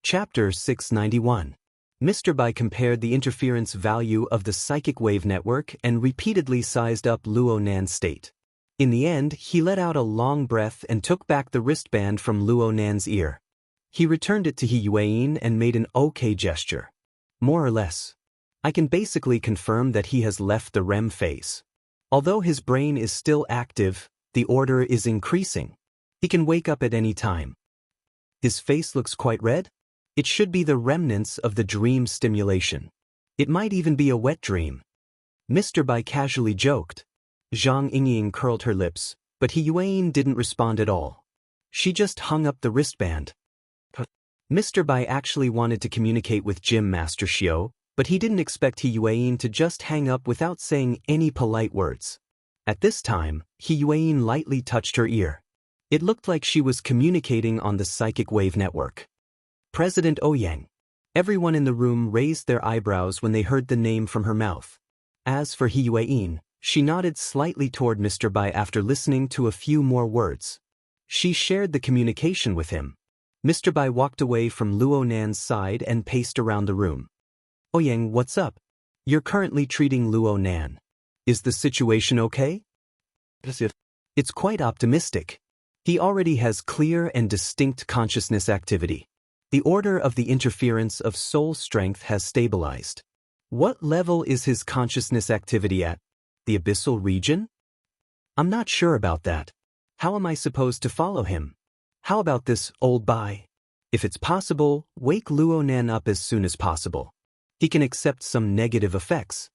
Chapter 691. Mr. Bai compared the interference value of the psychic wave network and repeatedly sized up Luo Nan's state. In the end, he let out a long breath and took back the wristband from Luo Nan's ear. He returned it to He Yueyin and made an OK gesture. More or less. I can basically confirm that he has left the REM phase. Although his brain is still active, the order is increasing. He can wake up at any time. His face looks quite red? It should be the remnants of the dream stimulation. It might even be a wet dream. Mr. Bai casually joked. Zhang Yingying curled her lips, but He Yueyin didn't respond at all. She just hung up the wristband. Mr. Bai actually wanted to communicate with Gym Master Xiao, but he didn't expect He Yueyin to just hang up without saying any polite words. At this time, He Yueyin lightly touched her ear. It looked like she was communicating on the psychic wave network. President Ouyang. Everyone in the room raised their eyebrows when they heard the name from her mouth. As for He Yueyin, she nodded slightly toward Mr. Bai after listening to a few more words. She shared the communication with him. Mr. Bai walked away from Luo Nan's side and paced around the room. Ouyang, what's up? You're currently treating Luo Nan. Is the situation okay? It's quite optimistic. He already has clear and distinct consciousness activity. The order of the interference of soul strength has stabilized. What level is his consciousness activity at? The abyssal region? I'm not sure about that. How am I supposed to follow him? How about this, old Bai? If it's possible, wake Luo Nan up as soon as possible. He can accept some negative effects.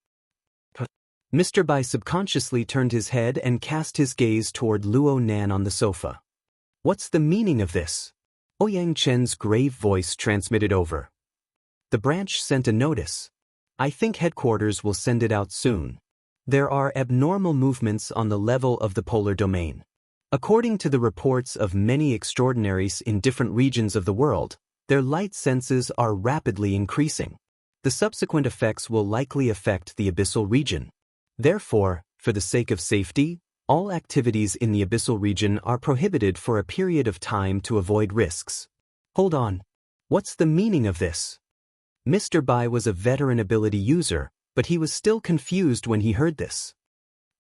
Mr. Bai subconsciously turned his head and cast his gaze toward Luo Nan on the sofa. What's the meaning of this? Ouyang Chen's grave voice transmitted over. The branch sent a notice. I think headquarters will send it out soon. There are abnormal movements on the level of the polar domain. According to the reports of many extraordinaries in different regions of the world, their light senses are rapidly increasing. The subsequent effects will likely affect the abyssal region. Therefore, for the sake of safety, all activities in the abyssal region are prohibited for a period of time to avoid risks. Hold on. What's the meaning of this? Mr. Bai was a veteran ability user, but he was still confused when he heard this.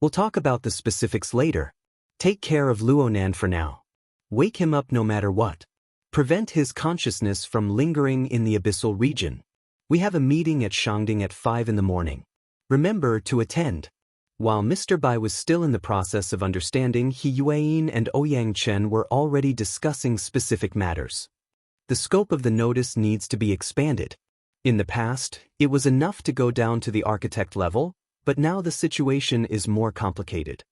We'll talk about the specifics later. Take care of Luo Nan for now. Wake him up no matter what. Prevent his consciousness from lingering in the abyssal region. We have a meeting at Shangding at 5 in the morning. Remember to attend. While Mr. Bai was still in the process of understanding, He Yueyin and Ouyang Chen were already discussing specific matters. The scope of the notice needs to be expanded. In the past, it was enough to go down to the architect level, but now the situation is more complicated.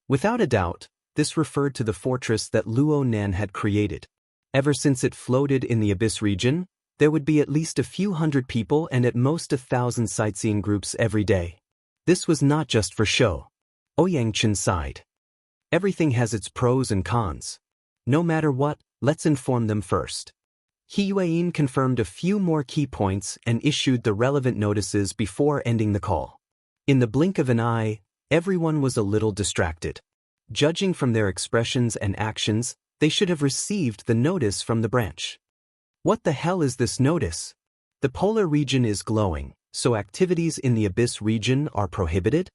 Without a doubt, this referred to the fortress that Luo Nan had created. Ever since it floated in the abyss region, there would be at least a few hundred people and at most 1,000 sightseeing groups every day. This was not just for show. Ouyang Chen sighed. Everything has its pros and cons. No matter what, let's inform them first. He Yueyin confirmed a few more key points and issued the relevant notices before ending the call. In the blink of an eye, everyone was a little distracted. Judging from their expressions and actions, they should have received the notice from the branch. What the hell is this notice? The polar region is glowing, so activities in the abyss region are prohibited?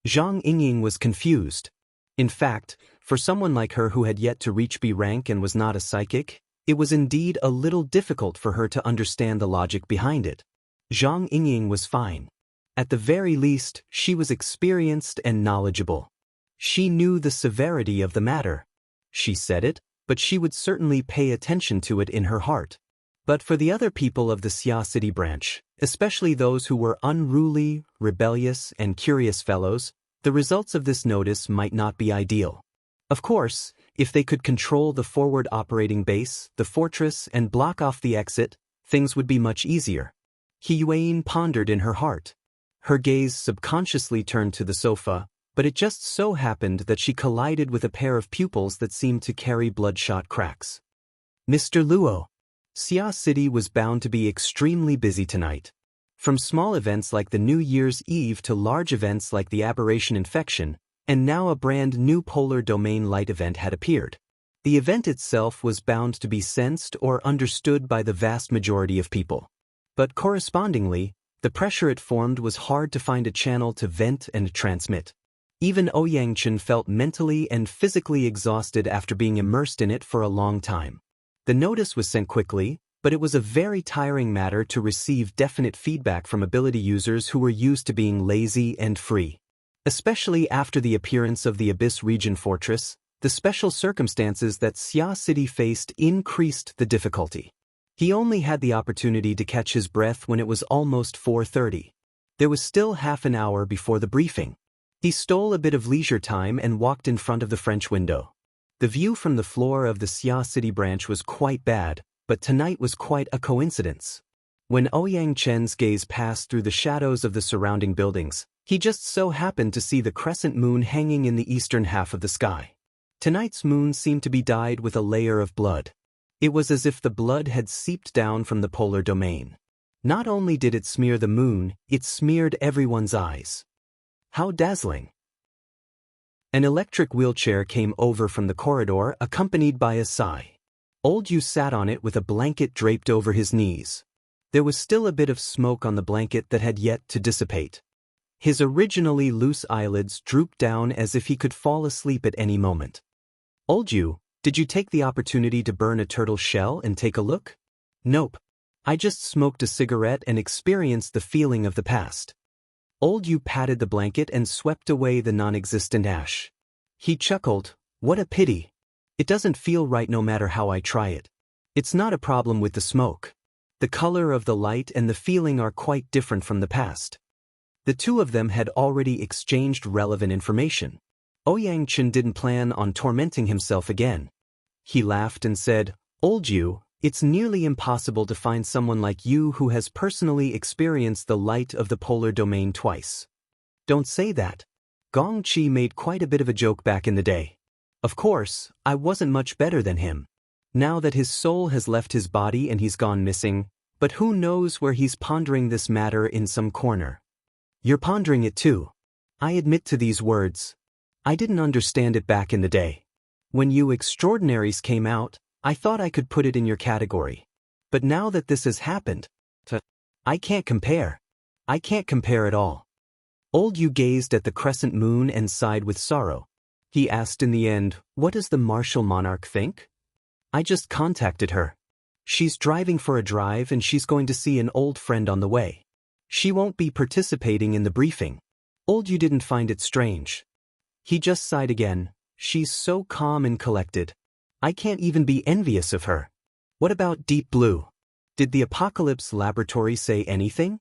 Zhang Yingying was confused. In fact, for someone like her who had yet to reach B rank and was not a psychic, it was indeed a little difficult for her to understand the logic behind it. Zhang Yingying was fine. At the very least, she was experienced and knowledgeable. She knew the severity of the matter. She said it, but she would certainly pay attention to it in her heart. But for the other people of the Xia City branch, especially those who were unruly, rebellious, and curious fellows, the results of this notice might not be ideal. Of course, if they could control the forward operating base, the fortress, and block off the exit, things would be much easier. He Yueyin pondered in her heart. Her gaze subconsciously turned to the sofa, but it just so happened that she collided with a pair of pupils that seemed to carry bloodshot cracks. Mr. Luo. Xia City was bound to be extremely busy tonight. From small events like the New Year's Eve to large events like the aberration infection, and now a brand new polar domain light event had appeared. The event itself was bound to be sensed or understood by the vast majority of people. But correspondingly, the pressure it formed was hard to find a channel to vent and transmit. Even Ouyang Chen felt mentally and physically exhausted after being immersed in it for a long time. The notice was sent quickly, but it was a very tiring matter to receive definite feedback from ability users who were used to being lazy and free. Especially after the appearance of the Abyss Region Fortress, the special circumstances that Xia City faced increased the difficulty. He only had the opportunity to catch his breath when it was almost 4:30. There was still half an hour before the briefing. He stole a bit of leisure time and walked in front of the French window. The view from the floor of the Xia City branch was quite bad, but tonight was quite a coincidence. When Ouyang Chen's gaze passed through the shadows of the surrounding buildings, he just so happened to see the crescent moon hanging in the eastern half of the sky. Tonight's moon seemed to be dyed with a layer of blood. It was as if the blood had seeped down from the polar domain. Not only did it smear the moon, it smeared everyone's eyes. How dazzling! An electric wheelchair came over from the corridor accompanied by a sigh. Old Yu sat on it with a blanket draped over his knees. There was still a bit of smoke on the blanket that had yet to dissipate. His originally loose eyelids drooped down as if he could fall asleep at any moment. Old Yu, did you take the opportunity to burn a turtle shell and take a look? Nope. I just smoked a cigarette and experienced the feeling of the past. Old Yu patted the blanket and swept away the non-existent ash. He chuckled, what a pity. It doesn't feel right no matter how I try it. It's not a problem with the smoke. The color of the light and the feeling are quite different from the past. The two of them had already exchanged relevant information. Ouyang Chen didn't plan on tormenting himself again. He laughed and said, Old Yu, it's nearly impossible to find someone like you who has personally experienced the light of the polar domain twice. Don't say that. Gong Chi made quite a bit of a joke back in the day. Of course, I wasn't much better than him. Now that his soul has left his body and he's gone missing, but who knows where he's pondering this matter in some corner. You're pondering it too. I admit to these words. I didn't understand it back in the day. When you extraordinaries came out, I thought I could put it in your category. But now that this has happened, I can't compare. I can't compare at all. Old Yu gazed at the crescent moon and sighed with sorrow. He asked in the end, what does the martial monarch think? I just contacted her. She's driving for a drive and she's going to see an old friend on the way. She won't be participating in the briefing. Old Yu didn't find it strange. He just sighed again. She's so calm and collected. I can't even be envious of her. What about Deep Blue? Did the Apocalypse Laboratory say anything?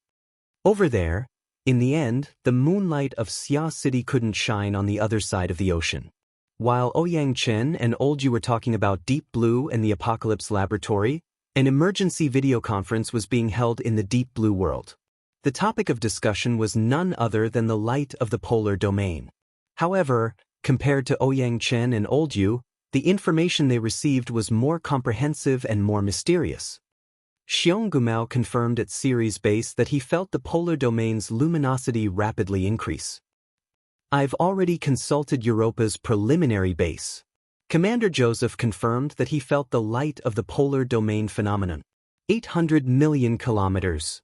Over there, in the end, the moonlight of Xia City couldn't shine on the other side of the ocean. While Ouyang Chen and Old Yu were talking about Deep Blue and the Apocalypse Laboratory, an emergency video conference was being held in the Deep Blue world. The topic of discussion was none other than the light of the polar domain. However, compared to Ouyang Chen and Old Yu, the information they received was more comprehensive and more mysterious. Xiong Gumao confirmed at Ceres base that he felt the polar domain's luminosity rapidly increase. I've already consulted Europa's preliminary base. Commander Joseph confirmed that he felt the light of the polar domain phenomenon. 800 million kilometers.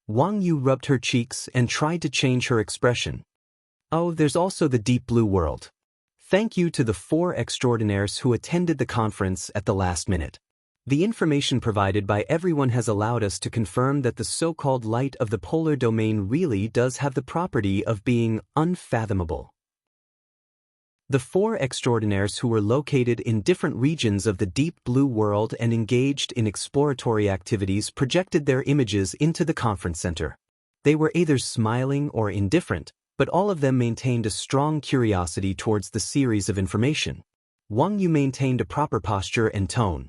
Wang Yu rubbed her cheeks and tried to change her expression. Oh, there's also the Deep Blue world. Thank you to the 4 extraordinaires who attended the conference at the last minute. The information provided by everyone has allowed us to confirm that the so-called light of the polar domain really does have the property of being unfathomable. The 4 extraordinaires who were located in different regions of the Deep Blue world and engaged in exploratory activities projected their images into the conference center. They were either smiling or indifferent, but all of them maintained a strong curiosity towards the series of information. Wang Yu maintained a proper posture and tone.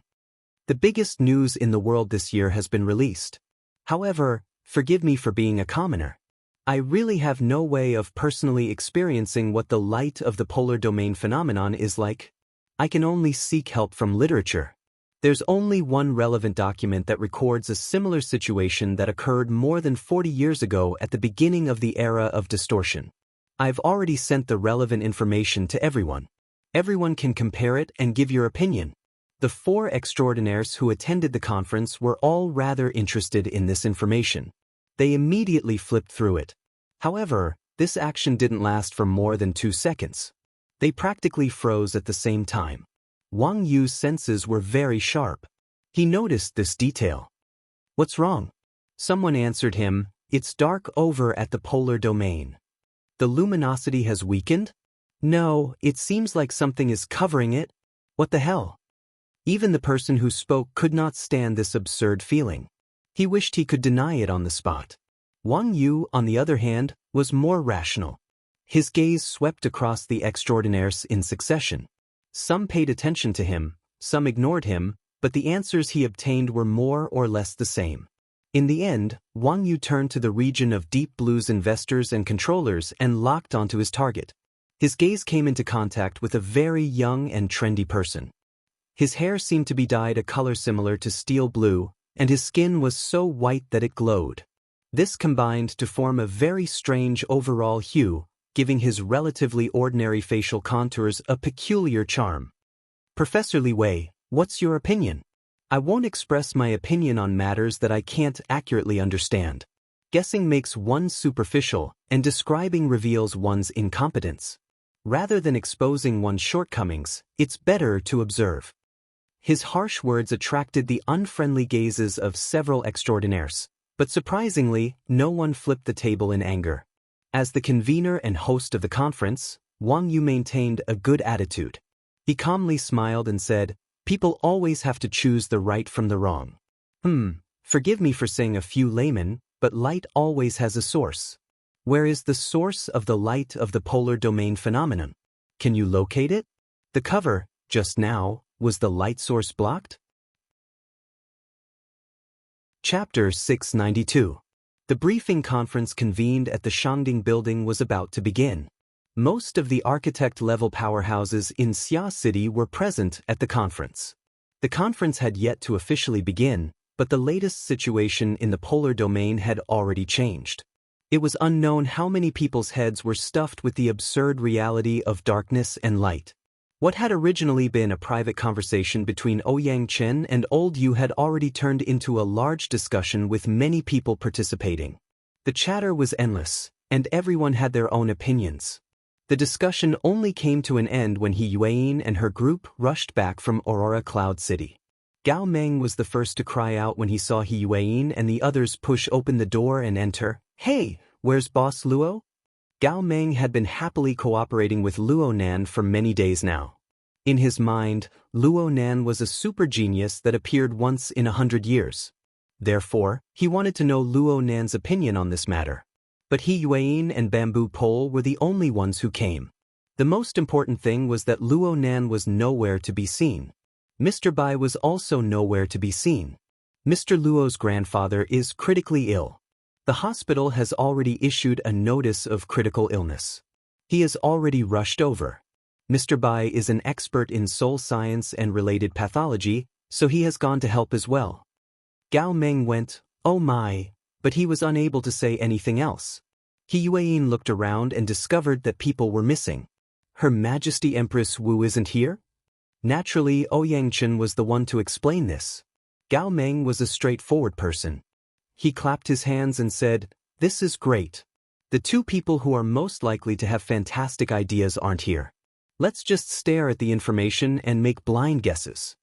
The biggest news in the world this year has been released. However, forgive me for being a commoner. I really have no way of personally experiencing what the light of the polar domain phenomenon is like. I can only seek help from literature. There's only one relevant document that records a similar situation that occurred more than 40 years ago at the beginning of the era of distortion. I've already sent the relevant information to everyone. Everyone can compare it and give your opinion. The 4 extraordinaires who attended the conference were all rather interested in this information. They immediately flipped through it. However, this action didn't last for more than 2 seconds. They practically froze at the same time. Wang Yu's senses were very sharp. He noticed this detail. "What's wrong?" Someone answered him, "It's dark over at the polar domain." "The luminosity has weakened?" "No, it seems like something is covering it." "What the hell?" Even the person who spoke could not stand this absurd feeling. He wished he could deny it on the spot. Wang Yu, on the other hand, was more rational. His gaze swept across the extraordinaires in succession. Some paid attention to him, some ignored him, but the answers he obtained were more or less the same. In the end, Wang Yu turned to the region of Deep Blue's investors and controllers and locked onto his target. His gaze came into contact with a very young and trendy person. His hair seemed to be dyed a color similar to steel blue, and his skin was so white that it glowed. This combined to form a very strange overall hue, giving his relatively ordinary facial contours a peculiar charm. "Professor Li Wei, what's your opinion?" "I won't express my opinion on matters that I can't accurately understand. Guessing makes one superficial, and describing reveals one's incompetence. Rather than exposing one's shortcomings, it's better to observe." His harsh words attracted the unfriendly gazes of several extraordinaires, but surprisingly, no one flipped the table in anger. As the convener and host of the conference, Wang Yu maintained a good attitude. He calmly smiled and said, "People always have to choose the right from the wrong. Forgive me for saying a few laymen, but light always has a source. Where is the source of the light of the polar domain phenomenon? Can you locate it? The cover, just now, was the light source blocked?" Chapter 692. The briefing conference convened at the Shangding building was about to begin. Most of the architect-level powerhouses in Xia City were present at the conference. The conference had yet to officially begin, but the latest situation in the polar domain had already changed. It was unknown how many people's heads were stuffed with the absurd reality of darkness and light. What had originally been a private conversation between Ouyang Chen and Old Yu had already turned into a large discussion with many people participating. The chatter was endless, and everyone had their own opinions. The discussion only came to an end when He Yueyin and her group rushed back from Aurora Cloud City. Gao Meng was the first to cry out when he saw He Yueyin and the others push open the door and enter. "Hey, where's Boss Luo?" Gao Meng had been happily cooperating with Luo Nan for many days now. In his mind, Luo Nan was a super genius that appeared once in 100 years. Therefore, he wanted to know Luo Nan's opinion on this matter. But He Yueyin and Bamboo Pole were the only ones who came. The most important thing was that Luo Nan was nowhere to be seen. Mr. Bai was also nowhere to be seen. Mr. Luo's grandfather is critically ill. The hospital has already issued a notice of critical illness. He is already rushed over. Mr. Bai is an expert in soul science and related pathology, so he has gone to help as well. Gao Meng went, "Oh my," but he was unable to say anything else. He Yueyin looked around and discovered that people were missing. Her Majesty Empress Wu isn't here? Naturally, Ouyang Chen was the one to explain this. Gao Meng was a straightforward person. He clapped his hands and said, "This is great. The two people who are most likely to have fantastic ideas aren't here. Let's just stare at the information and make blind guesses."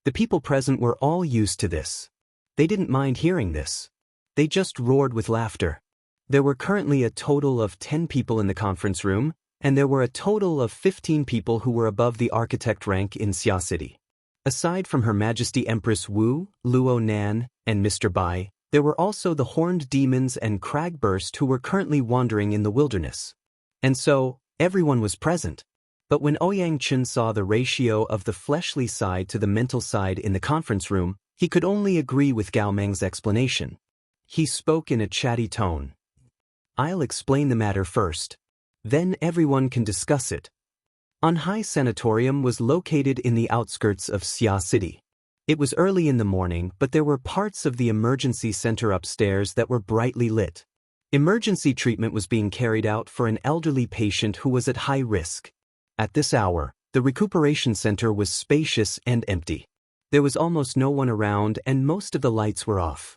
The people present were all used to this. They didn't mind hearing this. They just roared with laughter. There were currently a total of 10 people in the conference room, and there were a total of 15 people who were above the architect rank in Xia City. Aside from Her Majesty Empress Wu, Luo Nan, and Mr. Bai, there were also the horned demons and Cragburst who were currently wandering in the wilderness. And so, everyone was present. But when Ouyang Chen saw the ratio of the fleshly side to the mental side in the conference room, he could only agree with Gao Meng's explanation. He spoke in a chatty tone. "I'll explain the matter first. Then everyone can discuss it." Anhai Sanatorium was located in the outskirts of Xia City. It was early in the morning, but there were parts of the emergency center upstairs that were brightly lit. Emergency treatment was being carried out for an elderly patient who was at high risk. At this hour, The recuperation center was spacious and empty. There was almost no one around and most of the lights were off.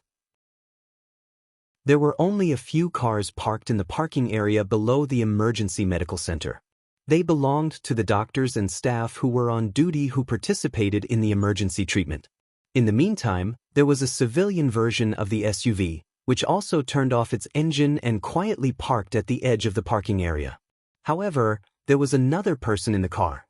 There were only a few cars parked in the parking area below the emergency medical center. They belonged to the doctors and staff who were on duty who participated in the emergency treatment. In the meantime, there was a civilian version of the SUV, which also turned off its engine and quietly parked at the edge of the parking area. However, there was another person in the car.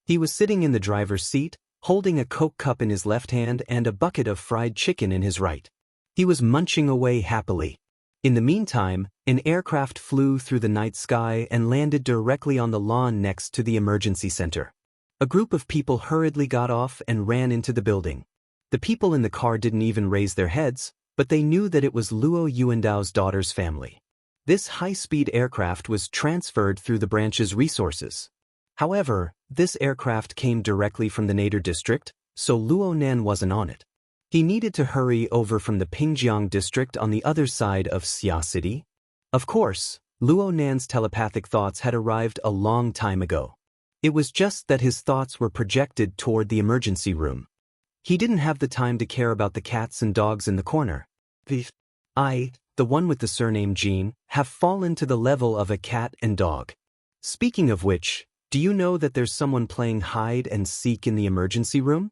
He was sitting in the driver's seat, holding a Coke cup in his left hand and a bucket of fried chicken in his right. He was munching away happily. In the meantime, an aircraft flew through the night sky and landed directly on the lawn next to the emergency center. A group of people hurriedly got off and ran into the building. The people in the car didn't even raise their heads, but they knew that it was Luo Yuandao's daughter's family. This high-speed aircraft was transferred through the branch's resources. However, this aircraft came directly from the Nader district, so Luo Nan wasn't on it. He needed to hurry over from the Pingjiang district on the other side of Xia City. Of course, Luo Nan's telepathic thoughts had arrived a long time ago. It was just that his thoughts were projected toward the emergency room. He didn't have the time to care about the cats and dogs in the corner. The one with the surname Jean, have fallen to the level of a cat and dog. Speaking of which, do you know that there's someone playing hide and seek in the emergency room?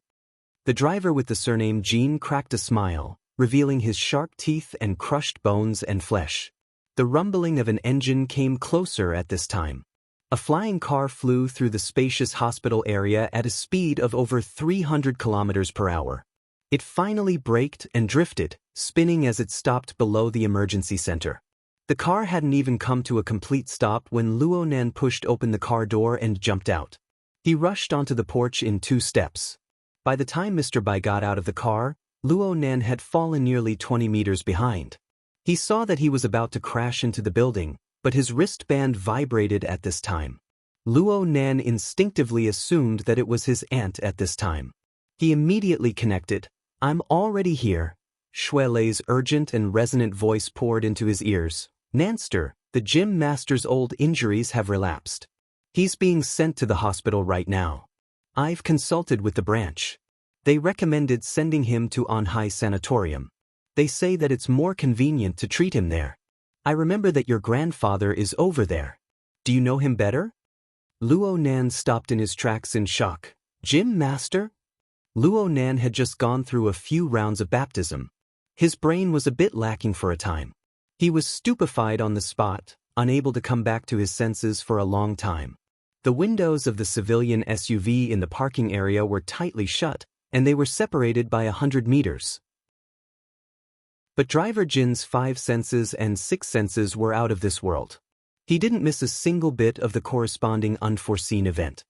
The driver with the surname Jean cracked a smile, revealing his sharp teeth and crushed bones and flesh. The rumbling of an engine came closer at this time. A flying car flew through the spacious hospital area at a speed of over 300 kilometers per hour. It finally braked and drifted, spinning as it stopped below the emergency center. The car hadn't even come to a complete stop when Luo Nan pushed open the car door and jumped out. He rushed onto the porch in 2 steps. By the time Mr. Bai got out of the car, Luo Nan had fallen nearly 20 meters behind. He saw that he was about to crash into the building, but his wristband vibrated at this time. Luo Nan instinctively assumed that it was his aunt at this time. He immediately connected. "I'm already here." Shui Lei's urgent and resonant voice poured into his ears. "Nanster, the gym master's old injuries have relapsed. He's being sent to the hospital right now. I've consulted with the branch. They recommended sending him to Anhai Sanatorium. They say that it's more convenient to treat him there. I remember that your grandfather is over there. Do you know him better?" Luo Nan stopped in his tracks in shock. "Gym master?" Luo Nan had just gone through a few rounds of baptism. His brain was a bit lacking for a time. He was stupefied on the spot, unable to come back to his senses for a long time. The windows of the civilian SUV in the parking area were tightly shut, and they were separated by 100 meters. But driver Jin's 5 senses and 6 senses were out of this world. He didn't miss a single bit of the corresponding unforeseen event.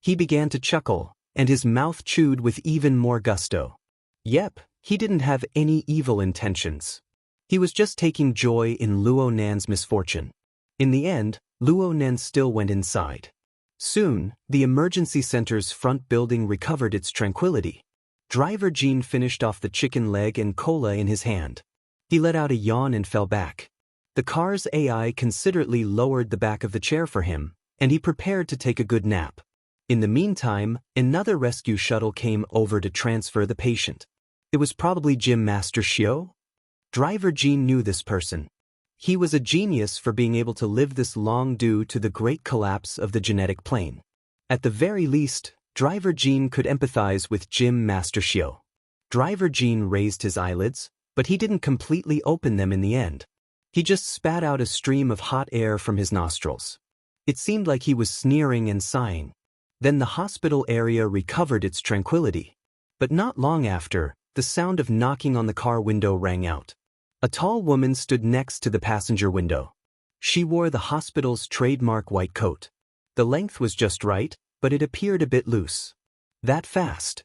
He began to chuckle, and his mouth chewed with even more gusto. Yep, he didn't have any evil intentions. He was just taking joy in Luo Nan's misfortune. In the end, Luo Nan still went inside. Soon, the emergency center's front building recovered its tranquility. Driver Jean finished off the chicken leg and cola in his hand. He let out a yawn and fell back. The car's AI considerately lowered the back of the chair for him, and he prepared to take a good nap. In the meantime, another rescue shuttle came over to transfer the patient. It was probably Gym Master Xiao. Driver Jean knew this person. He was a genius for being able to live this long due to the great collapse of the genetic plane. At the very least, Driver Jean could empathize with Gym Master Xiao. Driver Jean raised his eyelids, but he didn't completely open them in the end. He just spat out a stream of hot air from his nostrils. It seemed like he was sneering and sighing. Then the hospital area recovered its tranquility. But not long after, the sound of knocking on the car window rang out. A tall woman stood next to the passenger window. She wore the hospital's trademark white coat. The length was just right, but it appeared a bit loose. That fast.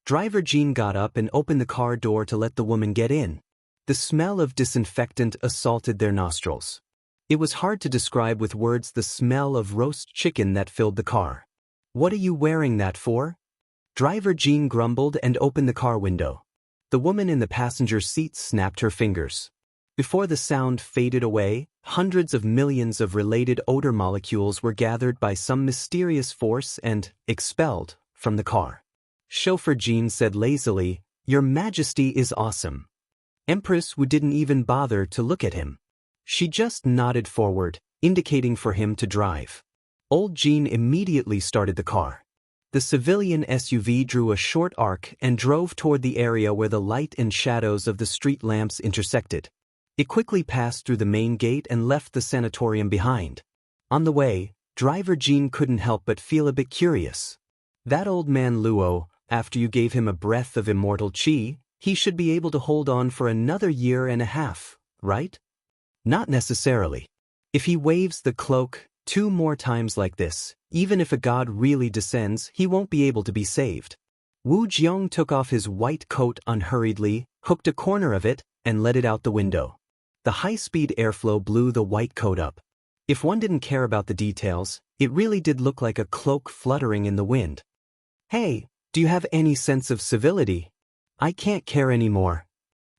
Driver Jean got up and opened the car door to let the woman get in. The smell of disinfectant assaulted their nostrils. It was hard to describe with words the smell of roast chicken that filled the car. "What are you wearing that for?" Driver Jean grumbled and opened the car window. The woman in the passenger seat snapped her fingers. Before the sound faded away, hundreds of millions of related odor molecules were gathered by some mysterious force and expelled from the car. Chauffeur Jean said lazily, "Your Majesty is awesome." Empress Wu didn't even bother to look at him. She just nodded forward, indicating for him to drive. Old Jean immediately started the car. The civilian SUV drew a short arc and drove toward the area where the light and shadows of the street lamps intersected. It quickly passed through the main gate and left the sanatorium behind. On the way, driver Jean couldn't help but feel a bit curious. That old man Luo, after you gave him a breath of immortal qi, he should be able to hold on for another year and a half, right? Not necessarily. If he waves the cloak 2 more times like this, even if a god really descends, he won't be able to be saved. Wu Jiong took off his white coat unhurriedly, hooked a corner of it, and let it out the window. The high-speed airflow blew the white coat up. If one didn't care about the details, it really did look like a cloak fluttering in the wind. "Hey, do you have any sense of civility? I can't care anymore."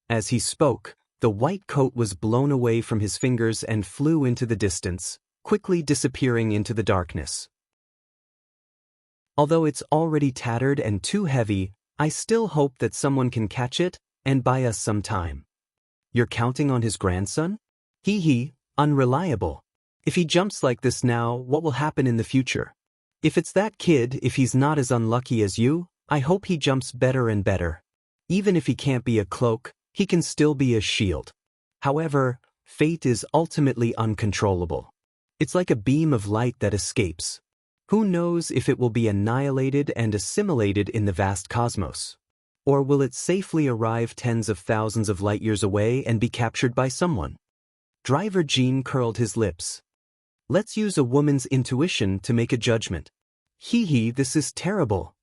As he spoke, the white coat was blown away from his fingers and flew into the distance, quickly disappearing into the darkness. Although it's already tattered and too heavy, I still hope that someone can catch it and buy us some time. You're counting on his grandson? Hee, unreliable. If he jumps like this now, what will happen in the future? If it's that kid, if he's not as unlucky as you, I hope he jumps better and better. Even if he can't be a cloak, he can still be a shield. However, fate is ultimately uncontrollable. It's like a beam of light that escapes. Who knows if it will be annihilated and assimilated in the vast cosmos? Or will it safely arrive tens of thousands of light years away and be captured by someone? Driver Jean curled his lips. Let's use a woman's intuition to make a judgment. Hee, this is terrible.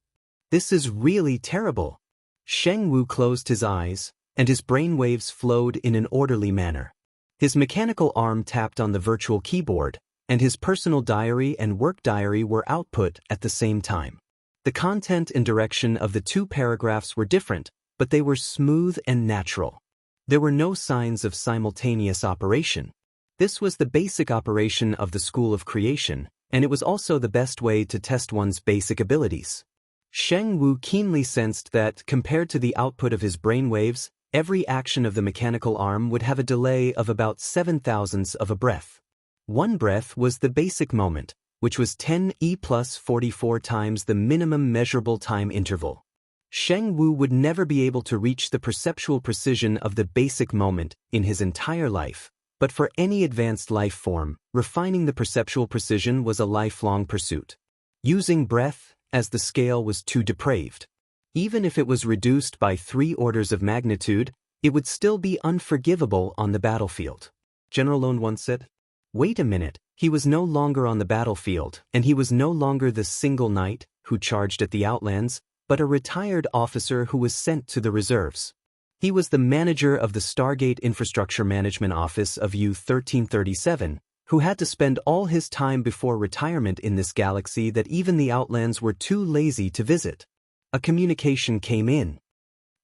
This is really terrible. Sheng Wu closed his eyes, and his brainwaves flowed in an orderly manner. His mechanical arm tapped on the virtual keyboard, and his personal diary and work diary were output at the same time. The content and direction of the 2 paragraphs were different, but they were smooth and natural. There were no signs of simultaneous operation. This was the basic operation of the School of Creation, and it was also the best way to test one's basic abilities. Sheng Wu keenly sensed that, compared to the output of his brainwaves, every action of the mechanical arm would have a delay of about 7/1000ths of a breath. 1 breath was the basic moment, which was 10e plus 44 times the minimum measurable time interval. Sheng Wu would never be able to reach the perceptual precision of the basic moment in his entire life, but for any advanced life form, refining the perceptual precision was a lifelong pursuit. Using breath as the scale was too depraved. Even if it was reduced by 3 orders of magnitude, it would still be unforgivable on the battlefield. General Lone once said, "Wait a minute, he was no longer on the battlefield, and he was no longer the single knight who charged at the Outlands, but a retired officer who was sent to the reserves. He was the manager of the Stargate Infrastructure Management Office of U-1337, who had to spend all his time before retirement in this galaxy that even the Outlands were too lazy to visit." A communication came in.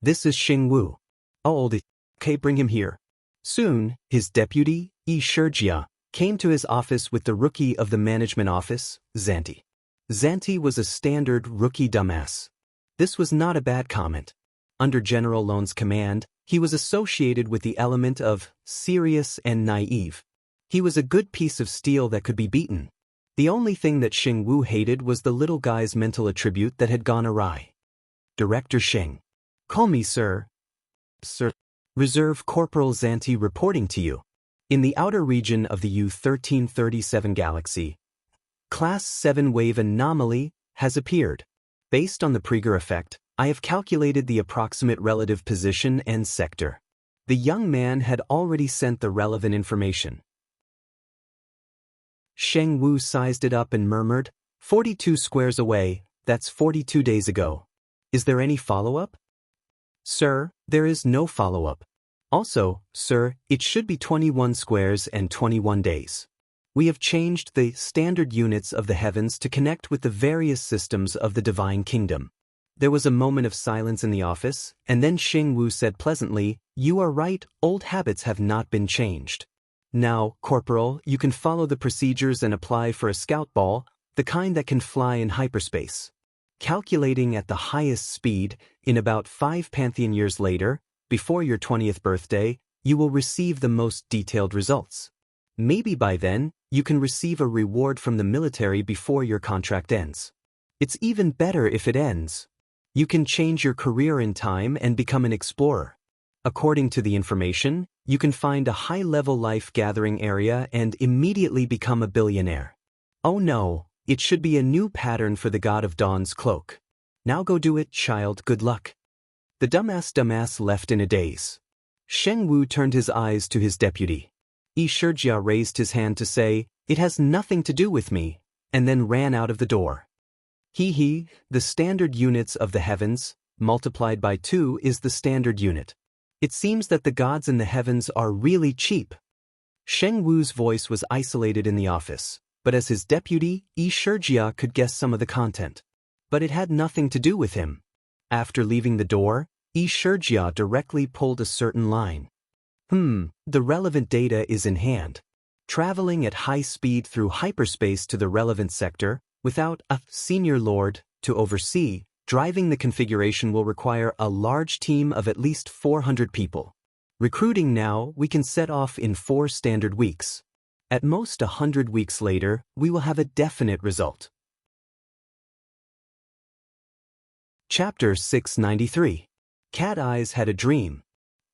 "This is Sheng Wu. How old is he? Okay, bring him here." Soon, his deputy, Yi Shijia, came to his office with the rookie of the management office, Zanti. Zanti was a standard rookie dumbass. This was not a bad comment. Under General Lone's command, he was associated with the element of serious and naive. He was a good piece of steel that could be beaten. The only thing that Sheng Wu hated was the little guy's mental attribute that had gone awry. "Director Sheng." "Call me sir." "Sir." "Reserve Corporal Zanti reporting to you. In the outer region of the U-1337 galaxy, Class 7 wave anomaly has appeared. Based on the Prager effect, I have calculated the approximate relative position and sector." The young man had already sent the relevant information. Sheng Wu sized it up and murmured, 42 squares away, that's 42 days ago. Is there any follow-up?" "Sir, there is no follow-up. Also, sir, it should be 21 squares and 21 days. We have changed the standard units of the heavens to connect with the various systems of the divine kingdom. There was a moment of silence in the office, and then Xing Wu said pleasantly, "You are right, old habits have not been changed. Now, Corporal, you can follow the procedures and apply for a scout ball, the kind that can fly in hyperspace. Calculating at the highest speed, in about 5 Pantheon years later, before your 20th birthday, you will receive the most detailed results. Maybe by then, you can receive a reward from the military before your contract ends. It's even better if it ends. You can change your career in time and become an explorer. According to the information, you can find a high-level life-gathering area and immediately become a billionaire. Oh no, it should be a new pattern for the God of Dawn's cloak. Now go do it, child, good luck." The dumbass left in a daze. Sheng Wu turned his eyes to his deputy. Yi Shijia raised his hand to say, "It has nothing to do with me," and then ran out of the door. The standard units of the heavens, multiplied by 2 is the standard unit. It seems that the gods in the heavens are really cheap. Sheng Wu's voice was isolated in the office, but as his deputy, Yi Shijia could guess some of the content. But it had nothing to do with him. After leaving the door, Yi Shijia directly pulled a certain line. The relevant data is in hand. Traveling at high speed through hyperspace to the relevant sector, without a senior lord to oversee, driving the configuration will require a large team of at least 400 people. Recruiting now, we can set off in 4 standard weeks. At most 100 weeks later, we will have a definite result. Chapter 693. Cat Eyes had a dream.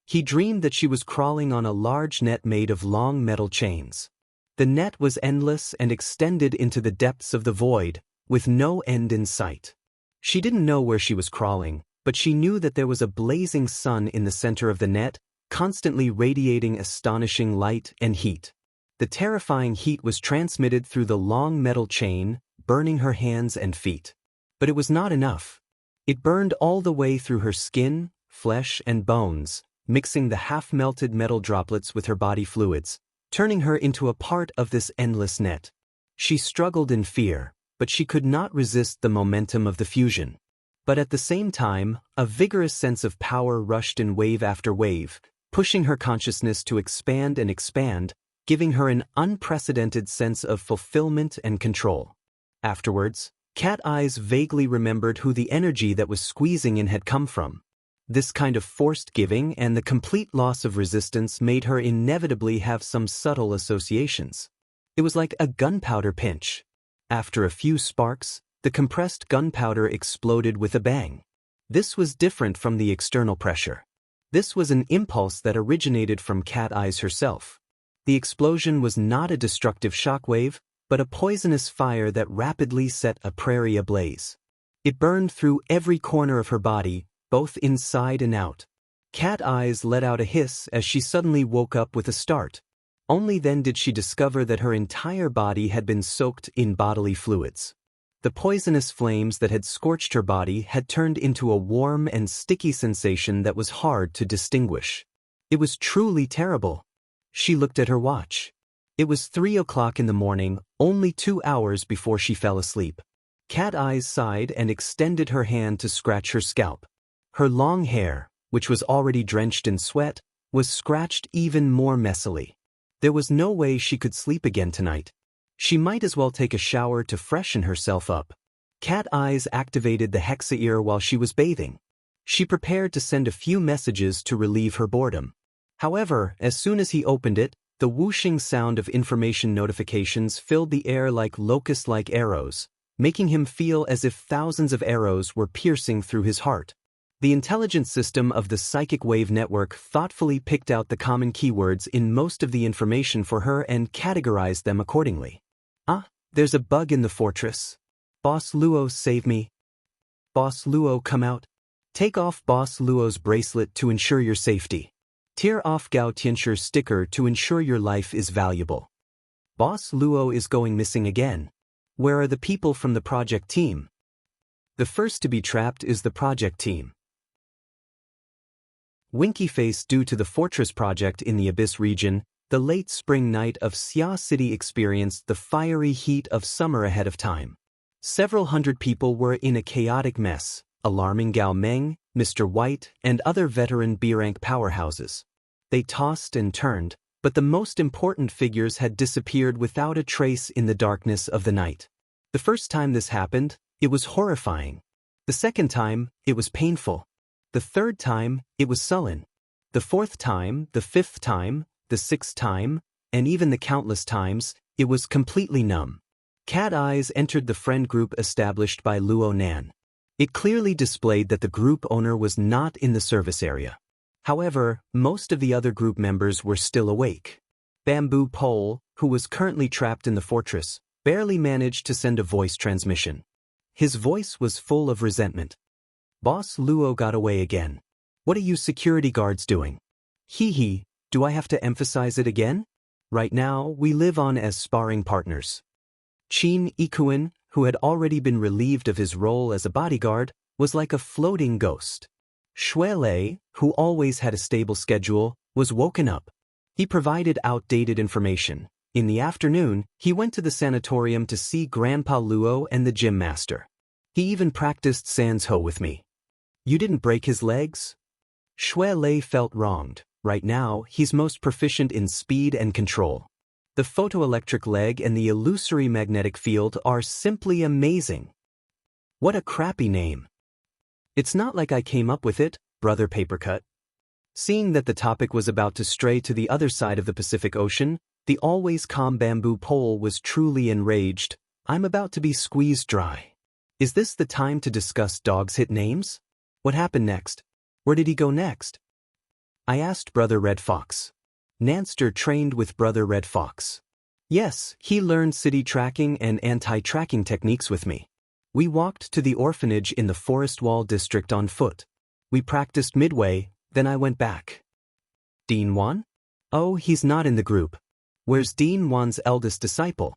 He dreamed that she was crawling on a large net made of long metal chains. The net was endless and extended into the depths of the void, with no end in sight. She didn't know where she was crawling, but she knew that there was a blazing sun in the center of the net, constantly radiating astonishing light and heat. The terrifying heat was transmitted through the long metal chain, burning her hands and feet. But it was not enough. It burned all the way through her skin, flesh, and bones, mixing the half-melted metal droplets with her body fluids, turning her into a part of this endless net. She struggled in fear, but she could not resist the momentum of the fusion. But at the same time, a vigorous sense of power rushed in wave after wave, pushing her consciousness to expand and expand, giving her an unprecedented sense of fulfillment and control. Afterwards, Cat Eyes vaguely remembered who the energy that was squeezing in had come from. This kind of forced giving and the complete loss of resistance made her inevitably have some subtle associations. It was like a gunpowder pinch. After a few sparks, the compressed gunpowder exploded with a bang. This was different from the external pressure. This was an impulse that originated from Cat Eyes herself. The explosion was not a destructive shockwave, but a poisonous fire that rapidly set a prairie ablaze. It burned through every corner of her body, both inside and out. Cat Eyes let out a hiss as she suddenly woke up with a start. Only then did she discover that her entire body had been soaked in bodily fluids. The poisonous flames that had scorched her body had turned into a warm and sticky sensation that was hard to distinguish. It was truly terrible. She looked at her watch. It was 3 o'clock in the morning, only 2 hours before she fell asleep. Cat Eyes sighed and extended her hand to scratch her scalp. Her long hair, which was already drenched in sweat, was scratched even more messily. There was no way she could sleep again tonight. She might as well take a shower to freshen herself up. Cat Eyes activated the hexa-ear while she was bathing. She prepared to send a few messages to relieve her boredom. However, as soon as he opened it, the whooshing sound of information notifications filled the air like locust-like arrows, making him feel as if thousands of arrows were piercing through his heart. The intelligence system of the psychic wave network thoughtfully picked out the common keywords in most of the information for her and categorized them accordingly. There's a bug in the fortress. Boss Luo, save me. Boss Luo, come out. Take off Boss Luo's bracelet to ensure your safety. Tear off Gao Tianshur's sticker to ensure your life is valuable. Boss Luo is going missing again. Where are the people from the project team? The first to be trapped is the project team. Winky Face. Due to the fortress project in the Abyss region, the late spring night of Xia City experienced the fiery heat of summer ahead of time. Several hundred people were in a chaotic mess, alarming Gao Meng, Mr. White, and other veteran B-rank powerhouses. They tossed and turned, but the most important figures had disappeared without a trace in the darkness of the night. The first time this happened, it was horrifying. The second time, it was painful. The third time, it was sullen. The fourth time, the fifth time, the sixth time, and even the countless times, it was completely numb. Cat Eyes entered the friend group established by Luo Nan. It clearly displayed that the group owner was not in the service area. However, most of the other group members were still awake. Bamboo Pole, who was currently trapped in the fortress, barely managed to send a voice transmission. His voice was full of resentment. Boss Luo got away again. What are you security guards doing? Hee, do I have to emphasize it again? Right now, we live on as sparring partners. Qin Ikuin, who had already been relieved of his role as a bodyguard, was like a floating ghost. Shui Lei, who always had a stable schedule, was woken up. He provided outdated information. In the afternoon, he went to the sanatorium to see Grandpa Luo and the gym master. He even practiced Sanzho with me. You didn't break his legs? Shui Lei felt wronged. Right now, he's most proficient in speed and control. The photoelectric leg and the illusory magnetic field are simply amazing. What a crappy name. It's not like I came up with it, Brother Papercut. Seeing that the topic was about to stray to the other side of the Pacific Ocean, the always calm Bamboo Pole was truly enraged. I'm about to be squeezed dry. Is this the time to discuss dogs' hit names? What happened next? Where did he go next? I asked Brother Red Fox. Nanster trained with Brother Red Fox. Yes, he learned city tracking and anti-tracking techniques with me. We walked to the orphanage in the Forest Wall district on foot. We practiced midway, then I went back. Dean Wan? Oh, he's not in the group. Where's Dean Wan's eldest disciple?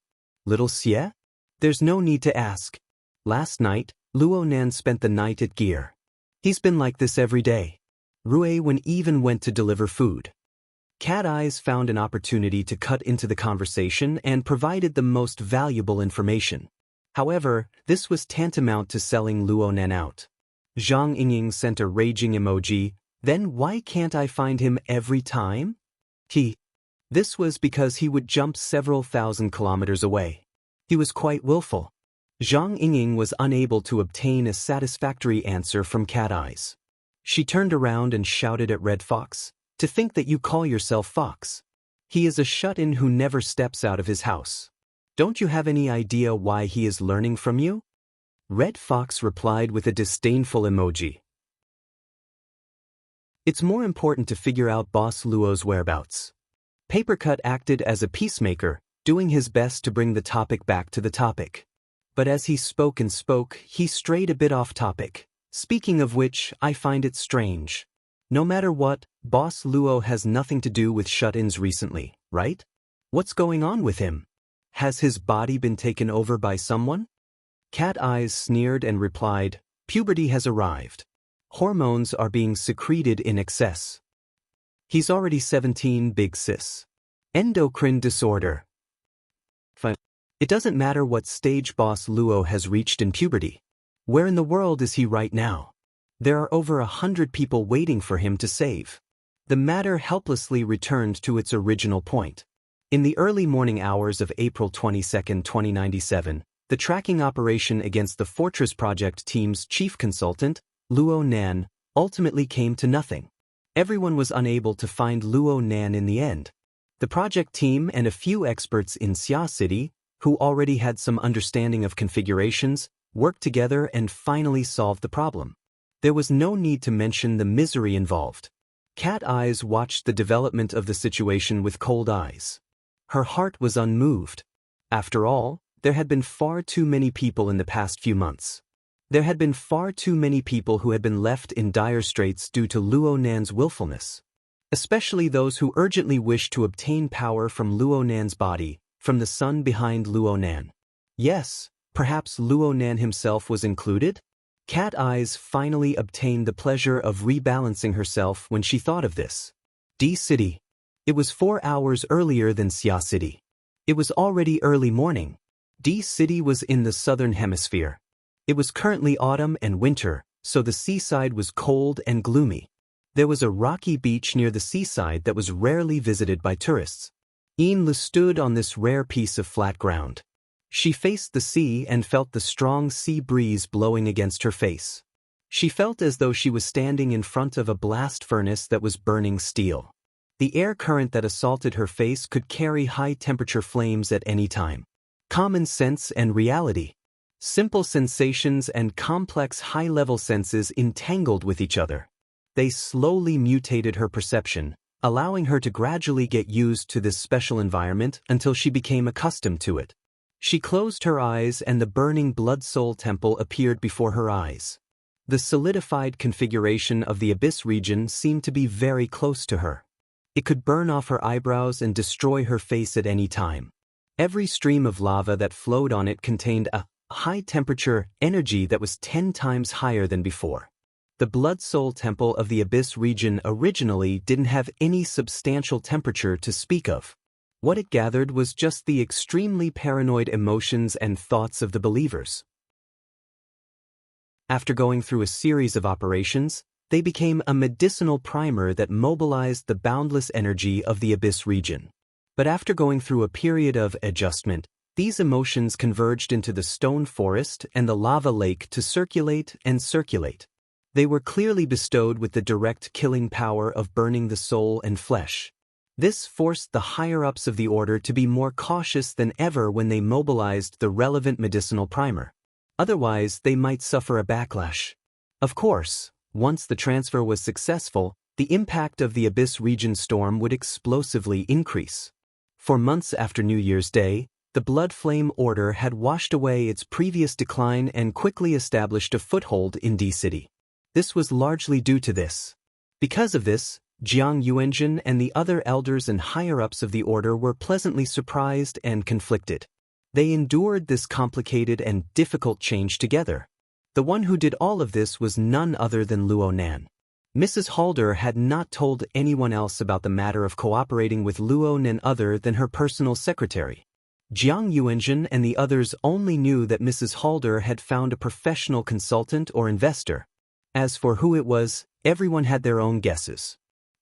Little Xie? There's no need to ask. Last night, Luo Nan spent the night at Gear. He's been like this every day. Rui Wen even went to deliver food. Cat Eyes found an opportunity to cut into the conversation and provided the most valuable information. However, this was tantamount to selling Luo Nan out. Zhang Yingying sent a raging emoji. Then why can't I find him every time? This was because he would jump several thousand kilometers away. He was quite willful. Zhang Yingying was unable to obtain a satisfactory answer from Cat Eyes. She turned around and shouted at Red Fox, "To think that you call yourself Fox. He is a shut-in who never steps out of his house. Don't you have any idea why he is learning from you?" Red Fox replied with a disdainful emoji. It's more important to figure out Boss Luo's whereabouts. Papercut acted as a peacemaker, doing his best to bring the topic back to the topic. But as he spoke and spoke, he strayed a bit off topic. Speaking of which, I find it strange. No matter what, Boss Luo has nothing to do with shut-ins recently, right? What's going on with him? Has his body been taken over by someone? Cat Eyes sneered and replied, "Puberty has arrived. Hormones are being secreted in excess. He's already 17, big sis. Endocrine disorder." Fine. It doesn't matter what stage Boss Luo has reached in puberty. Where in the world is he right now? There are over 100 people waiting for him to save. The matter helplessly returned to its original point. In the early morning hours of April 22, 2097, the tracking operation against the Fortress Project team's chief consultant, Luo Nan, ultimately came to nothing. Everyone was unable to find Luo Nan in the end. The project team and a few experts in Xia City, who already had some understanding of configurations, worked together and finally solved the problem. There was no need to mention the misery involved. Cat Eyes watched the development of the situation with cold eyes. Her heart was unmoved. After all, there had been far too many people in the past few months. There had been far too many people who had been left in dire straits due to Luo Nan's willfulness. Especially those who urgently wished to obtain power from Luo Nan's body, from the sun behind Luo Nan. Yes, perhaps Luo Nan himself was included? Cat Eyes finally obtained the pleasure of rebalancing herself when she thought of this. D City. It was 4 hours earlier than Xia City. It was already early morning. D City was in the southern hemisphere. It was currently autumn and winter, so the seaside was cold and gloomy. There was a rocky beach near the seaside that was rarely visited by tourists. Enlil stood on this rare piece of flat ground. She faced the sea and felt the strong sea breeze blowing against her face. She felt as though she was standing in front of a blast furnace that was burning steel. The air current that assaulted her face could carry high-temperature flames at any time. Common sense and reality. Simple sensations and complex high-level senses entangled with each other. They slowly mutated her perception, allowing her to gradually get used to this special environment until she became accustomed to it. She closed her eyes and the burning Blood Soul Temple appeared before her eyes. The solidified configuration of the Abyss region seemed to be very close to her. It could burn off her eyebrows and destroy her face at any time. Every stream of lava that flowed on it contained a high-temperature energy that was 10 times higher than before. The Blood Soul Temple of the Abyss region originally didn't have any substantial temperature to speak of. What it gathered was just the extremely paranoid emotions and thoughts of the believers. After going through a series of operations, they became a medicinal primer that mobilized the boundless energy of the Abyss region. But after going through a period of adjustment, these emotions converged into the stone forest and the lava lake to circulate and circulate. They were clearly bestowed with the direct killing power of burning the soul and flesh. This forced the higher-ups of the order to be more cautious than ever when they mobilized the relevant medicinal primer. Otherwise, they might suffer a backlash. Of course, once the transfer was successful, the impact of the Abyss region storm would explosively increase. For months after New Year's Day, the Blood Flame Order had washed away its previous decline and quickly established a foothold in D-City. This was largely due to this. Because of this, Jiang Yuanjun and the other elders and higher-ups of the order were pleasantly surprised and conflicted. They endured this complicated and difficult change together. The one who did all of this was none other than Luo Nan. Mrs. Halder had not told anyone else about the matter of cooperating with Luo Nan other than her personal secretary. Jiang Yuanjun and the others only knew that Mrs. Halder had found a professional consultant or investor. As for who it was, everyone had their own guesses.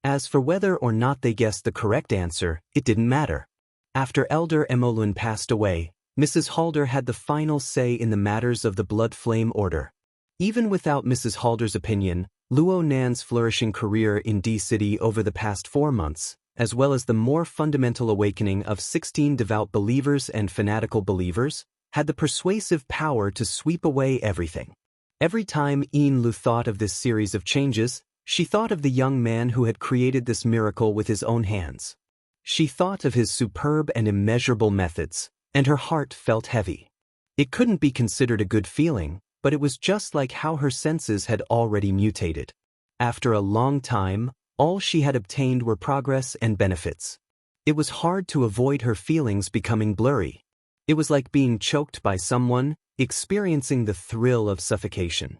As for whether or not they guessed the correct answer, it didn't matter. After Elder Emolun passed away, Mrs. Halder had the final say in the matters of the Blood Flame Order. Even without Mrs. Halder's opinion, Luo Nan's flourishing career in D-City over the past 4 months, as well as the more fundamental awakening of 16 devout believers and fanatical believers, had the persuasive power to sweep away everything. Every time Enlil thought of this series of changes, she thought of the young man who had created this miracle with his own hands. She thought of his superb and immeasurable methods, and her heart felt heavy. It couldn't be considered a good feeling, but it was just like how her senses had already mutated. After a long time, all she had obtained were progress and benefits. It was hard to avoid her feelings becoming blurry. It was like being choked by someone, experiencing the thrill of suffocation.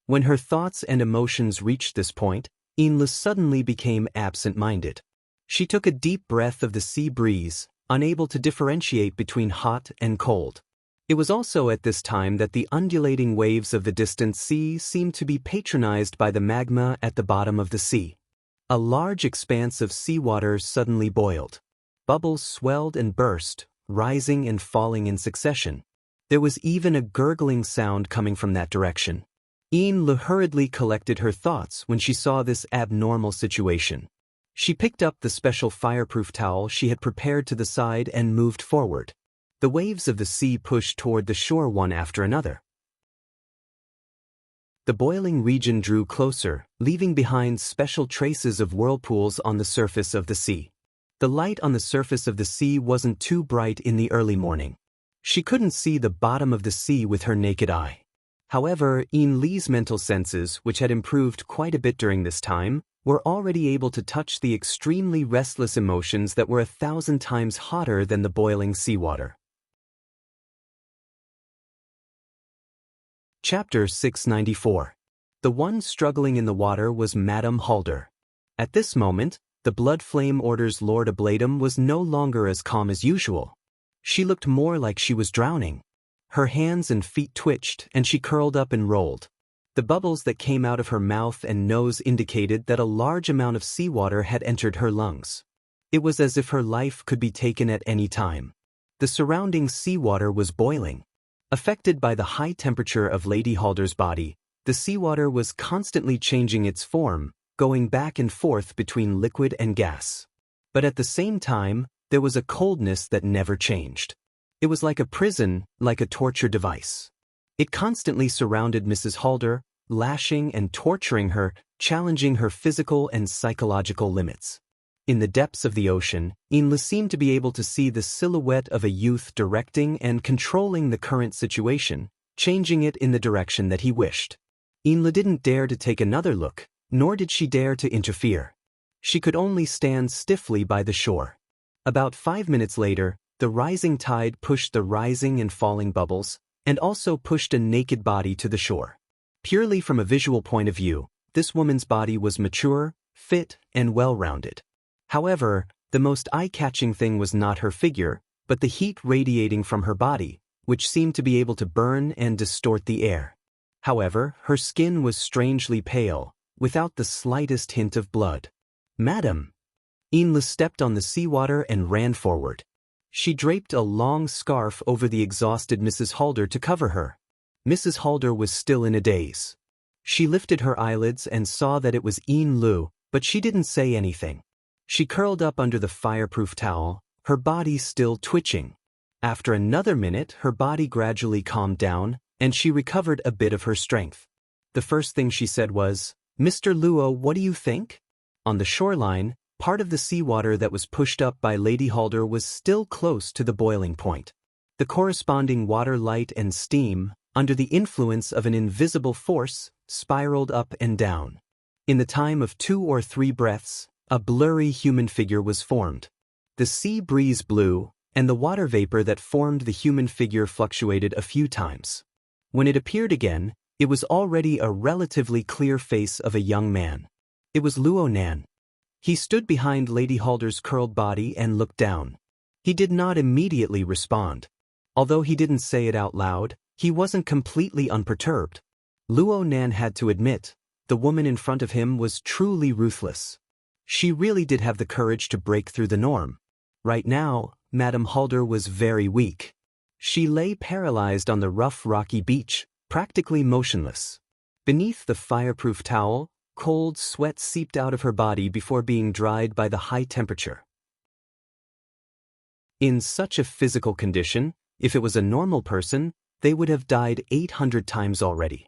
When her thoughts and emotions reached this point, Enlil suddenly became absent-minded. She took a deep breath of the sea breeze, unable to differentiate between hot and cold. It was also at this time that the undulating waves of the distant sea seemed to be patronized by the magma at the bottom of the sea. A large expanse of seawater suddenly boiled. Bubbles swelled and burst, rising and falling in succession. There was even a gurgling sound coming from that direction. Enlil hurriedly collected her thoughts when she saw this abnormal situation. She picked up the special fireproof towel she had prepared to the side and moved forward. The waves of the sea pushed toward the shore one after another. The boiling region drew closer, leaving behind special traces of whirlpools on the surface of the sea. The light on the surface of the sea wasn't too bright in the early morning. She couldn't see the bottom of the sea with her naked eye. However, Enlil's mental senses, which had improved quite a bit during this time, were already able to touch the extremely restless emotions that were 1,000 times hotter than the boiling seawater. Chapter 694. The one struggling in the water was Madame Halder. At this moment, the Blood Flame Order's Lord Ablatum was no longer as calm as usual. She looked more like she was drowning. Her hands and feet twitched, and she curled up and rolled. The bubbles that came out of her mouth and nose indicated that a large amount of seawater had entered her lungs. It was as if her life could be taken at any time. The surrounding seawater was boiling. Affected by the high temperature of Lady Halder's body, the seawater was constantly changing its form, going back and forth between liquid and gas. But at the same time, there was a coldness that never changed. It was like a prison, like a torture device. It constantly surrounded Mrs. Halder, lashing and torturing her, challenging her physical and psychological limits. In the depths of the ocean, Inle seemed to be able to see the silhouette of a youth directing and controlling the current situation, changing it in the direction that he wished. Inle didn't dare to take another look, nor did she dare to interfere. She could only stand stiffly by the shore. About 5 minutes later, the rising tide pushed the rising and falling bubbles, and also pushed a naked body to the shore. Purely from a visual point of view, this woman's body was mature, fit, and well-rounded. However, the most eye-catching thing was not her figure, but the heat radiating from her body, which seemed to be able to burn and distort the air. However, her skin was strangely pale, without the slightest hint of blood. "Madam!" Inle stepped on the seawater and ran forward. She draped a long scarf over the exhausted Mrs. Halder to cover her. Mrs. Halder was still in a daze. She lifted her eyelids and saw that it was Inle, but she didn't say anything. She curled up under the fireproof towel, her body still twitching. After another minute, her body gradually calmed down, and she recovered a bit of her strength. The first thing she said was, "Mr. Luo, what do you think?" On the shoreline, part of the seawater that was pushed up by Lady Halder was still close to the boiling point. The corresponding water, light, and steam, under the influence of an invisible force, spiraled up and down. In the time of 2 or 3 breaths, a blurry human figure was formed. The sea breeze blew, and the water vapor that formed the human figure fluctuated a few times. When it appeared again, it was already a relatively clear face of a young man. It was Luo Nan. He stood behind Lady Halder's curled body and looked down. He did not immediately respond. Although he didn't say it out loud, he wasn't completely unperturbed. Luo Nan had to admit, the woman in front of him was truly ruthless. She really did have the courage to break through the norm. Right now, Madame Halder was very weak. She lay paralyzed on the rough rocky beach, practically motionless. Beneath the fireproof towel, cold sweat seeped out of her body before being dried by the high temperature. In such a physical condition, if it was a normal person, they would have died 800 times already.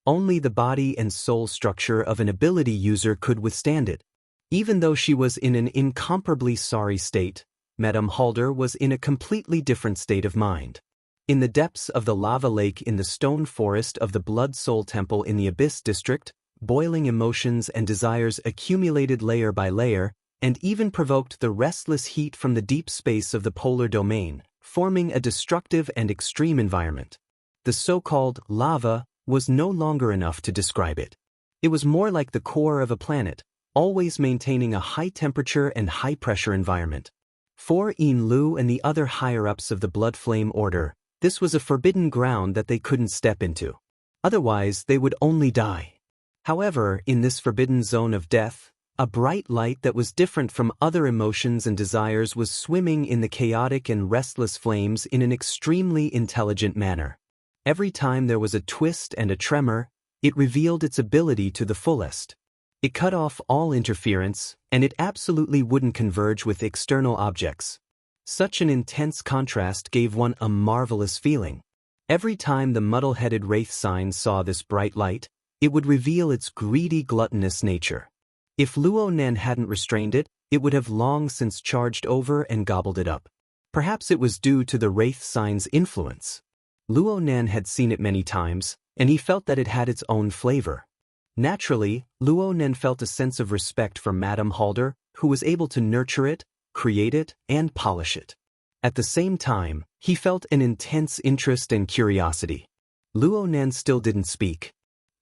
Only the body and soul structure of an ability user could withstand it. Even though she was in an incomparably sorry state, Madame Halder was in a completely different state of mind. In the depths of the lava lake in the stone forest of the Blood Soul Temple in the Abyss District, boiling emotions and desires accumulated layer by layer, and even provoked the restless heat from the deep space of the polar domain, forming a destructive and extreme environment. The so-called lava was no longer enough to describe it. It was more like the core of a planet, always maintaining a high-temperature and high-pressure environment. For Inle and the other higher-ups of the Blood Flame Order, this was a forbidden ground that they couldn't step into. Otherwise, they would only die. However, in this forbidden zone of death, a bright light that was different from other emotions and desires was swimming in the chaotic and restless flames in an extremely intelligent manner. Every time there was a twist and a tremor, it revealed its ability to the fullest. It cut off all interference, and it absolutely wouldn't converge with external objects. Such an intense contrast gave one a marvelous feeling. Every time the muddle-headed wraith sign saw this bright light, it would reveal its greedy, gluttonous nature. If Luo Nan hadn't restrained it, it would have long since charged over and gobbled it up. Perhaps it was due to the wraith sign's influence. Luo Nan had seen it many times, and he felt that it had its own flavor. Naturally, Luo Nan felt a sense of respect for Madame Halder, who was able to nurture it, create it, and polish it. At the same time, he felt an intense interest and curiosity. Luo Nan still didn't speak.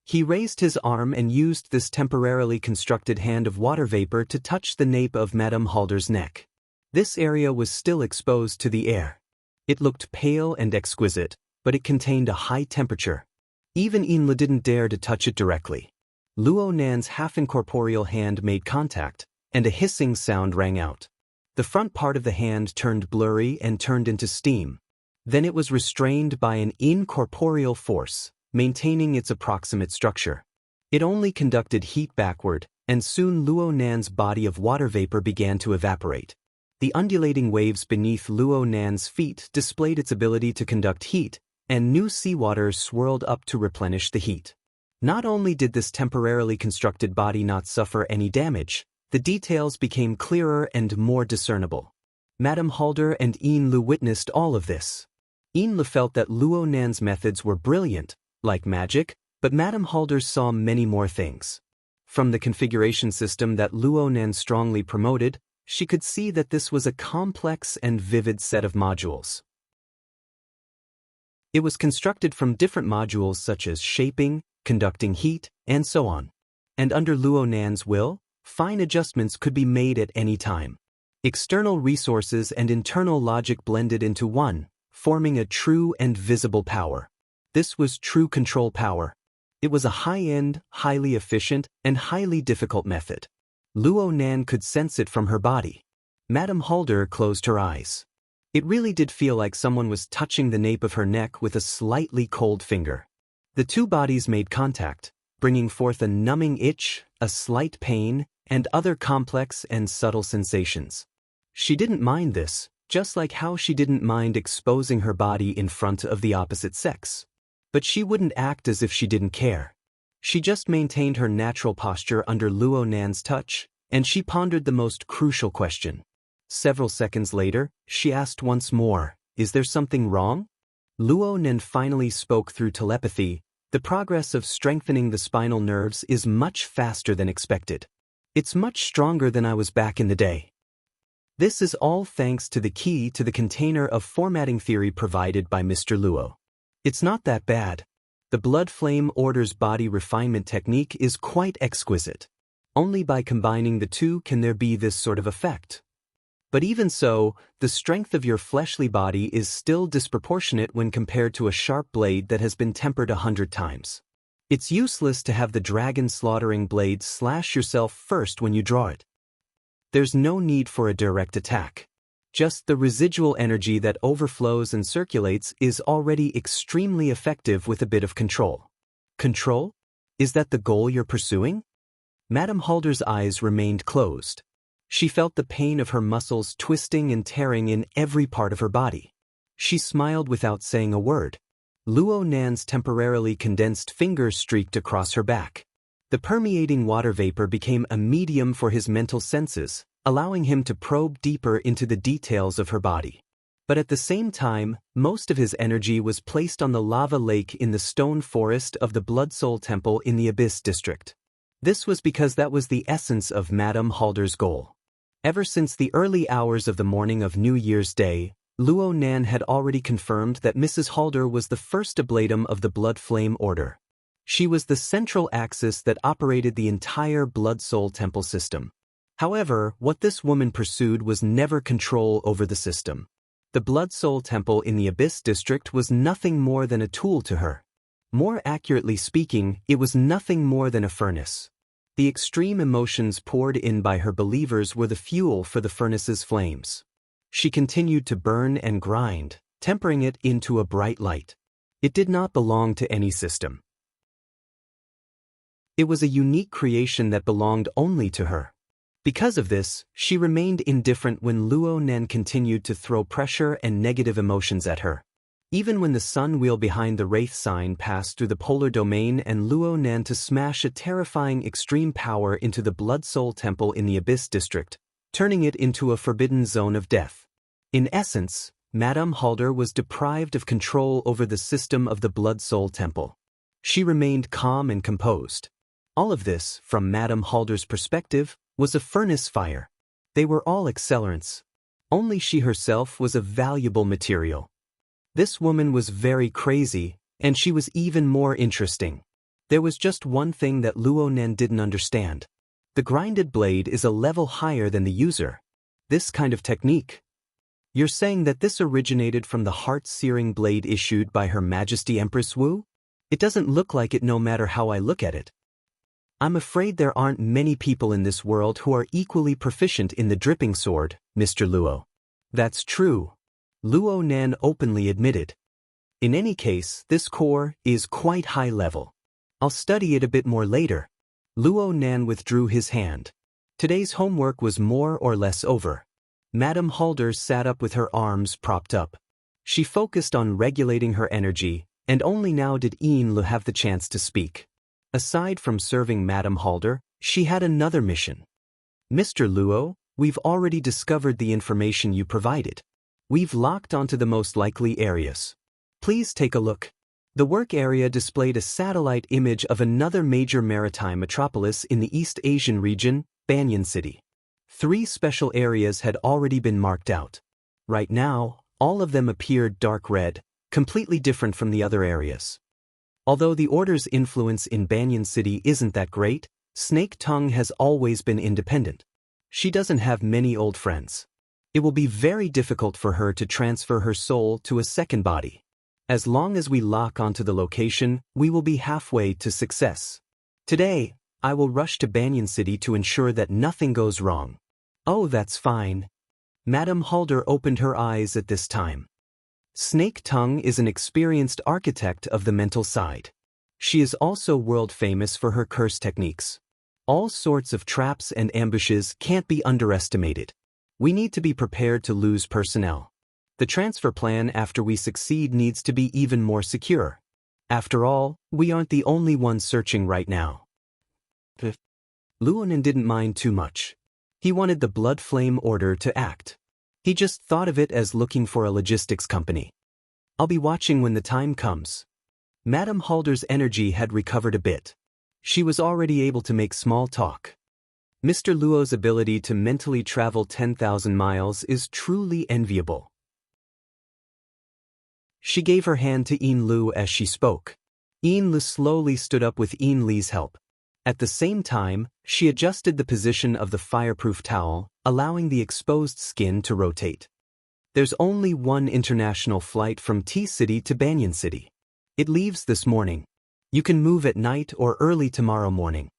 He raised his arm and used this temporarily constructed hand of water vapor to touch the nape of Madame Halder's neck. This area was still exposed to the air. It looked pale and exquisite, but it contained a high temperature. Even Inla didn't dare to touch it directly. Luo Nan's half-incorporeal hand made contact, and a hissing sound rang out. The front part of the hand turned blurry and turned into steam. Then it was restrained by an incorporeal force, maintaining its approximate structure. It only conducted heat backward, and soon Luo Nan's body of water vapor began to evaporate. The undulating waves beneath Luo Nan's feet displayed its ability to conduct heat, and new seawater swirled up to replenish the heat. Not only did this temporarily constructed body not suffer any damage, the details became clearer and more discernible. Madame Halder and Inlu witnessed all of this. Inlu felt that Luo Nan's methods were brilliant, like magic, but Madame Halder saw many more things. From the configuration system that Luo Nan strongly promoted, she could see that this was a complex and vivid set of modules. It was constructed from different modules such as shaping, conducting heat, and so on. And under Luo Nan's will, fine adjustments could be made at any time. External resources and internal logic blended into one, forming a true and visible power. This was true control power. It was a high-end, highly efficient, and highly difficult method. Luo Nan could sense it from her body. Madame Halder closed her eyes. It really did feel like someone was touching the nape of her neck with a slightly cold finger. The two bodies made contact, bringing forth a numbing itch, a slight pain, and other complex and subtle sensations. She didn't mind this, just like how she didn't mind exposing her body in front of the opposite sex. But she wouldn't act as if she didn't care. She just maintained her natural posture under Luo Nan's touch, and she pondered the most crucial question. Several seconds later, she asked once more, "Is there something wrong?" Luo Nan finally spoke through telepathy. "The progress of strengthening the spinal nerves is much faster than expected. It's much stronger than I was back in the day. This is all thanks to the key to the container of formatting theory provided by Mr. Luo. It's not that bad. The blood flame order's body refinement technique is quite exquisite. Only by combining the two can there be this sort of effect. But even so, the strength of your fleshly body is still disproportionate when compared to a sharp blade that has been tempered 100 times. It's useless to have the dragon-slaughtering blade slash yourself first when you draw it. There's no need for a direct attack. Just the residual energy that overflows and circulates is already extremely effective with a bit of control. Control? Is that the goal you're pursuing?" Madame Halder's eyes remained closed. She felt the pain of her muscles twisting and tearing in every part of her body. She smiled without saying a word. Luo Nan's temporarily condensed fingers streaked across her back. The permeating water vapor became a medium for his mental senses, allowing him to probe deeper into the details of her body. But at the same time, most of his energy was placed on the lava lake in the stone forest of the Blood Soul Temple in the Abyss District. This was because that was the essence of Madame Halder's goal. Ever since the early hours of the morning of New Year's Day, Luo Nan had already confirmed that Mrs. Halder was the first ablatum of the Blood Flame Order. She was the central axis that operated the entire Blood Soul Temple system. However, what this woman pursued was never control over the system. The Blood Soul Temple in the Abyss District was nothing more than a tool to her. More accurately speaking, it was nothing more than a furnace. The extreme emotions poured in by her believers were the fuel for the furnace's flames. She continued to burn and grind, tempering it into a bright light. It did not belong to any system. It was a unique creation that belonged only to her. Because of this, she remained indifferent when Luo Nan continued to throw pressure and negative emotions at her. Even when the sun wheel behind the Wraith sign passed through the polar domain and Luo Nan to smash a terrifying extreme power into the Blood Soul Temple in the Abyss District, turning it into a forbidden zone of death. In essence, Madame Halder was deprived of control over the system of the Blood Soul Temple. She remained calm and composed. All of this, from Madame Halder's perspective, was a furnace fire. They were all accelerants. Only she herself was a valuable material. This woman was very crazy, and she was even more interesting. There was just one thing that Luo Nan didn't understand. The grinded blade is a level higher than the user. This kind of technique. You're saying that this originated from the heart-searing blade issued by Her Majesty Empress Wu? It doesn't look like it no matter how I look at it. I'm afraid there aren't many people in this world who are equally proficient in the dripping sword, Mr. Luo. That's true, Luo Nan openly admitted. In any case, this core is quite high level. I'll study it a bit more later. Luo Nan withdrew his hand. Today's homework was more or less over. Madame Halder sat up with her arms propped up. She focused on regulating her energy, and only now did Lu have the chance to speak. Aside from serving Madame Halder, she had another mission. Mr. Luo, we've already discovered the information you provided. We've locked onto the most likely areas. Please take a look. The work area displayed a satellite image of another major maritime metropolis in the East Asian region, Banyan City. 3 special areas had already been marked out. Right now, all of them appeared dark red, completely different from the other areas. Although the Order's influence in Banyan City isn't that great, Snake Tongue has always been independent. She doesn't have many old friends. It will be very difficult for her to transfer her soul to a second body. As long as we lock onto the location, we will be halfway to success. Today, I will rush to Banyan City to ensure that nothing goes wrong. Oh, that's fine. Madame Halder opened her eyes at this time. Snake Tongue is an experienced architect of the mental side. She is also world famous for her curse techniques. All sorts of traps and ambushes can't be underestimated. We need to be prepared to lose personnel. The transfer plan after we succeed needs to be even more secure. After all, we aren't the only ones searching right now. Luonan didn't mind too much. He wanted the Blood Flame Order to act. He just thought of it as looking for a logistics company. I'll be watching when the time comes. Madame Halder's energy had recovered a bit. She was already able to make small talk. Mr. Luo's ability to mentally travel 10,000 miles is truly enviable. She gave her hand to Lu as she spoke. Lu slowly stood up with Li's help. At the same time, she adjusted the position of the fireproof towel, allowing the exposed skin to rotate. There's only one international flight from T-City to Banyan City. It leaves this morning. You can move at night or early tomorrow morning.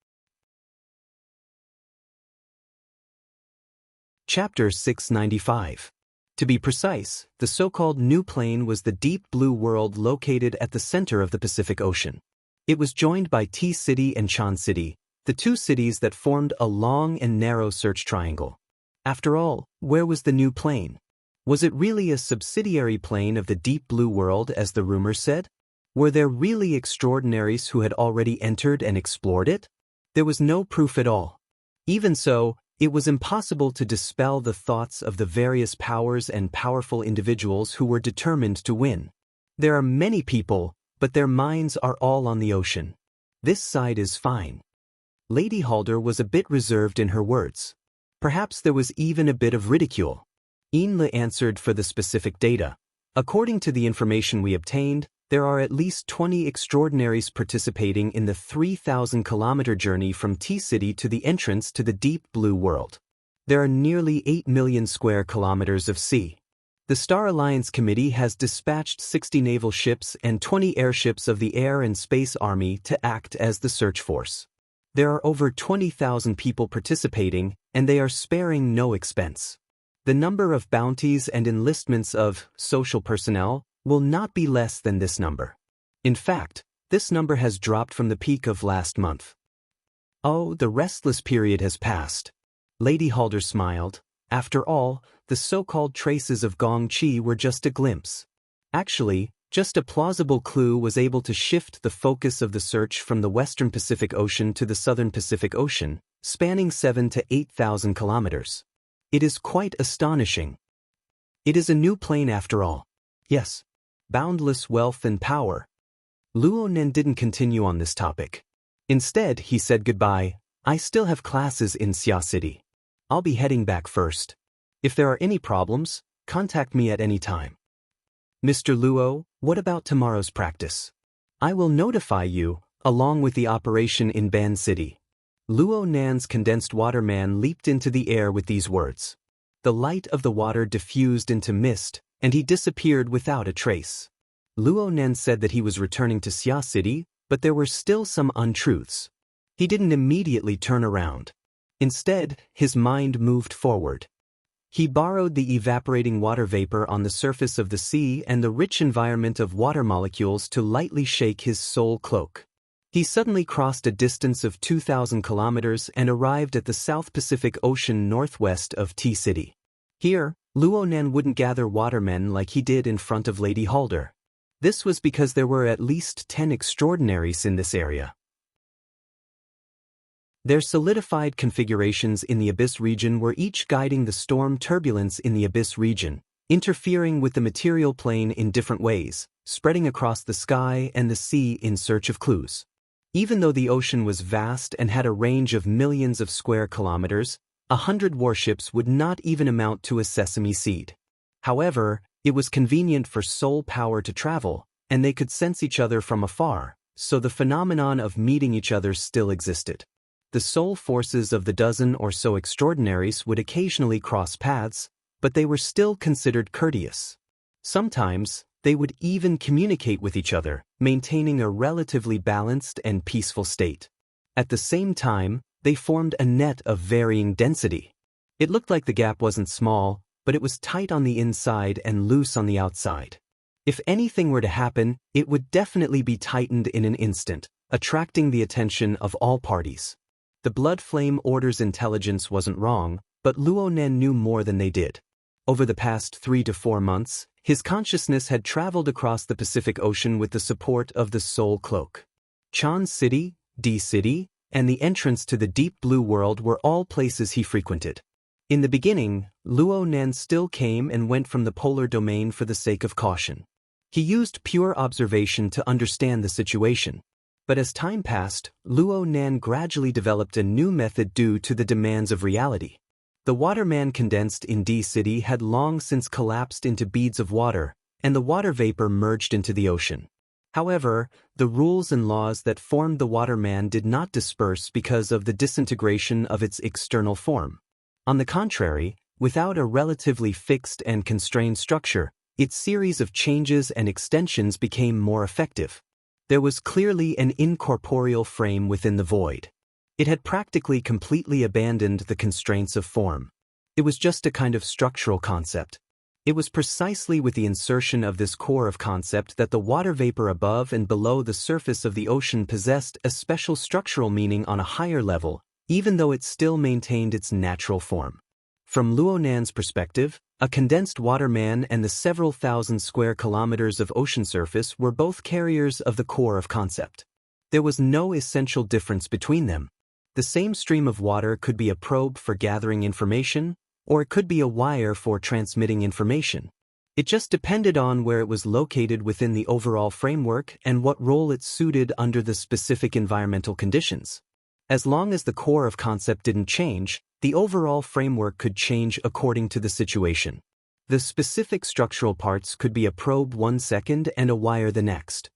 Chapter 695. To be precise, the so-called new plane was the deep blue world located at the center of the Pacific Ocean. It was joined by T-City and Chan City, the 2 cities that formed a long and narrow search triangle. After all, where was the new plane? Was it really a subsidiary plane of the deep blue world as the rumors said? Were there really extraordinaries who had already entered and explored it? There was no proof at all. Even so, it was impossible to dispel the thoughts of the various powers and powerful individuals who were determined to win. There are many people, but their minds are all on the ocean. This side is fine. Lady Halder was a bit reserved in her words. Perhaps there was even a bit of ridicule. Li answered for the specific data. According to the information we obtained, there are at least 20 extraordinaries participating in the 3,000-kilometer journey from T-City to the entrance to the deep blue world. There are nearly 8 million square kilometers of sea. The Star Alliance Committee has dispatched 60 naval ships and 20 airships of the Air and Space Army to act as the search force. There are over 20,000 people participating, and they are sparing no expense. The number of bounties and enlistments of social personnel will not be less than this number. In fact, this number has dropped from the peak of last month. Oh, the restless period has passed. Lady Halder smiled. After all, the so-called traces of Gong Chi were just a glimpse. Actually, just a plausible clue was able to shift the focus of the search from the western Pacific Ocean to the southern Pacific Ocean, spanning 7,000 to 8,000 kilometers. It is quite astonishing. It is a new plane after all. Yes. Boundless wealth and power. Luonan didn't continue on this topic. Instead, he said goodbye. I still have classes in Xia City. I'll be heading back first. If there are any problems, contact me at any time. Mr. Luo, what about tomorrow's practice? I will notify you, along with the operation in Ban City. Luo Nan's condensed water man leaped into the air with these words. The light of the water diffused into mist, and he disappeared without a trace. Luo Nen said that he was returning to Xia City, but there were still some untruths. He didn't immediately turn around. Instead, his mind moved forward. He borrowed the evaporating water vapor on the surface of the sea and the rich environment of water molecules to lightly shake his soul cloak. He suddenly crossed a distance of 2,000 kilometers and arrived at the South Pacific Ocean northwest of T-City. Here, Luo Nen wouldn't gather watermen like he did in front of Lady Halder. This was because there were at least 10 extraordinaries in this area. Their solidified configurations in the Abyss region were each guiding the storm turbulence in the Abyss region, interfering with the material plane in different ways, spreading across the sky and the sea in search of clues. Even though the ocean was vast and had a range of millions of square kilometers, 100 warships would not even amount to a sesame seed. However, it was convenient for soul power to travel, and they could sense each other from afar, so the phenomenon of meeting each other still existed. The soul forces of the dozen or so extraordinaries would occasionally cross paths, but they were still considered courteous. Sometimes, they would even communicate with each other, maintaining a relatively balanced and peaceful state. At the same time, they formed a net of varying density. It looked like the gap wasn't small, but it was tight on the inside and loose on the outside. If anything were to happen, it would definitely be tightened in an instant, attracting the attention of all parties. The Blood Flame Order's intelligence wasn't wrong, but Luo Nen knew more than they did. Over the past 3 to 4 months, his consciousness had traveled across the Pacific Ocean with the support of the Soul Cloak. Chan City, D-City, and the entrance to the Deep Blue World were all places he frequented. In the beginning, Luo Nen still came and went from the polar domain for the sake of caution. He used pure observation to understand the situation. But as time passed, Luo Nen gradually developed a new method due to the demands of reality. The waterman condensed in D-City had long since collapsed into beads of water, and the water vapor merged into the ocean. However, the rules and laws that formed the waterman did not disperse because of the disintegration of its external form. On the contrary, without a relatively fixed and constrained structure, its series of changes and extensions became more effective. There was clearly an incorporeal frame within the void. It had practically completely abandoned the constraints of form. It was just a kind of structural concept. It was precisely with the insertion of this core of concept that the water vapor above and below the surface of the ocean possessed a special structural meaning on a higher level, even though it still maintained its natural form. From Luo Nan's perspective, a condensed waterman and the several thousand square kilometers of ocean surface were both carriers of the core of concept. There was no essential difference between them. The same stream of water could be a probe for gathering information, or it could be a wire for transmitting information. It just depended on where it was located within the overall framework and what role it suited under the specific environmental conditions. As long as the core of concept didn't change, the overall framework could change according to the situation. The specific structural parts could be a probe 1 second and a wire the next.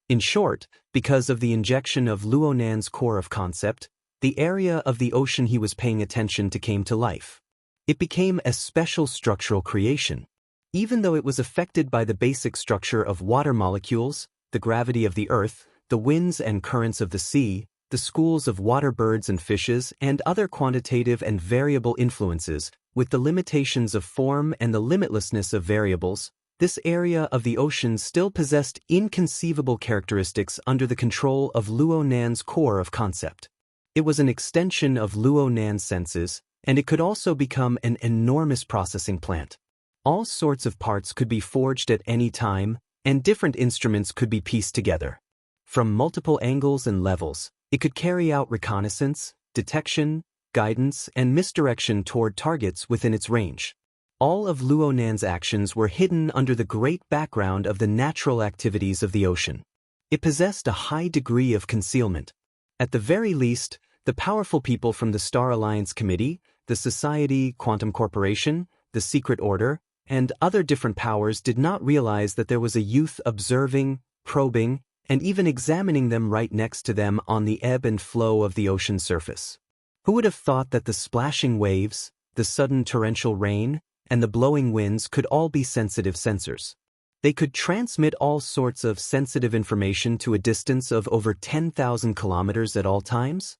In short, because of the injection of Luo Nan's core of concept, the area of the ocean he was paying attention to came to life. It became a special structural creation. Even though it was affected by the basic structure of water molecules, the gravity of the earth, the winds and currents of the sea, the schools of water birds and fishes, and other quantitative and variable influences, with the limitations of form and the limitlessness of variables, this area of the ocean still possessed inconceivable characteristics under the control of Luo Nan's core of concept. It was an extension of Luo Nan's senses, and it could also become an enormous processing plant. All sorts of parts could be forged at any time, and different instruments could be pieced together. From multiple angles and levels, it could carry out reconnaissance, detection, guidance, and misdirection toward targets within its range. All of Luo Nan's actions were hidden under the great background of the natural activities of the ocean. It possessed a high degree of concealment. At the very least, the powerful people from the Star Alliance Committee, the Society Quantum Corporation, the Secret Order, and other different powers did not realize that there was a youth observing, probing, and even examining them right next to them on the ebb and flow of the ocean surface. Who would have thought that the splashing waves, the sudden torrential rain, and the blowing winds could all be sensitive sensors? They could transmit all sorts of sensitive information to a distance of over 10,000 kilometers at all times.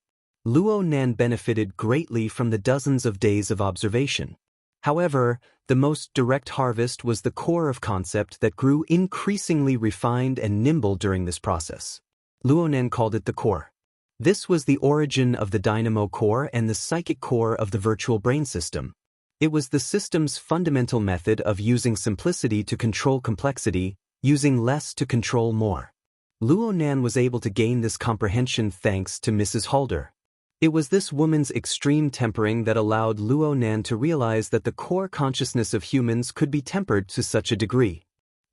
Luo Nan benefited greatly from the dozens of days of observation. However, the most direct harvest was the core of concept that grew increasingly refined and nimble during this process. Luo Nan called it the core. This was the origin of the dynamo core and the psychic core of the virtual brain system. It was the system's fundamental method of using simplicity to control complexity, using less to control more. Luo Nan was able to gain this comprehension thanks to Mrs. Halder. It was this woman's extreme tempering that allowed Luo Nan to realize that the core consciousness of humans could be tempered to such a degree.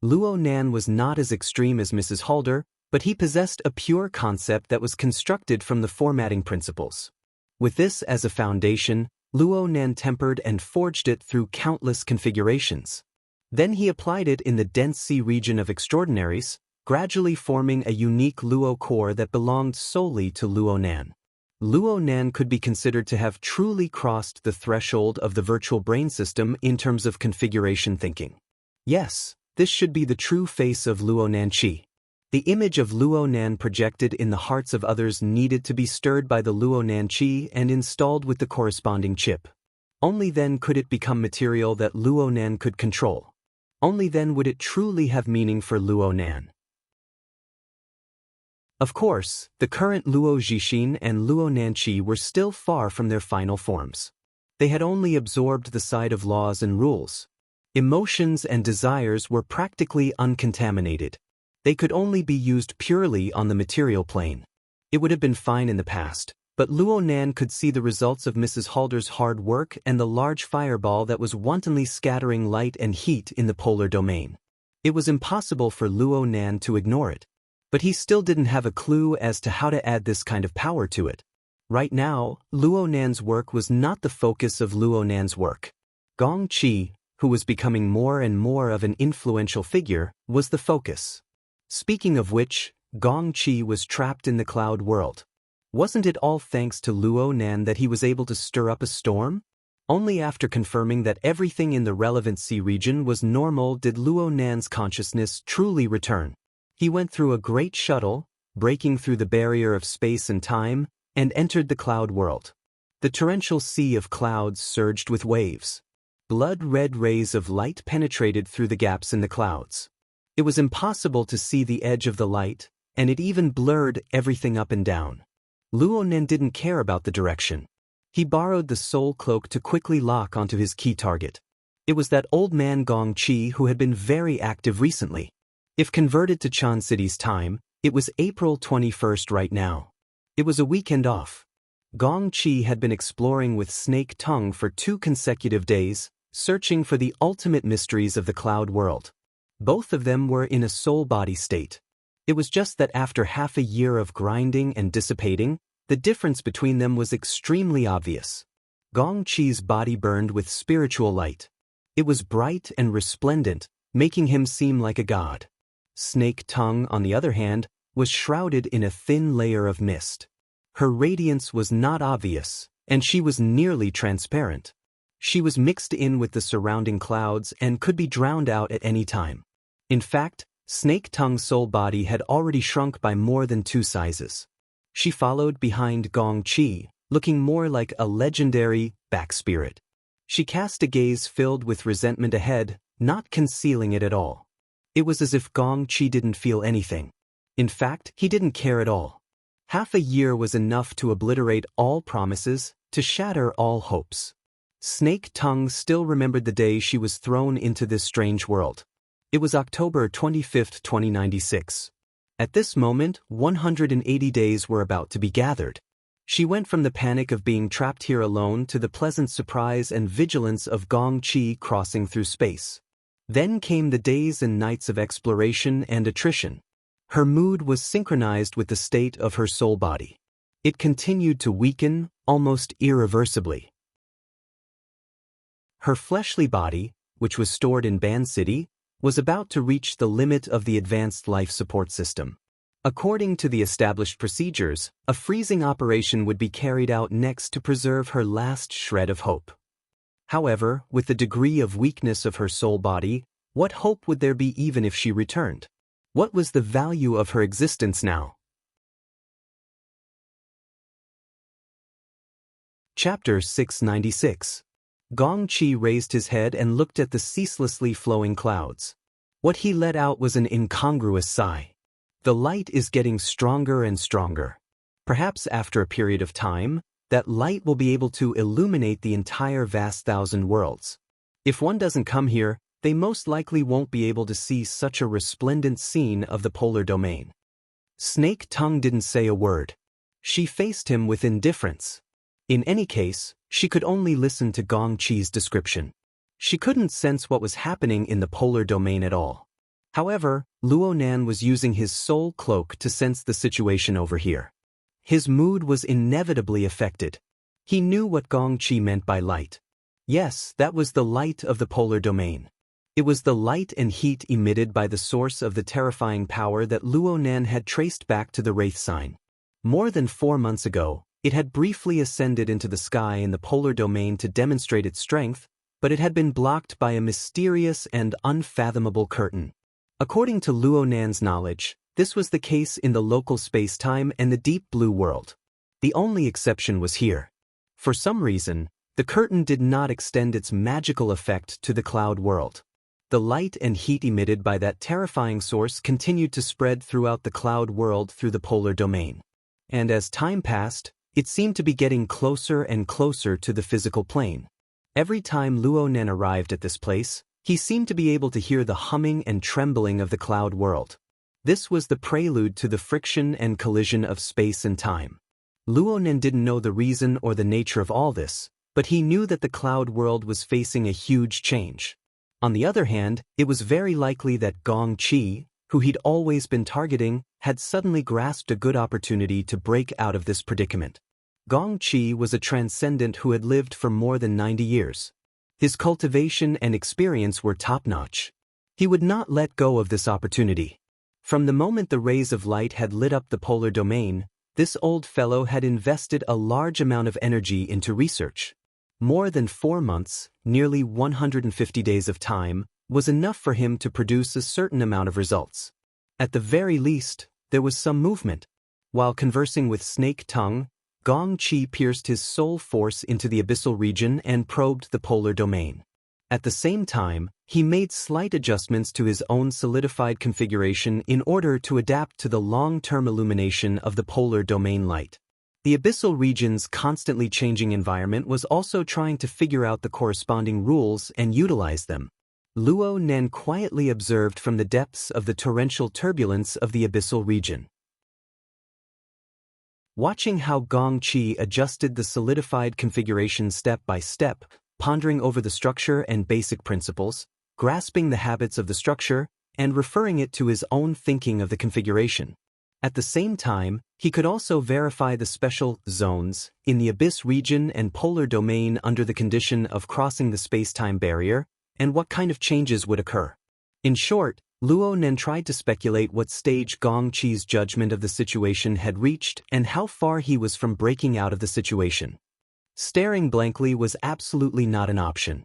Luo Nan was not as extreme as Mrs. Halder, but he possessed a pure concept that was constructed from the formatting principles. With this as a foundation, Luo Nan tempered and forged it through countless configurations. Then he applied it in the dense sea region of extraordinaries, gradually forming a unique Luo core that belonged solely to Luo Nan. Luo Nan could be considered to have truly crossed the threshold of the virtual brain system in terms of configuration thinking. Yes, this should be the true face of Luo Nan Chi. The image of Luo Nan projected in the hearts of others needed to be stirred by the Luo Nan Chi and installed with the corresponding chip. Only then could it become material that Luo Nan could control. Only then would it truly have meaning for Luo Nan. Of course, the current Luo Zhixin and Luo Nan Chi were still far from their final forms. They had only absorbed the side of laws and rules. Emotions and desires were practically uncontaminated. They could only be used purely on the material plane. It would have been fine in the past, but Luo Nan could see the results of Mrs. Halder's hard work and the large fireball that was wantonly scattering light and heat in the polar domain. It was impossible for Luo Nan to ignore it. But he still didn't have a clue as to how to add this kind of power to it. Right now, Luo Nan's work was not the focus of Luo Nan's work. Gong Qi, who was becoming more and more of an influential figure, was the focus. Speaking of which, Gong Qi was trapped in the cloud world. Wasn't it all thanks to Luo Nan that he was able to stir up a storm? Only after confirming that everything in the relevant sea region was normal did Luo Nan's consciousness truly return. He went through a great shuttle, breaking through the barrier of space and time, and entered the cloud world. The torrential sea of clouds surged with waves. Blood-red rays of light penetrated through the gaps in the clouds. It was impossible to see the edge of the light, and it even blurred everything up and down. Luo Nan didn't care about the direction. He borrowed the soul cloak to quickly lock onto his key target. It was that old man Gong Qi who had been very active recently. If converted to Chan City's time, it was April 21st right now. It was a weekend off. Gong Qi had been exploring with Snake Tongue for 2 consecutive days, searching for the ultimate mysteries of the cloud world. Both of them were in a soul-body state. It was just that after half a year of grinding and dissipating, the difference between them was extremely obvious. Gong Qi's body burned with spiritual light. It was bright and resplendent, making him seem like a god. Snake Tongue, on the other hand, was shrouded in a thin layer of mist. Her radiance was not obvious, and she was nearly transparent. She was mixed in with the surrounding clouds and could be drowned out at any time. In fact, Snake Tongue's soul body had already shrunk by more than 2 sizes. She followed behind Gong Qi, looking more like a legendary back spirit. She cast a gaze filled with resentment ahead, not concealing it at all. It was as if Gong Qi didn't feel anything. In fact, he didn't care at all. Half a year was enough to obliterate all promises, to shatter all hopes. Snake Tongue still remembered the day she was thrown into this strange world. It was October 25, 2096. At this moment, 180 days were about to be gathered. She went from the panic of being trapped here alone to the pleasant surprise and vigilance of Gong Qi crossing through space. Then came the days and nights of exploration and attrition. Her mood was synchronized with the state of her soul body. It continued to weaken, almost irreversibly. Her fleshly body, which was stored in Ban City, was about to reach the limit of the advanced life support system. According to the established procedures, a freezing operation would be carried out next to preserve her last shred of hope. However, with the degree of weakness of her soul body, What hope would there be even if she returned? What was the value of her existence now? Chapter 696. Gong Qi raised his head and looked at the ceaselessly flowing clouds. What he let out was an incongruous sigh. The light is getting stronger and stronger. Perhaps after a period of time, that light will be able to illuminate the entire vast thousand worlds. If one doesn't come here, they most likely won't be able to see such a resplendent scene of the polar domain. Snake Tongue didn't say a word. She faced him with indifference. In any case, she could only listen to Gong Qi's description. She couldn't sense what was happening in the polar domain at all. However, Luo Nan was using his soul cloak to sense the situation over here. His mood was inevitably affected. He knew what Gong Qi meant by light. Yes, that was the light of the polar domain. It was the light and heat emitted by the source of the terrifying power that Luo Nan had traced back to the Wraith sign. More than 4 months ago, it had briefly ascended into the sky in the polar domain to demonstrate its strength, but it had been blocked by a mysterious and unfathomable curtain. According to Luo Nan's knowledge, this was the case in the local space-time and the deep blue world. The only exception was here. For some reason, the curtain did not extend its magical effect to the cloud world. The light and heat emitted by that terrifying source continued to spread throughout the cloud world through the polar domain. And as time passed, it seemed to be getting closer and closer to the physical plane. Every time Luo Nan arrived at this place, he seemed to be able to hear the humming and trembling of the cloud world. This was the prelude to the friction and collision of space and time. Luo Nan didn't know the reason or the nature of all this, but he knew that the cloud world was facing a huge change. On the other hand, it was very likely that Gong Qi, who he'd always been targeting, had suddenly grasped a good opportunity to break out of this predicament. Gong Qi was a transcendent who had lived for more than 90 years. His cultivation and experience were top-notch. He would not let go of this opportunity. From the moment the rays of light had lit up the polar domain, this old fellow had invested a large amount of energy into research. More than 4 months, nearly 150 days of time, was enough for him to produce a certain amount of results. At the very least, there was some movement. While conversing with Snake Tongue, Gong Qi pierced his soul force into the abyssal region and probed the polar domain. At the same time, he made slight adjustments to his own solidified configuration in order to adapt to the long-term illumination of the polar domain light. The abyssal region's constantly changing environment was also trying to figure out the corresponding rules and utilize them. Luo Nan quietly observed from the depths of the torrential turbulence of the abyssal region. Watching how Gong Qi adjusted the solidified configuration step by step, pondering over the structure and basic principles, grasping the habits of the structure, and referring it to his own thinking of the configuration. At the same time, he could also verify the special zones in the abyss region and polar domain under the condition of crossing the space-time barrier, and what kind of changes would occur. In short, Luo Nan tried to speculate what stage Gong Qi's judgment of the situation had reached and how far he was from breaking out of the situation. Staring blankly was absolutely not an option.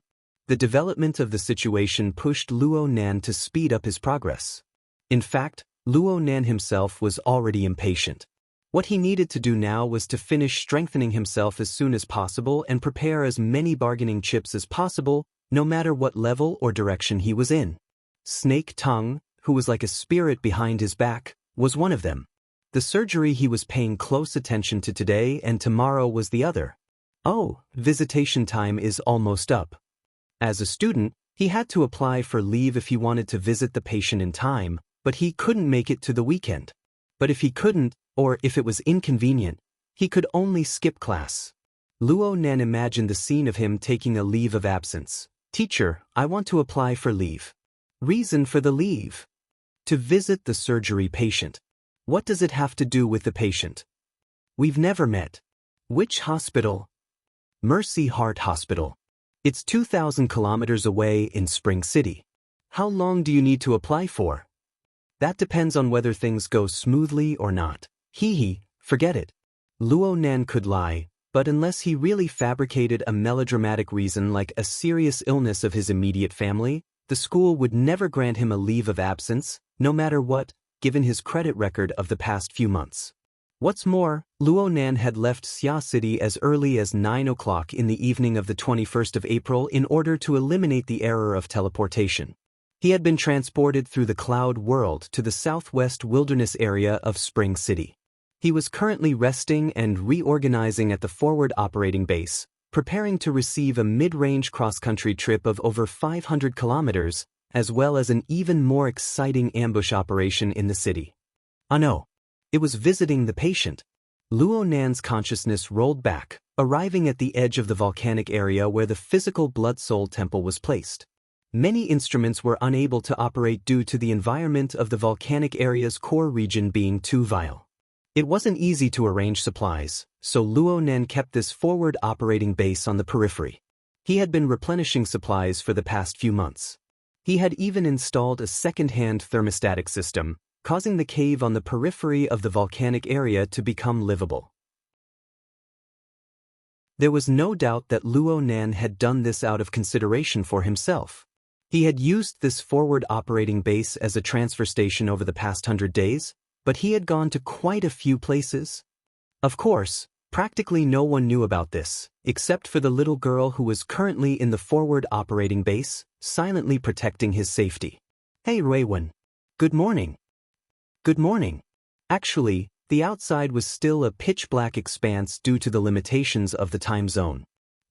The development of the situation pushed Luo Nan to speed up his progress. In fact, Luo Nan himself was already impatient. What he needed to do now was to finish strengthening himself as soon as possible and prepare as many bargaining chips as possible, no matter what level or direction he was in. Snake Tongue, who was like a spirit behind his back, was one of them. The surgery he was paying close attention to today and tomorrow was the other. Oh, visitation time is almost up. As a student, he had to apply for leave if he wanted to visit the patient in time, but he couldn't make it to the weekend. But if he couldn't, or if it was inconvenient, he could only skip class. Luo Nan imagined the scene of him taking a leave of absence. "Teacher, I want to apply for leave." Reason for the leave? To visit the surgery patient. What does it have to do with the patient? We've never met. Which hospital? Mercy Heart Hospital. It's 2,000 kilometers away in Spring City. How long do you need to apply for? That depends on whether things go smoothly or not. Forget it. Luo Nan could lie, but unless he really fabricated a melodramatic reason like a serious illness of his immediate family, The school would never grant him a leave of absence, no matter what, given his credit record of the past few months. What's more, Luo Nan had left Xia City as early as 9 o'clock in the evening of the 21st of April in order to eliminate the error of teleportation. He had been transported through the cloud world to the southwest wilderness area of Spring City. He was currently resting and reorganizing at the forward operating base, preparing to receive a mid-range cross-country trip of over 500 kilometers, as well as an even more exciting ambush operation in the city. Oh no. It was visiting the patient. Luo Nan's consciousness rolled back, arriving at the edge of the volcanic area where the physical Blood Soul Temple was placed. Many instruments were unable to operate due to the environment of the volcanic area's core region being too vile. It wasn't easy to arrange supplies, so Luo Nan kept this forward operating base on the periphery. He had been replenishing supplies for the past few months. He had even installed a second-hand thermostatic system, causing the cave on the periphery of the volcanic area to become livable. There was no doubt that Luo Nan had done this out of consideration for himself. He had used this forward operating base as a transfer station over the past 100 days, but he had gone to quite a few places. Of course, practically no one knew about this, except for the little girl who was currently in the forward operating base, silently protecting his safety. Hey Ruiwen. Good morning. Good morning. Actually, the outside was still a pitch-black expanse due to the limitations of the time zone.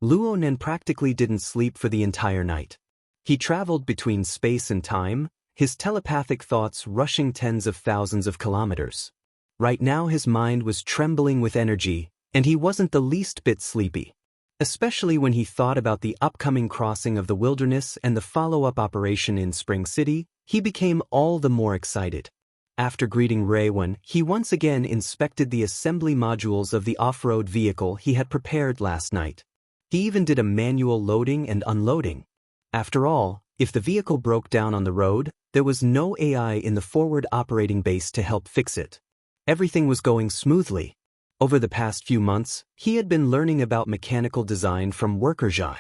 Luo Nan practically didn't sleep for the entire night. He traveled between space and time, his telepathic thoughts rushing tens of thousands of kilometers. Right now his mind was trembling with energy, and he wasn't the least bit sleepy. Especially when he thought about the upcoming crossing of the wilderness and the follow-up operation in Spring City, he became all the more excited. After greeting Ruiwen, he once again inspected the assembly modules of the off-road vehicle he had prepared last night. He even did a manual loading and unloading. After all, if the vehicle broke down on the road, there was no AI in the forward operating base to help fix it. Everything was going smoothly. Over the past few months, he had been learning about mechanical design from WorkerJai.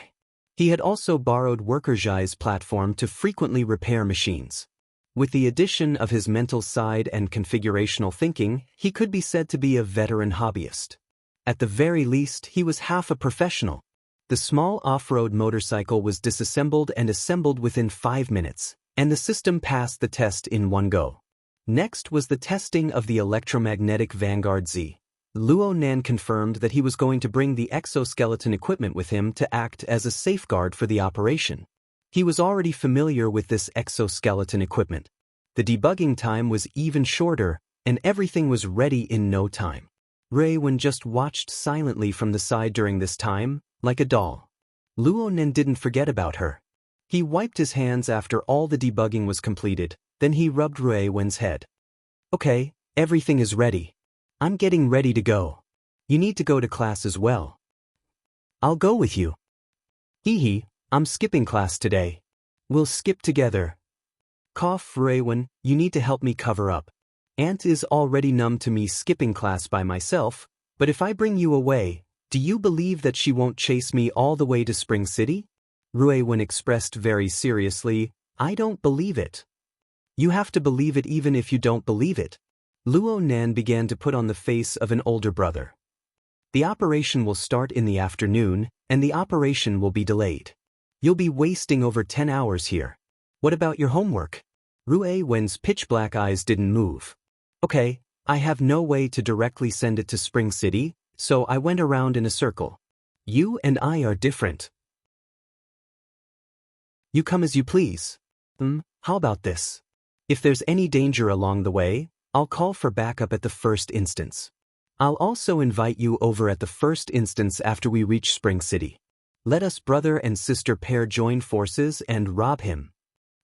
He had also borrowed WorkerJai's platform to frequently repair machines. With the addition of his mental side and configurational thinking, he could be said to be a veteran hobbyist. At the very least, he was half a professional. The small off-road motorcycle was disassembled and assembled within 5 minutes, and the system passed the test in one go. Next was the testing of the electromagnetic Vanguard Z. Luo Nan confirmed that he was going to bring the exoskeleton equipment with him to act as a safeguard for the operation. He was already familiar with this exoskeleton equipment. The debugging time was even shorter, and everything was ready in no time. Ruiwen just watched silently from the side during this time, like a doll. Luo Nan didn't forget about her. He wiped his hands after all the debugging was completed, then he rubbed Ruiwen's head. Okay, everything is ready. I'm getting ready to go. You need to go to class as well. I'll go with you. Hee, I'm skipping class today. We'll skip together. Cough, Ruiwen, you need to help me cover up. Aunt is already numb to me skipping class by myself, but if I bring you away, do you believe that she won't chase me all the way to Spring City? Ruiwen expressed very seriously, I don't believe it. You have to believe it even if you don't believe it. Luo Nan began to put on the face of an older brother. The operation will start in the afternoon, and the operation will be delayed. You'll be wasting over 10 hours here. What about your homework? Ruiwen's pitch-black eyes didn't move. Okay, I have no way to directly send it to Spring City, so I went around in a circle. You and I are different. You come as you please. How about this? If there's any danger along the way, I'll call for backup at the first instance. I'll also invite you over at the first instance after we reach Spring City. Let us brother and sister pair join forces and rob him.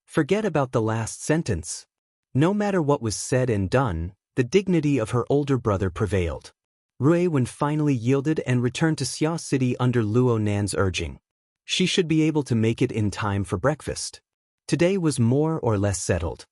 Forget about the last sentence. No matter what was said and done, the dignity of her older brother prevailed. Ruiwen finally yielded and returned to Xia City under Luo Nan's urging. She should be able to make it in time for breakfast. Today was more or less settled.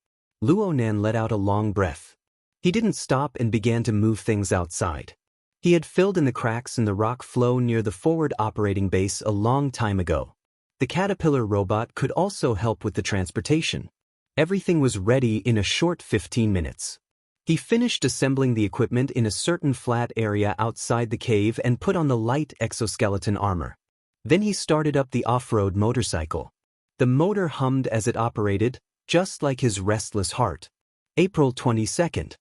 Luo Nan let out a long breath. He didn't stop and began to move things outside. He had filled in the cracks in the rock flow near the forward operating base a long time ago. The caterpillar robot could also help with the transportation. Everything was ready in a short 15 minutes. He finished assembling the equipment in a certain flat area outside the cave and put on the light exoskeleton armor. Then he started up the off-road motorcycle. The motor hummed as it operated, just like his restless heart. April 22nd.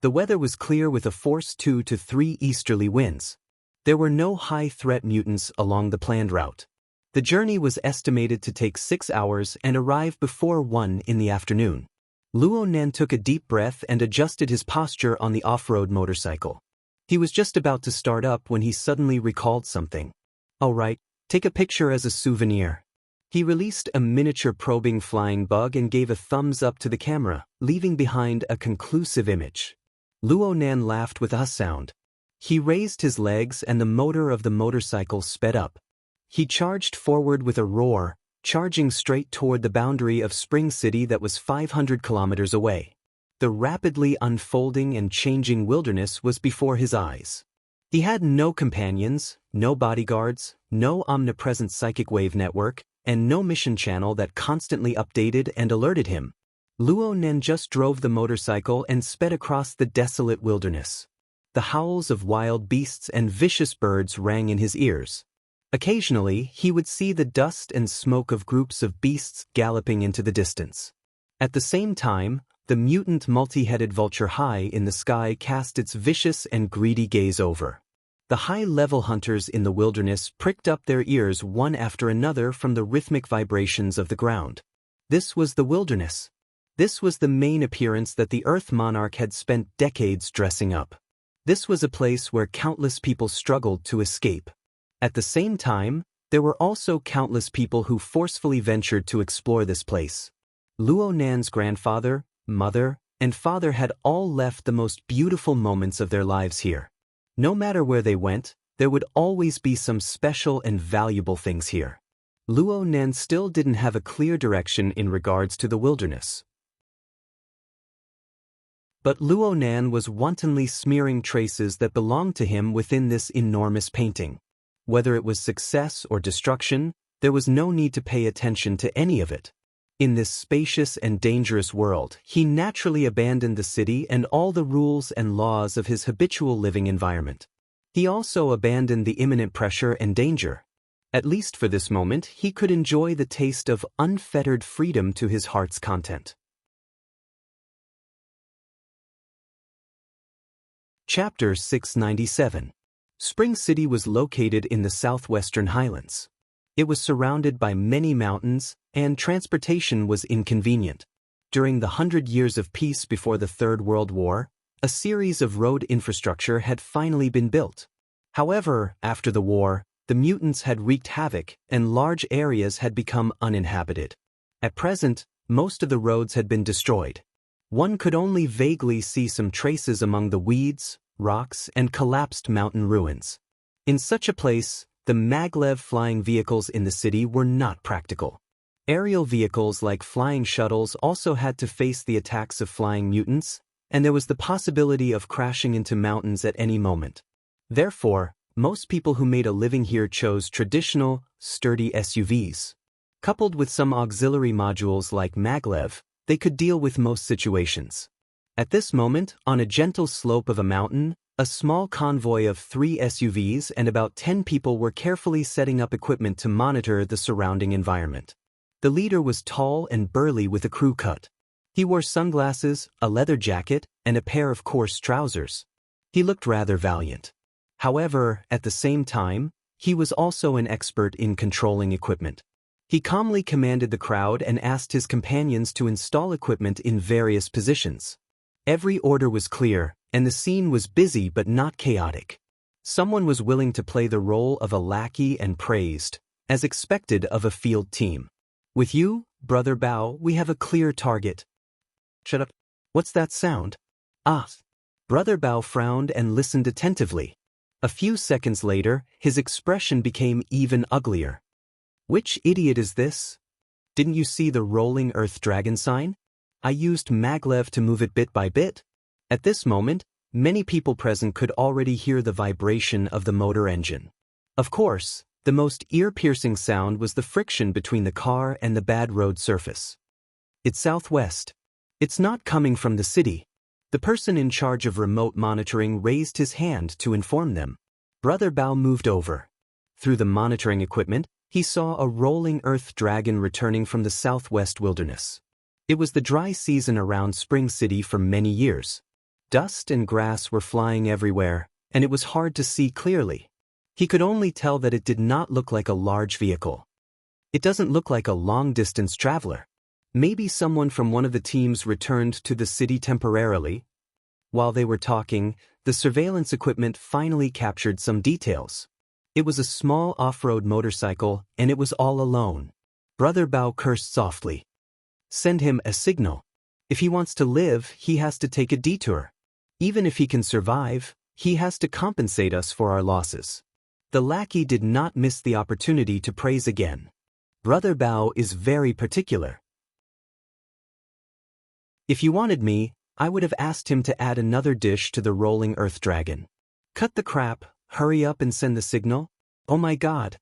The weather was clear with a force 2 to 3 easterly winds. There were no high-threat mutants along the planned route. The journey was estimated to take 6 hours and arrive before 1 in the afternoon. Luo Nan took a deep breath and adjusted his posture on the off-road motorcycle. He was just about to start up when he suddenly recalled something. "All right, take a picture as a souvenir." He released a miniature probing flying bug and gave a thumbs up to the camera, leaving behind a conclusive image. Luo Nan laughed with a sound. He raised his legs and the motor of the motorcycle sped up. He charged forward with a roar, charging straight toward the boundary of Spring City that was 500 kilometers away. The rapidly unfolding and changing wilderness was before his eyes. He had no companions, no bodyguards, no omnipresent psychic wave network, and no mission channel that constantly updated and alerted him. Luo Nen just drove the motorcycle and sped across the desolate wilderness. The howls of wild beasts and vicious birds rang in his ears. Occasionally, he would see the dust and smoke of groups of beasts galloping into the distance. At the same time, the mutant multi-headed vulture high in the sky cast its vicious and greedy gaze over. The high-level hunters in the wilderness pricked up their ears one after another from the rhythmic vibrations of the ground. This was the wilderness. This was the main appearance that the Earth Monarch had spent decades dressing up. This was a place where countless people struggled to escape. At the same time, there were also countless people who forcefully ventured to explore this place. Luo Nan's grandfather, mother, and father had all left the most beautiful moments of their lives here. No matter where they went, there would always be some special and valuable things here. Luo Nan still didn't have a clear direction in regards to the wilderness. But Luo Nan was wantonly smearing traces that belonged to him within this enormous painting. Whether it was success or destruction, there was no need to pay attention to any of it. In this spacious and dangerous world, he naturally abandoned the city and all the rules and laws of his habitual living environment. He also abandoned the imminent pressure and danger. At least for this moment, he could enjoy the taste of unfettered freedom to his heart's content. Chapter 697. Spring City was located in the southwestern highlands. It was surrounded by many mountains, and transportation was inconvenient. During the 100 years of peace before the Third World War, a series of road infrastructure had finally been built. However, after the war, the mutants had wreaked havoc and large areas had become uninhabited. At present, most of the roads had been destroyed. One could only vaguely see some traces among the weeds, rocks, and collapsed mountain ruins. In such a place, the maglev flying vehicles in the city were not practical. Aerial vehicles like flying shuttles also had to face the attacks of flying mutants, and there was the possibility of crashing into mountains at any moment. Therefore, most people who made a living here chose traditional, sturdy SUVs. Coupled with some auxiliary modules like maglev, they could deal with most situations. At this moment, on a gentle slope of a mountain, a small convoy of 3 SUVs and about 10 people were carefully setting up equipment to monitor the surrounding environment. The leader was tall and burly with a crew cut. He wore sunglasses, a leather jacket, and a pair of coarse trousers. He looked rather valiant. However, at the same time, he was also an expert in controlling equipment. He calmly commanded the crowd and asked his companions to install equipment in various positions. Every order was clear, and the scene was busy but not chaotic. Someone was willing to play the role of a lackey and praised, as expected of a field team. "With you, Brother Bao, we have a clear target." "Shut up. What's that sound?" "Ah." Brother Bao frowned and listened attentively. A few seconds later, his expression became even uglier. "Which idiot is this? Didn't you see the rolling earth dragon sign? I used maglev to move it bit by bit." At this moment, many people present could already hear the vibration of the motor engine. Of course, The most ear-piercing sound was the friction between the car and the bad road surface. It's southwest. It's not coming from the city. The person in charge of remote monitoring raised his hand to inform them. Brother Bao moved over. Through the monitoring equipment, he saw a rolling earth dragon returning from the southwest wilderness. It was the dry season around Spring City for many years. Dust and grass were flying everywhere, and it was hard to see clearly. He could only tell that it did not look like a large vehicle. It doesn't look like a long-distance traveler. Maybe someone from one of the teams returned to the city temporarily. While they were talking, the surveillance equipment finally captured some details. It was a small off-road motorcycle, and it was all alone. Brother Bao cursed softly. Send him a signal. If he wants to live, he has to take a detour. Even if he can survive, he has to compensate us for our losses. The lackey did not miss the opportunity to praise again. Brother Bao is very particular. If you wanted me, I would have asked him to add another dish to the rolling earth dragon. Cut the crap, hurry up and send the signal. Oh my God.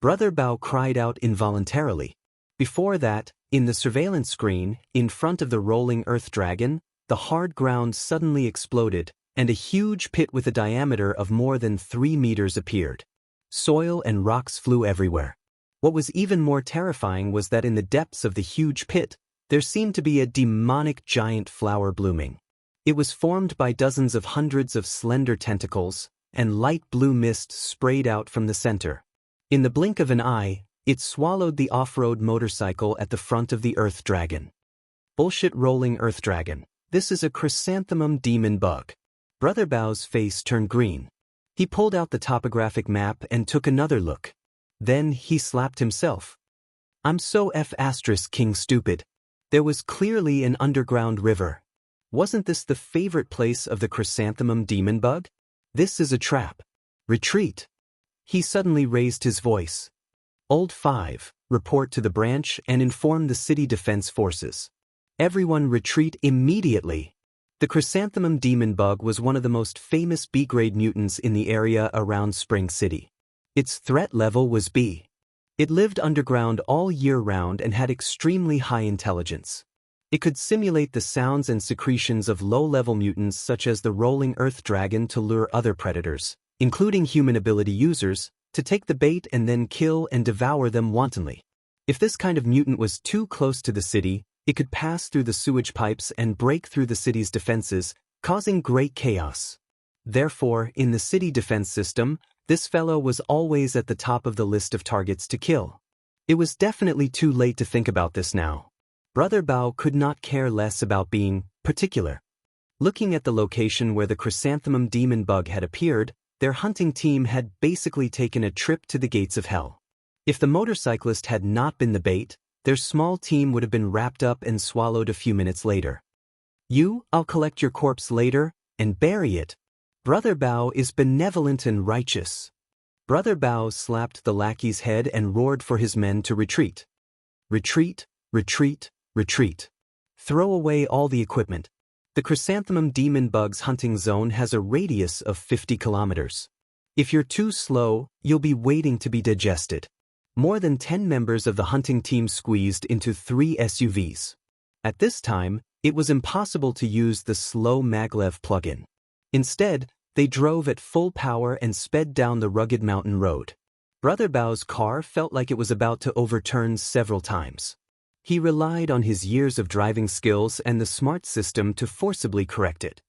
Brother Bao cried out involuntarily. Before that, in the surveillance screen, in front of the rolling earth dragon, the hard ground suddenly exploded, and a huge pit with a diameter of more than 3 meters appeared. Soil and rocks flew everywhere. What was even more terrifying was that in the depths of the huge pit, there seemed to be a demonic giant flower blooming. It was formed by dozens of hundreds of slender tentacles, and light blue mist sprayed out from the center. In the blink of an eye, it swallowed the off-road motorcycle at the front of the earth dragon. Bullshit rolling earth dragon. This is a chrysanthemum demon bug. Brother Bao's face turned green. He pulled out the topographic map and took another look. Then he slapped himself. I'm so King stupid. There was clearly an underground river. Wasn't this the favorite place of the chrysanthemum demon bug? This is a trap. Retreat. He suddenly raised his voice. Old 5, report to the branch and inform the city defense forces. Everyone retreat immediately. The chrysanthemum demon bug was one of the most famous B-grade mutants in the area around Spring City. Its threat level was B. It lived underground all year round and had extremely high intelligence. It could simulate the sounds and secretions of low-level mutants such as the rolling earth dragon to lure other predators, including human ability users, to take the bait and then kill and devour them wantonly. If this kind of mutant was too close to the city, it could pass through the sewage pipes and break through the city's defenses, causing great chaos. Therefore, in the city defense system, this fellow was always at the top of the list of targets to kill. It was definitely too late to think about this now. Brother Bao could not care less about being particular. Looking at the location where the chrysanthemum demon bug had appeared, their hunting team had basically taken a trip to the gates of hell. If the motorcyclist had not been the bait, their small team would have been wrapped up and swallowed a few minutes later. I'll collect your corpse later and bury it. Brother Bao is benevolent and righteous. Brother Bao slapped the lackey's head and roared for his men to retreat. Retreat, retreat, retreat. Throw away all the equipment. The chrysanthemum demon bug's hunting zone has a radius of 50 kilometers. If you're too slow, you'll be waiting to be digested. More than 10 members of the hunting team squeezed into 3 SUVs. At this time, it was impossible to use the slow maglev plug-in. Instead, they drove at full power and sped down the rugged mountain road. Brother Bao's car felt like it was about to overturn several times. He relied on his years of driving skills and the smart system to forcibly correct it.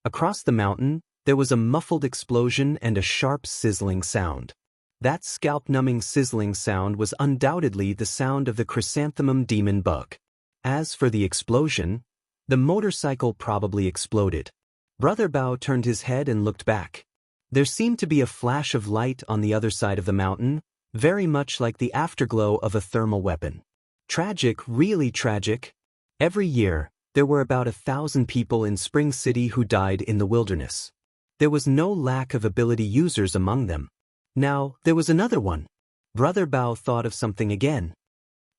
Across the mountain, there was a muffled explosion and a sharp sizzling sound. That scalp-numbing sizzling sound was undoubtedly the sound of the chrysanthemum demon bug. As for the explosion, the motorcycle probably exploded. Brother Bao turned his head and looked back. There seemed to be a flash of light on the other side of the mountain, very much like the afterglow of a thermal weapon. Tragic, really tragic. Every year, there were about 1,000 people in Spring City who died in the wilderness. There was no lack of ability users among them. Now, there was another one. Brother Bao thought of something again.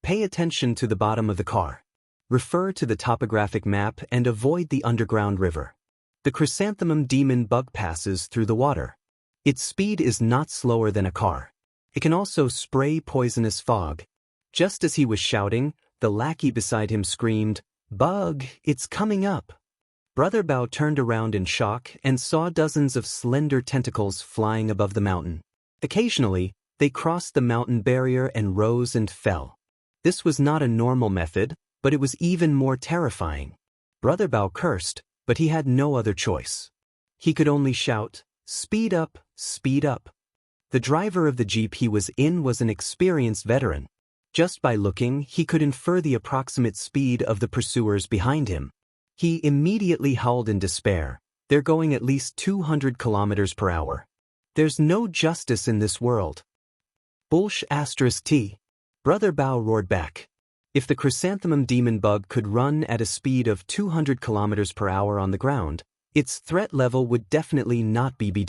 Pay attention to the bottom of the car. Refer to the topographic map and avoid the underground river. The chrysanthemum demon bug passes through the water. Its speed is not slower than a car. It can also spray poisonous fog. Just as he was shouting, the lackey beside him screamed, "Bug, it's coming up!" Brother Bao turned around in shock and saw dozens of slender tentacles flying above the mountain. Occasionally, they crossed the mountain barrier and rose and fell. This was not a normal method, but it was even more terrifying. Brother Bao cursed, but he had no other choice. He could only shout, "Speed up, speed up." The driver of the jeep he was in was an experienced veteran. Just by looking, he could infer the approximate speed of the pursuers behind him. He immediately howled in despair. "They're going at least 200 kilometers per hour. There's no justice in this world." Bullsh *T. Brother Bao roared back. If the chrysanthemum demon bug could run at a speed of 200 kilometers per hour on the ground, its threat level would definitely not be B-.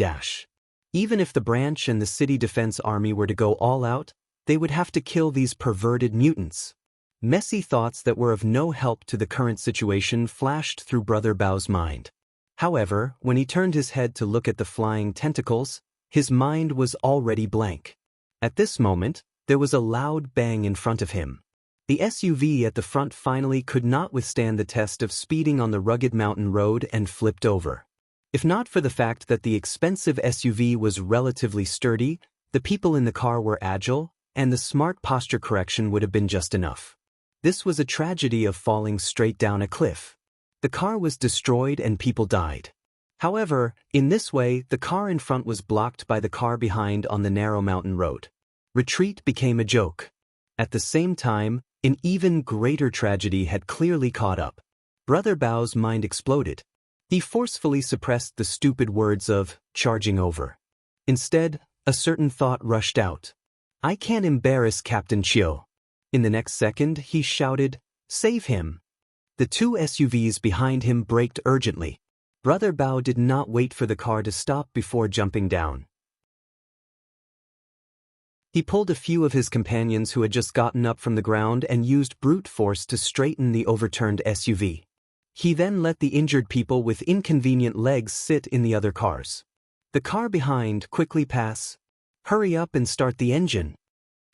Even if the branch and the city defense army were to go all out, they would have to kill these perverted mutants. Messy thoughts that were of no help to the current situation flashed through Brother Bao's mind. However, when he turned his head to look at the flying tentacles, his mind was already blank. At this moment, there was a loud bang in front of him. The SUV at the front finally could not withstand the test of speeding on the rugged mountain road and flipped over. If not for the fact that the expensive SUV was relatively sturdy, the people in the car were agile, and the smart posture correction would have been just enough. This was a tragedy of falling straight down a cliff. The car was destroyed and people died. However, in this way, the car in front was blocked by the car behind on the narrow mountain road. Retreat became a joke. At the same time, an even greater tragedy had clearly caught up. Brother Bao's mind exploded. He forcefully suppressed the stupid words of "charging over." Instead, a certain thought rushed out. "I can't embarrass Captain Chiu." In the next second, he shouted, "Save him!" The two SUVs behind him braked urgently. Brother Bao did not wait for the car to stop before jumping down. He pulled a few of his companions who had just gotten up from the ground and used brute force to straighten the overturned SUV. He then let the injured people with inconvenient legs sit in the other cars. The car behind quickly pass. "Hurry up and start the engine."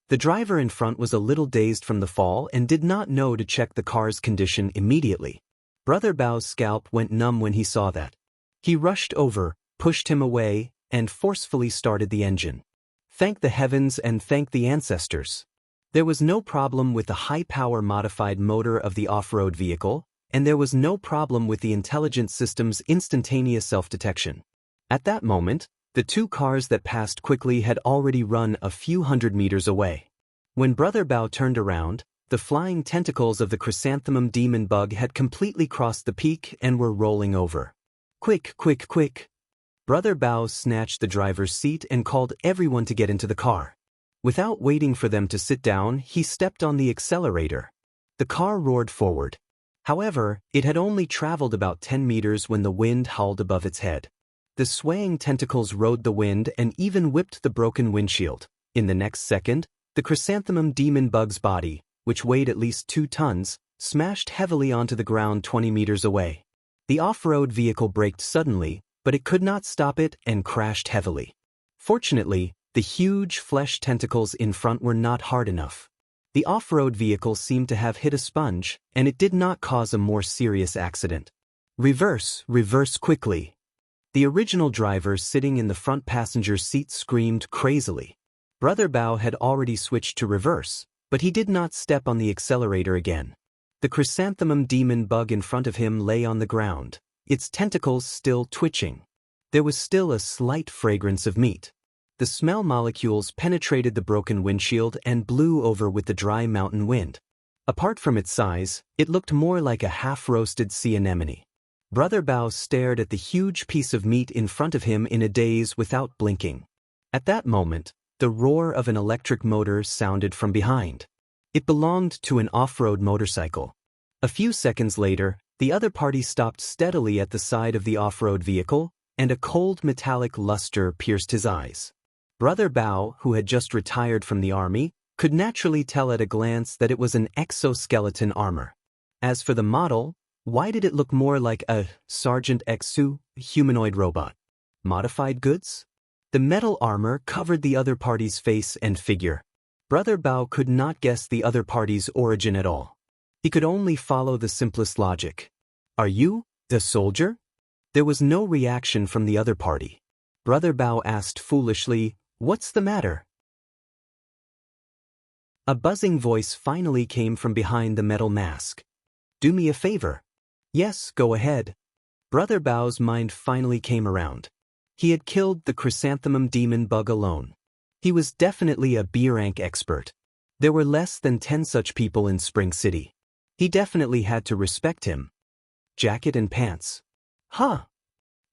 The driver in front was a little dazed from the fall and did not know to check the car's condition immediately. Brother Bao's scalp went numb when he saw that. He rushed over, pushed him away, and forcefully started the engine. Thank the heavens and thank the ancestors. There was no problem with the high-power modified motor of the off-road vehicle, and there was no problem with the intelligence system's instantaneous self-detection. At that moment, the two cars that passed quickly had already run a few hundred meters away. When Brother Bao turned around, the flying tentacles of the chrysanthemum demon bug had completely crossed the peak and were rolling over. "Quick, quick, quick!" Brother Bao snatched the driver's seat and called everyone to get into the car. Without waiting for them to sit down, he stepped on the accelerator. The car roared forward. However, it had only traveled about 10 meters when the wind howled above its head. The swaying tentacles rode the wind and even whipped the broken windshield. In the next second, the chrysanthemum demon bug's body, which weighed at least 2 tons, smashed heavily onto the ground 20 meters away. The off-road vehicle braked suddenly, but it could not stop it and crashed heavily. Fortunately, the huge flesh tentacles in front were not hard enough. The off-road vehicle seemed to have hit a sponge, and it did not cause a more serious accident. "Reverse, reverse quickly." The original driver sitting in the front passenger seat screamed crazily. Brother Bao had already switched to reverse, but he did not step on the accelerator again. The chrysanthemum demon bug in front of him lay on the ground, its tentacles still twitching. There was still a slight fragrance of meat. The smell molecules penetrated the broken windshield and blew over with the dry mountain wind. Apart from its size, it looked more like a half-roasted sea anemone. Brother Bao stared at the huge piece of meat in front of him in a daze without blinking. At that moment, the roar of an electric motor sounded from behind. It belonged to an off-road motorcycle. A few seconds later, the other party stopped steadily at the side of the off-road vehicle, and a cold metallic luster pierced his eyes. Brother Bao, who had just retired from the army, could naturally tell at a glance that it was an exoskeleton armor. As for the model, why did it look more like a Sergeant Xu humanoid robot? Modified goods? The metal armor covered the other party's face and figure. Brother Bao could not guess the other party's origin at all. He could only follow the simplest logic. Are you the soldier? There was no reaction from the other party. Brother Bao asked foolishly, "What's the matter?" A buzzing voice finally came from behind the metal mask. "Do me a favor." "Yes, go ahead." Brother Bao's mind finally came around. He had killed the chrysanthemum demon bug alone. He was definitely a B-rank expert. There were less than 10 such people in Spring City. He definitely had to respect him. Jacket and pants. Huh.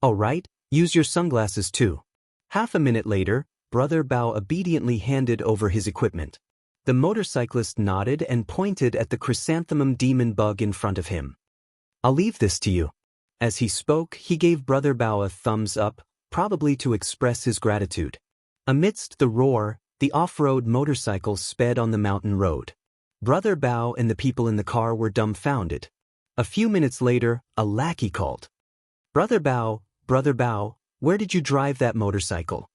All right, use your sunglasses too. Half a minute later, Brother Bao obediently handed over his equipment. The motorcyclist nodded and pointed at the chrysanthemum demon bug in front of him. "I'll leave this to you." As he spoke, he gave Brother Bao a thumbs up, probably to express his gratitude. Amidst the roar, the off-road motorcycle sped on the mountain road. Brother Bao and the people in the car were dumbfounded. A few minutes later, a lackey called. Brother Bao, where did you drive that motorcycle?"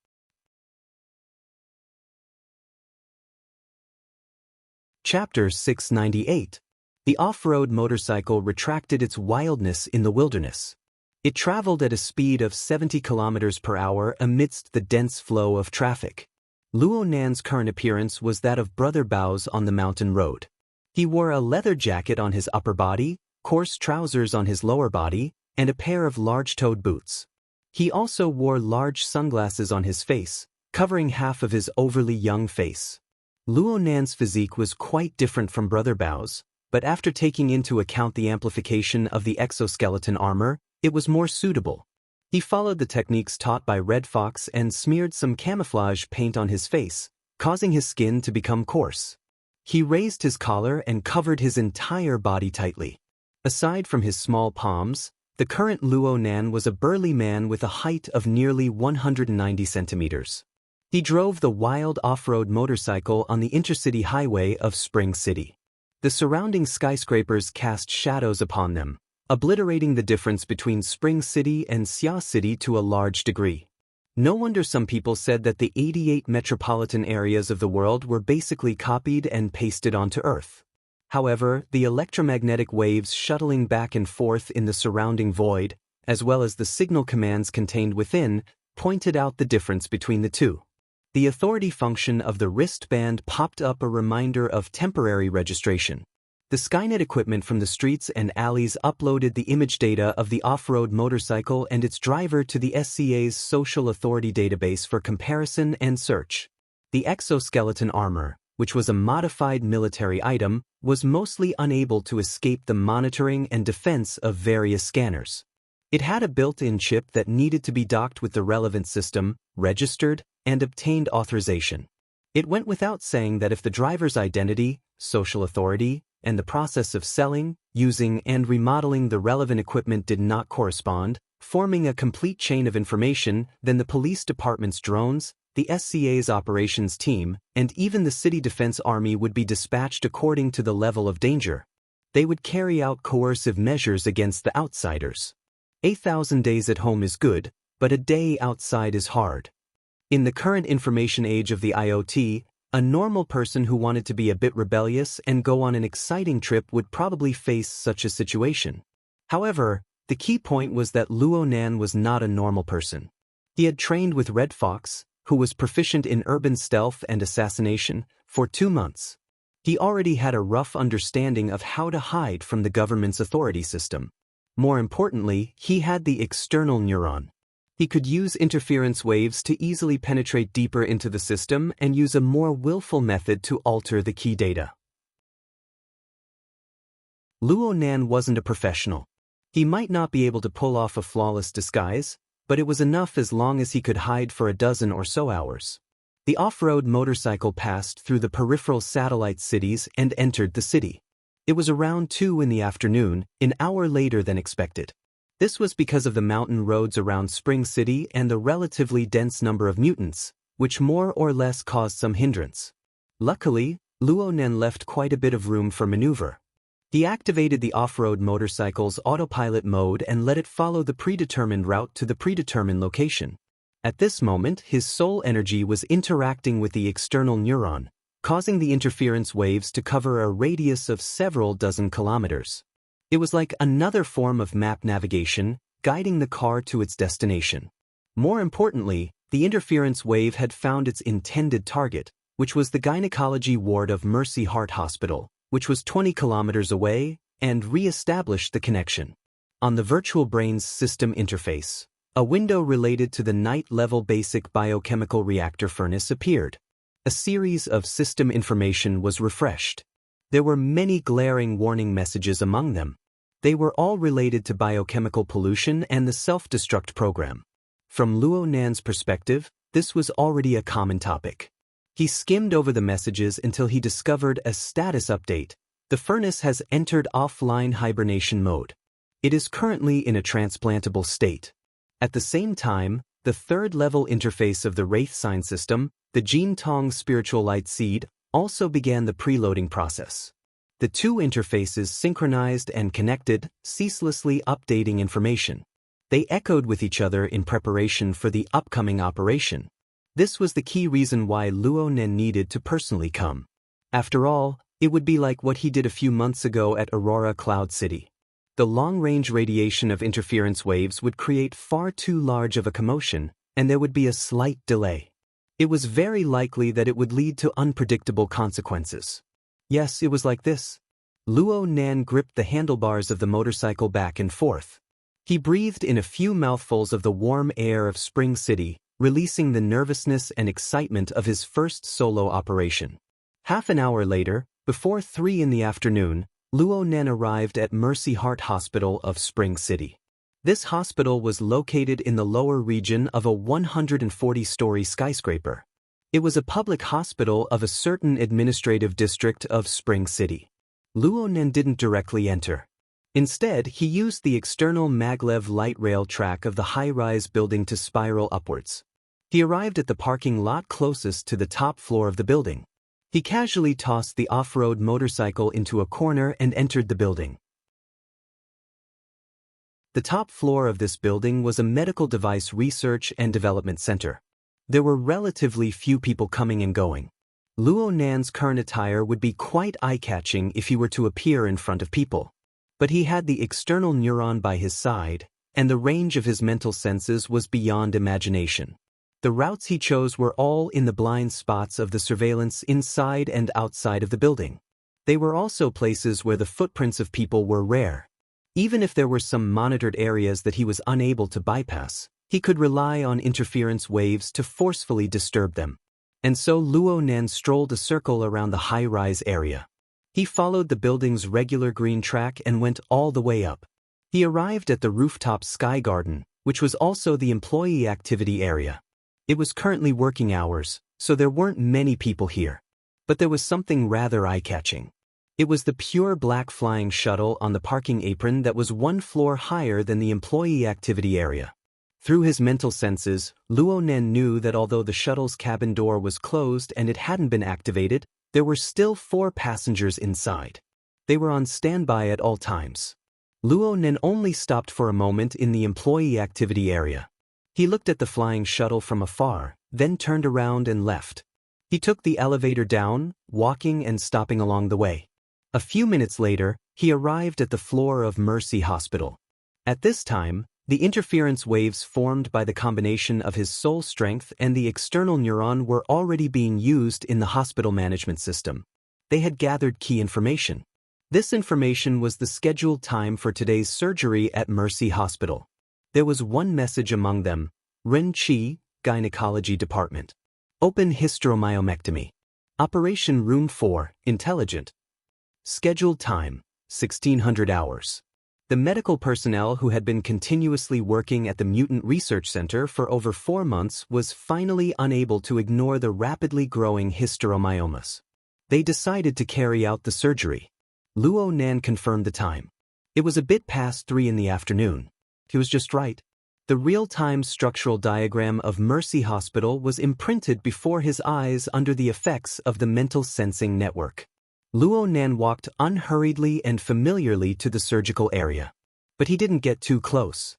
Chapter 698. The off-road motorcycle retracted its wildness in the wilderness. It traveled at a speed of 70 kilometers per hour amidst the dense flow of traffic. Luo Nan's current appearance was that of Brother Bao's on the mountain road. He wore a leather jacket on his upper body, coarse trousers on his lower body, and a pair of large-toed boots. He also wore large sunglasses on his face, covering half of his overly young face. Luo Nan's physique was quite different from Brother Bao's, but after taking into account the amplification of the exoskeleton armor, it was more suitable. He followed the techniques taught by Red Fox and smeared some camouflage paint on his face, causing his skin to become coarse. He raised his collar and covered his entire body tightly. Aside from his small palms, the current Luo Nan was a burly man with a height of nearly 190 centimeters. He drove the wild off-road motorcycle on the intercity highway of Spring City. The surrounding skyscrapers cast shadows upon them, obliterating the difference between Spring City and Xia City to a large degree. No wonder some people said that the 88 metropolitan areas of the world were basically copied and pasted onto Earth. However, the electromagnetic waves shuttling back and forth in the surrounding void, as well as the signal commands contained within, pointed out the difference between the two. The authority function of the wristband popped up a reminder of temporary registration. The Skynet equipment from the streets and alleys uploaded the image data of the off-road motorcycle and its driver to the SCA's Social Authority database for comparison and search. The exoskeleton armor, which was a modified military item, was mostly unable to escape the monitoring and defense of various scanners. It had a built-in chip that needed to be docked with the relevant system, registered, and obtained authorization. It went without saying that if the driver's identity, social authority, and the process of selling, using, and remodeling the relevant equipment did not correspond, forming a complete chain of information, then the police department's drones, the SCA's operations team, and even the city defense army would be dispatched according to the level of danger. They would carry out coercive measures against the outsiders. 1,000 days at home is good, but a day outside is hard. In the current information age of the IoT, a normal person who wanted to be a bit rebellious and go on an exciting trip would probably face such a situation. However, the key point was that Luo Nan was not a normal person. He had trained with Red Fox, who was proficient in urban stealth and assassination, for 2 months. He already had a rough understanding of how to hide from the government's authority system. More importantly, he had the external neuron. He could use interference waves to easily penetrate deeper into the system and use a more willful method to alter the key data. Luo Nan wasn't a professional. He might not be able to pull off a flawless disguise, but it was enough as long as he could hide for a dozen or so hours. The off-road motorcycle passed through the peripheral satellite cities and entered the city. It was around 2 in the afternoon, an hour later than expected. This was because of the mountain roads around Spring City and the relatively dense number of mutants, which more or less caused some hindrance. Luckily, Luo Nan left quite a bit of room for maneuver. He activated the off-road motorcycle's autopilot mode and let it follow the predetermined route to the predetermined location. At this moment, his soul energy was interacting with the external neuron, causing the interference waves to cover a radius of several dozen kilometers. It was like another form of map navigation, guiding the car to its destination. More importantly, the interference wave had found its intended target, which was the gynecology ward of Mercy Heart Hospital, which was 20 kilometers away, and re-established the connection. On the virtual brain's system interface, a window related to the night-level basic biochemical reactor furnace appeared. A series of system information was refreshed. There were many glaring warning messages among them. They were all related to biochemical pollution and the self-destruct program. From Luo Nan's perspective, this was already a common topic. He skimmed over the messages until he discovered a status update. The furnace has entered offline hibernation mode. It is currently in a transplantable state. At the same time, the third-level interface of the Wraith sign system, the Jin Tong spiritual light seed, also began the preloading process. The two interfaces synchronized and connected, ceaselessly updating information. They echoed with each other in preparation for the upcoming operation. This was the key reason why Luo Nen needed to personally come. After all, it would be like what he did a few months ago at Aurora Cloud City. The long-range radiation of interference waves would create far too large of a commotion, and there would be a slight delay. It was very likely that it would lead to unpredictable consequences. Yes, it was like this. Luo Nan gripped the handlebars of the motorcycle back and forth. He breathed in a few mouthfuls of the warm air of Spring City, releasing the nervousness and excitement of his first solo operation. Half an hour later, before 3 in the afternoon, Luo Nen arrived at Mercy Heart Hospital of Spring City. This hospital was located in the lower region of a 140-story skyscraper. It was a public hospital of a certain administrative district of Spring City. Luo Nen didn't directly enter. Instead, he used the external maglev light rail track of the high-rise building to spiral upwards. He arrived at the parking lot closest to the top floor of the building. He casually tossed the off-road motorcycle into a corner and entered the building. The top floor of this building was a medical device research and development center. There were relatively few people coming and going. Luo Nan's current attire would be quite eye-catching if he were to appear in front of people. But he had the external neuron by his side, and the range of his mental senses was beyond imagination. The routes he chose were all in the blind spots of the surveillance inside and outside of the building. They were also places where the footprints of people were rare. Even if there were some monitored areas that he was unable to bypass, he could rely on interference waves to forcefully disturb them. And so Luo Nan strolled a circle around the high-rise area. He followed the building's regular green track and went all the way up. He arrived at the rooftop sky garden, which was also the employee activity area. It was currently working hours, so there weren't many people here. But there was something rather eye-catching. It was the pure black flying shuttle on the parking apron that was 1 floor higher than the employee activity area. Through his mental senses, Luo Nen knew that although the shuttle's cabin door was closed and it hadn't been activated, there were still 4 passengers inside. They were on standby at all times. Luo Nen only stopped for a moment in the employee activity area. He looked at the flying shuttle from afar, then turned around and left. He took the elevator down, walking and stopping along the way. A few minutes later, he arrived at the floor of Mercy Hospital. At this time, the interference waves formed by the combination of his soul strength and the external neuron were already being used in the hospital management system. They had gathered key information. This information was the scheduled time for today's surgery at Mercy Hospital. There was one message among them: Ren Qi, Gynecology Department. Open hysteromyomectomy. Operation Room 4, Intelligent. Scheduled time, 1600 hours. The medical personnel who had been continuously working at the Mutant Research Center for over 4 months was finally unable to ignore the rapidly growing hysteromyomas. They decided to carry out the surgery. Luo Nan confirmed the time. It was a bit past 3 in the afternoon. He was just right. The real-time structural diagram of Mercy Hospital was imprinted before his eyes under the effects of the mental sensing network. Luo Nan walked unhurriedly and familiarly to the surgical area. But he didn't get too close.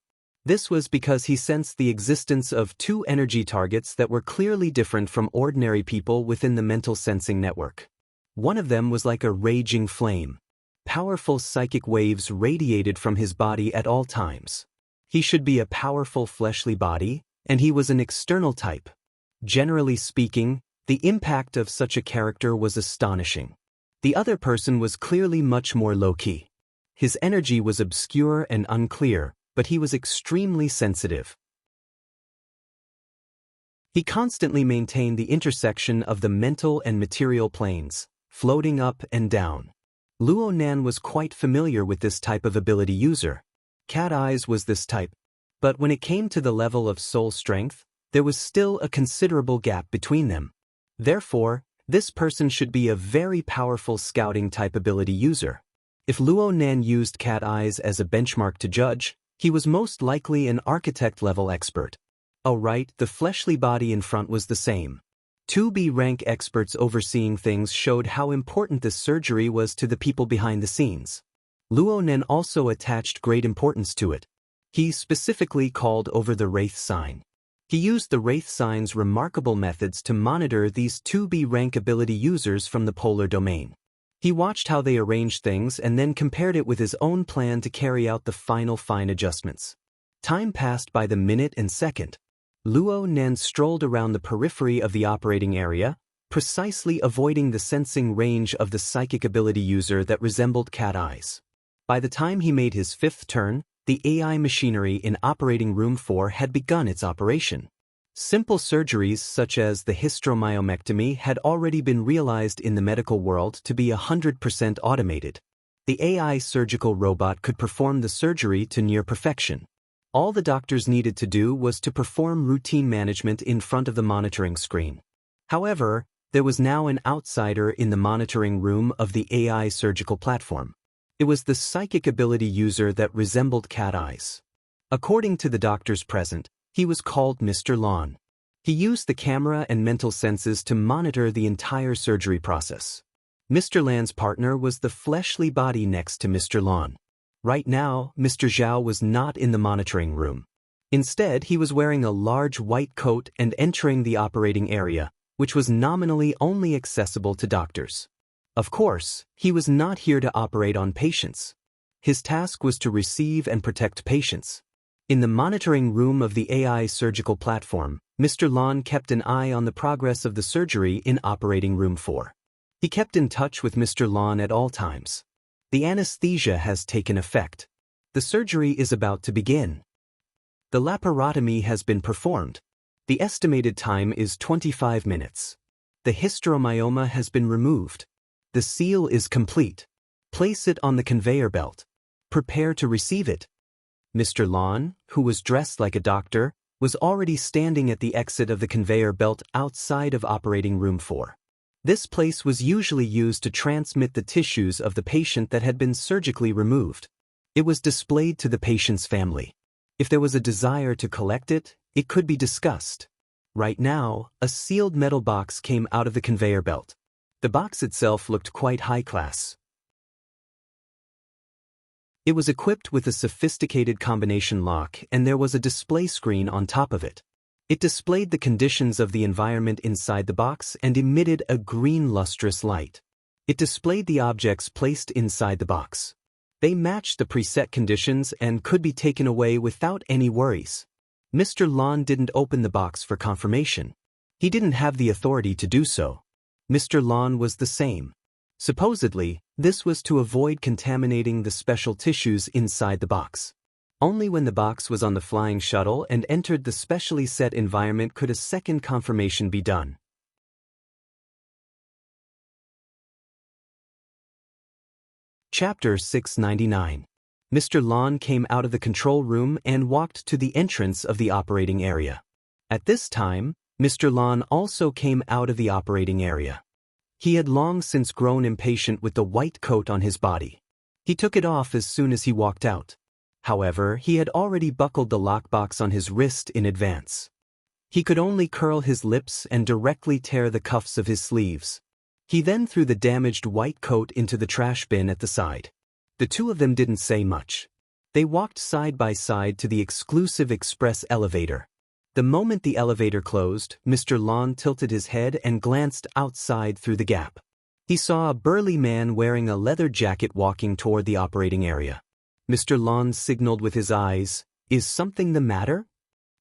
This was because he sensed the existence of two energy targets that were clearly different from ordinary people within the mental sensing network. One of them was like a raging flame. Powerful psychic waves radiated from his body at all times. He should be a powerful fleshly body, and he was an external type. Generally speaking, the impact of such a character was astonishing. The other person was clearly much more low-key. His energy was obscure and unclear, but he was extremely sensitive. He constantly maintained the intersection of the mental and material planes, floating up and down. Luo Nan was quite familiar with this type of ability user. Cat Eyes was this type. But when it came to the level of soul strength, there was still a considerable gap between them. Therefore, this person should be a very powerful scouting type ability user. If Luo Nan used Cat Eyes as a benchmark to judge, he was most likely an architect-level expert. Oh right, the fleshly body in front was the same. 2B rank experts overseeing things showed how important this surgery was to the people behind the scenes. Luo Nan also attached great importance to it. He specifically called over the Wraith sign. He used the Wraith sign's remarkable methods to monitor these 2B rank ability users from the polar domain. He watched how they arranged things and then compared it with his own plan to carry out the final fine adjustments. Time passed by the minute and second. Luo Nan strolled around the periphery of the operating area, precisely avoiding the sensing range of the psychic ability user that resembled Cat Eyes. By the time he made his fifth turn, the AI machinery in Operating Room 4 had begun its operation. Simple surgeries such as the hysteromyomectomy had already been realized in the medical world to be 100% automated. The AI surgical robot could perform the surgery to near perfection. All the doctors needed to do was to perform routine management in front of the monitoring screen. However, there was now an outsider in the monitoring room of the AI surgical platform. It was the psychic ability user that resembled Cat Eyes. According to the doctors present, he was called Mr. Lon. He used the camera and mental senses to monitor the entire surgery process. Mr. Lan's partner was the fleshly body next to Mr. Lon. Right now, Mr. Zhao was not in the monitoring room. Instead, he was wearing a large white coat and entering the operating area, which was nominally only accessible to doctors. Of course, he was not here to operate on patients. His task was to receive and protect patients. In the monitoring room of the AI surgical platform, Mr. Lon kept an eye on the progress of the surgery in Operating Room 4. He kept in touch with Mr. Lon at all times. The anesthesia has taken effect. The surgery is about to begin. The laparotomy has been performed. The estimated time is 25 minutes. The hysteromyoma has been removed. The seal is complete. Place it on the conveyor belt. Prepare to receive it. Mr. Lon, who was dressed like a doctor, was already standing at the exit of the conveyor belt outside of Operating Room 4. This place was usually used to transmit the tissues of the patient that had been surgically removed. It was displayed to the patient's family. If there was a desire to collect it, it could be discussed. Right now, a sealed metal box came out of the conveyor belt. The box itself looked quite high class. It was equipped with a sophisticated combination lock, and there was a display screen on top of it. It displayed the conditions of the environment inside the box and emitted a green lustrous light. It displayed the objects placed inside the box. They matched the preset conditions and could be taken away without any worries. Mr. Lon didn't open the box for confirmation. He didn't have the authority to do so. Mr. Lon was the same. Supposedly, this was to avoid contaminating the special tissues inside the box. Only when the box was on the flying shuttle and entered the specially set environment could a second confirmation be done. Chapter 699. Mr. Lon came out of the control room and walked to the entrance of the operating area. At this time, Mr. Lon also came out of the operating area. He had long since grown impatient with the white coat on his body. He took it off as soon as he walked out. However, he had already buckled the lockbox on his wrist in advance. He could only curl his lips and directly tear the cuffs of his sleeves. He then threw the damaged white coat into the trash bin at the side. The two of them didn't say much. They walked side by side to the exclusive express elevator. The moment the elevator closed, Mr. Lon tilted his head and glanced outside through the gap. He saw a burly man wearing a leather jacket walking toward the operating area. Mr. Lon signaled with his eyes, "Is something the matter?"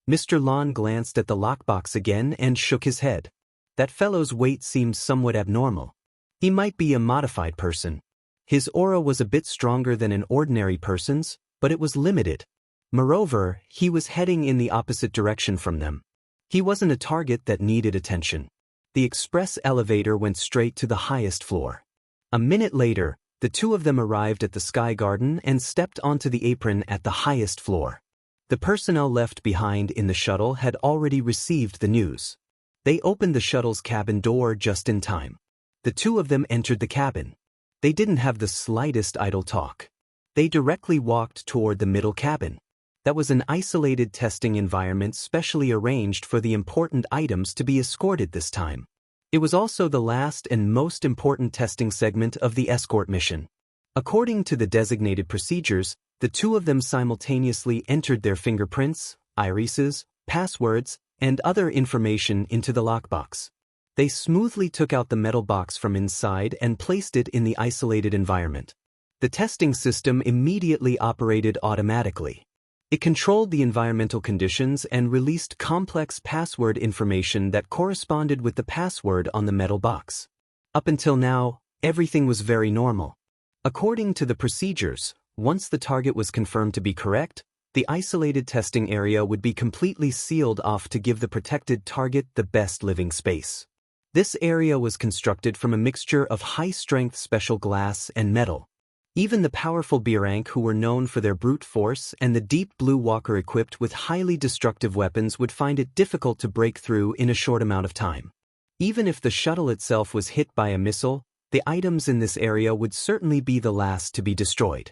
Mr. Lon glanced at the lockbox again and shook his head. That fellow's weight seemed somewhat abnormal. He might be a modified person. His aura was a bit stronger than an ordinary person's, but it was limited. Moreover, he was heading in the opposite direction from them. He wasn't a target that needed attention. The express elevator went straight to the highest floor. A minute later, the two of them arrived at the Sky Garden and stepped onto the apron at the highest floor. The personnel left behind in the shuttle had already received the news. They opened the shuttle's cabin door just in time. The two of them entered the cabin. They didn't have the slightest idle talk. They directly walked toward the middle cabin. That was an isolated testing environment specially arranged for the important items to be escorted this time. It was also the last and most important testing segment of the escort mission. According to the designated procedures, the two of them simultaneously entered their fingerprints, irises, passwords, and other information into the lockbox. They smoothly took out the metal box from inside and placed it in the isolated environment. The testing system immediately operated automatically. It controlled the environmental conditions and released complex password information that corresponded with the password on the metal box. Up until now, everything was very normal. According to the procedures, once the target was confirmed to be correct, the isolated testing area would be completely sealed off to give the protected target the best living space. This area was constructed from a mixture of high-strength special glass and metal. Even the powerful Birank, who were known for their brute force, and the Deep Blue Walker equipped with highly destructive weapons would find it difficult to break through in a short amount of time. Even if the shuttle itself was hit by a missile, the items in this area would certainly be the last to be destroyed.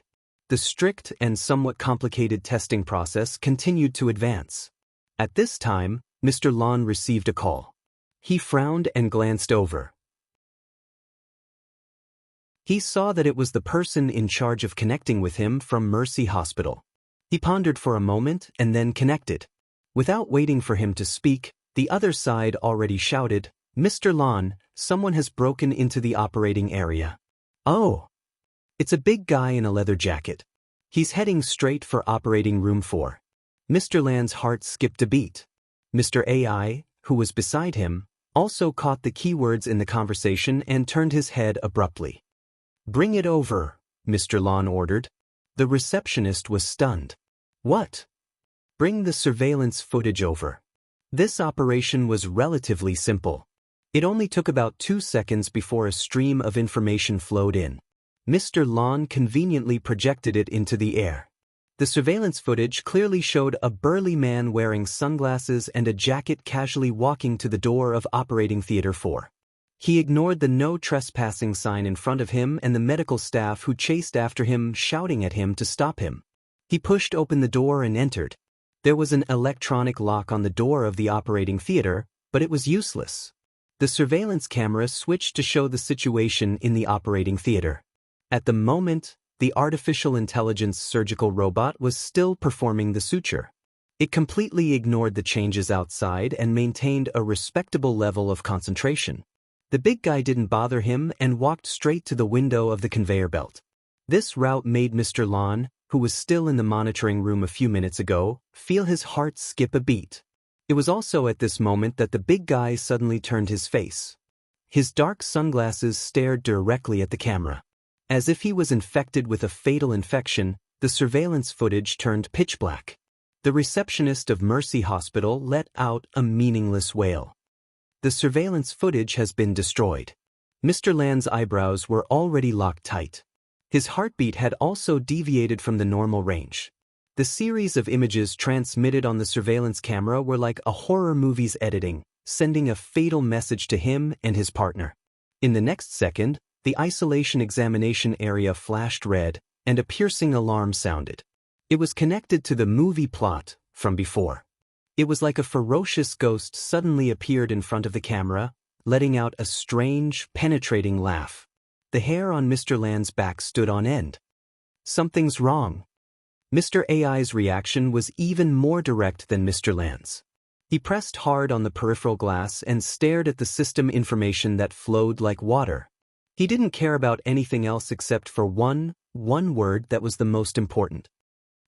The strict and somewhat complicated testing process continued to advance. At this time, Mr. Lon received a call. He frowned and glanced over. He saw that it was the person in charge of connecting with him from Mercy Hospital. He pondered for a moment and then connected. Without waiting for him to speak, the other side already shouted, "Mr. Lon, someone has broken into the operating area." "Oh." It's a big guy in a leather jacket. He's heading straight for operating room 4. Mr. Lan's heart skipped a beat. Mr. AI, who was beside him, also caught the keywords in the conversation and turned his head abruptly. "Bring it over," Mr. Lon ordered. The receptionist was stunned. "What?" "Bring the surveillance footage over." This operation was relatively simple. It only took about 2 seconds before a stream of information flowed in. Mr. Lon conveniently projected it into the air. The surveillance footage clearly showed a burly man wearing sunglasses and a jacket casually walking to the door of Operating Theater 4. He ignored the no trespassing sign in front of him and the medical staff who chased after him, shouting at him to stop him. He pushed open the door and entered. There was an electronic lock on the door of the operating theater, but it was useless. The surveillance camera switched to show the situation in the operating theater. At the moment, the artificial intelligence surgical robot was still performing the suture. It completely ignored the changes outside and maintained a respectable level of concentration. The big guy didn't bother him and walked straight to the window of the conveyor belt. This route made Mr. Lon, who was still in the monitoring room a few minutes ago, feel his heart skip a beat. It was also at this moment that the big guy suddenly turned his face. His dark sunglasses stared directly at the camera. As if he was infected with a fatal infection, the surveillance footage turned pitch black. The receptionist of Mercy Hospital let out a meaningless wail. The surveillance footage has been destroyed. Mr. Land's eyebrows were already locked tight. His heartbeat had also deviated from the normal range. The series of images transmitted on the surveillance camera were like a horror movie's editing, sending a fatal message to him and his partner. In the next second, the isolation examination area flashed red, and a piercing alarm sounded. It was connected to the movie plot from before. It was like a ferocious ghost suddenly appeared in front of the camera, letting out a strange, penetrating laugh. The hair on Mr. Land's back stood on end. "Something's wrong." Mr. AI's reaction was even more direct than Mr. Lan's. He pressed hard on the peripheral glass and stared at the system information that flowed like water. He didn't care about anything else except for one word that was the most important.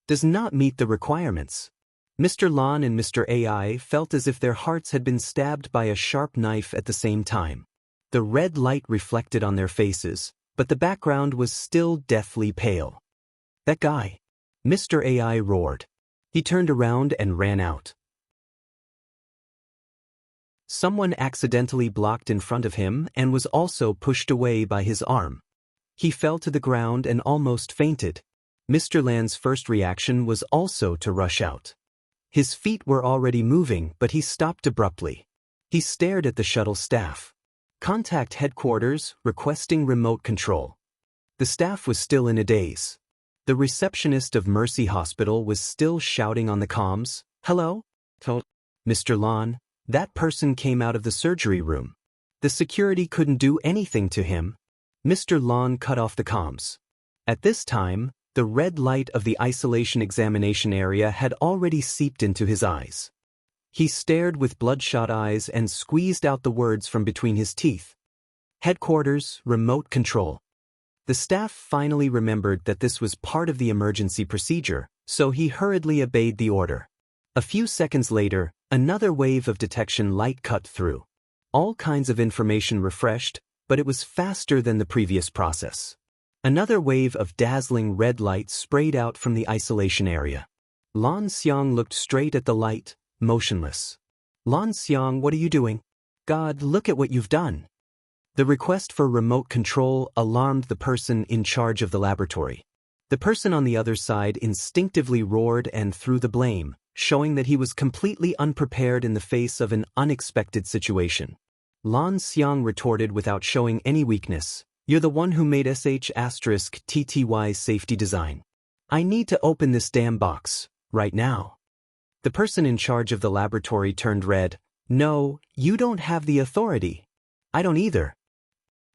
Does not meet the requirements. Mr. Lan and Mr. AI felt as if their hearts had been stabbed by a sharp knife at the same time. The red light reflected on their faces, but the background was still deathly pale. That guy! Mr. AI roared. He turned around and ran out. Someone accidentally blocked in front of him and was also pushed away by his arm. He fell to the ground and almost fainted. Mr. Lan's first reaction was also to rush out. His feet were already moving, but he stopped abruptly. He stared at the shuttle staff. Contact headquarters, requesting remote control. The staff was still in a daze. The receptionist of Mercy Hospital was still shouting on the comms, "Hello? Mr. Lan, that person came out of the surgery room. The security couldn't do anything to him." Mr. Lan cut off the comms. At this time, the red light of the isolation examination area had already seeped into his eyes. He stared with bloodshot eyes and squeezed out the words from between his teeth. Headquarters, remote control. The staff finally remembered that this was part of the emergency procedure, so he hurriedly obeyed the order. A few seconds later, another wave of detection light cut through. All kinds of information refreshed, but it was faster than the previous process. Another wave of dazzling red light sprayed out from the isolation area. Lan Xiang looked straight at the light, motionless. "Lan Xiang, what are you doing? God, look at what you've done." The request for remote control alarmed the person in charge of the laboratory. The person on the other side instinctively roared and threw the blame, showing that he was completely unprepared in the face of an unexpected situation. Lan Xiang retorted without showing any weakness, "You're the one who made *TTY's safety design. I need to open this damn box, right now." The person in charge of the laboratory turned red. "No, you don't have the authority." "I don't either."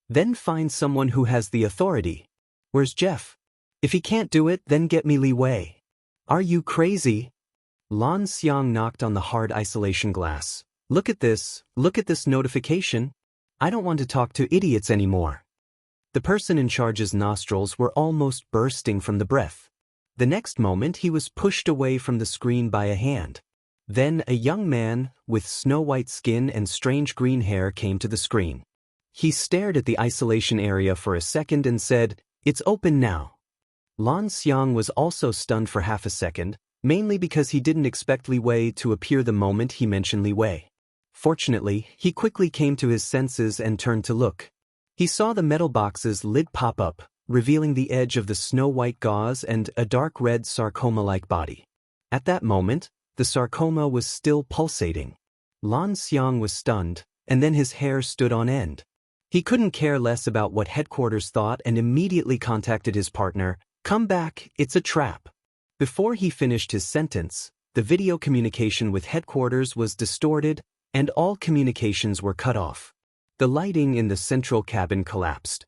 "Then find someone who has the authority. Where's Jeff? If he can't do it, then get me Li Wei." "Are you crazy?" Lan Xiang knocked on the hard isolation glass. Look at this notification. I don't want to talk to idiots anymore." The person in charge's nostrils were almost bursting from the breath. The next moment he was pushed away from the screen by a hand. Then a young man, with snow-white skin and strange green hair came to the screen. He stared at the isolation area for a second and said, "It's open now." Lan Xiang was also stunned for half a second, mainly because he didn't expect Li Wei to appear the moment he mentioned Li Wei. Fortunately, he quickly came to his senses and turned to look. He saw the metal box's lid pop up, revealing the edge of the snow-white gauze and a dark red sarcoma-like body. At that moment, the sarcoma was still pulsating. Lan Xiang was stunned, and then his hair stood on end. He couldn't care less about what headquarters thought and immediately contacted his partner. "Come back, it's a trap." Before he finished his sentence, the video communication with headquarters was distorted, and all communications were cut off. The lighting in the central cabin collapsed.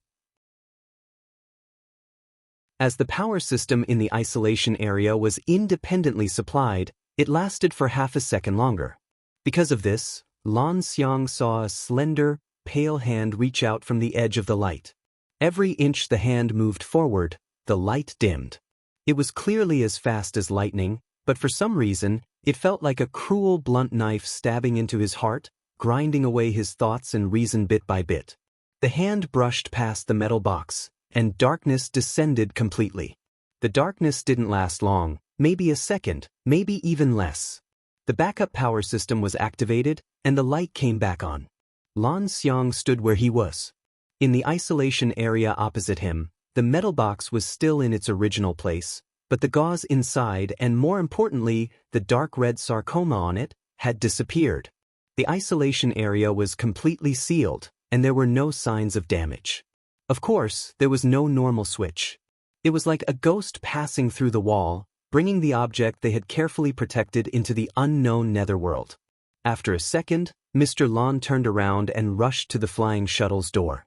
As the power system in the isolation area was independently supplied, it lasted for half a second longer. Because of this, Lan Xiang saw a slender, pale hand reach out from the edge of the light. Every inch the hand moved forward, the light dimmed. It was clearly as fast as lightning, but for some reason, it felt like a cruel blunt knife stabbing into his heart, grinding away his thoughts and reason bit by bit. The hand brushed past the metal box, and darkness descended completely. The darkness didn't last long, maybe a second, maybe even less. The backup power system was activated, and the light came back on. Lan Xiang stood where he was. In the isolation area opposite him, the metal box was still in its original place, but the gauze inside and, more importantly, the dark red sarcoma on it, had disappeared. The isolation area was completely sealed, and there were no signs of damage. Of course, there was no normal switch. It was like a ghost passing through the wall, bringing the object they had carefully protected into the unknown netherworld. After a second, Mr. Lan turned around and rushed to the flying shuttle's door.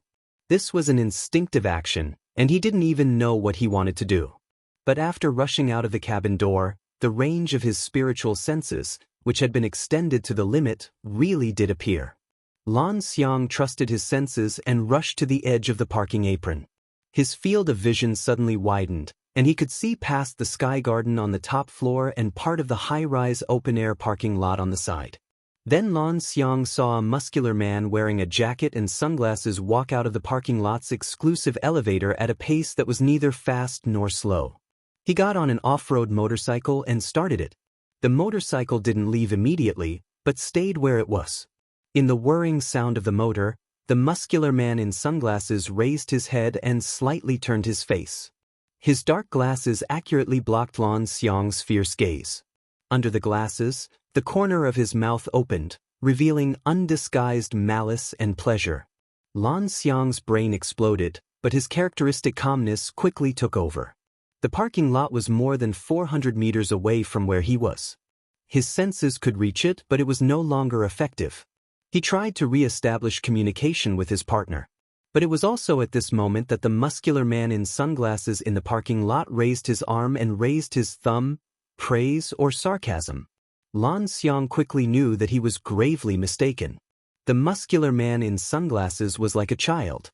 This was an instinctive action, and he didn't even know what he wanted to do. But after rushing out of the cabin door, the range of his spiritual senses, which had been extended to the limit, really did appear. Lan Xiang trusted his senses and rushed to the edge of the parking apron. His field of vision suddenly widened, and he could see past the sky garden on the top floor and part of the high-rise open-air parking lot on the side. Then Lan Xiang saw a muscular man wearing a jacket and sunglasses walk out of the parking lot's exclusive elevator at a pace that was neither fast nor slow. He got on an off-road motorcycle and started it. The motorcycle didn't leave immediately, but stayed where it was. In the whirring sound of the motor, the muscular man in sunglasses raised his head and slightly turned his face. His dark glasses accurately blocked Lan Xiang's fierce gaze. Under the glasses, the corner of his mouth opened, revealing undisguised malice and pleasure. Lan Xiang's brain exploded, but his characteristic calmness quickly took over. The parking lot was more than 400 meters away from where he was. His senses could reach it, but it was no longer effective. He tried to re-establish communication with his partner. But it was also at this moment that the muscular man in sunglasses in the parking lot raised his arm and raised his thumb, praise or sarcasm. Lan Xiang quickly knew that he was gravely mistaken. The muscular man in sunglasses was like a child.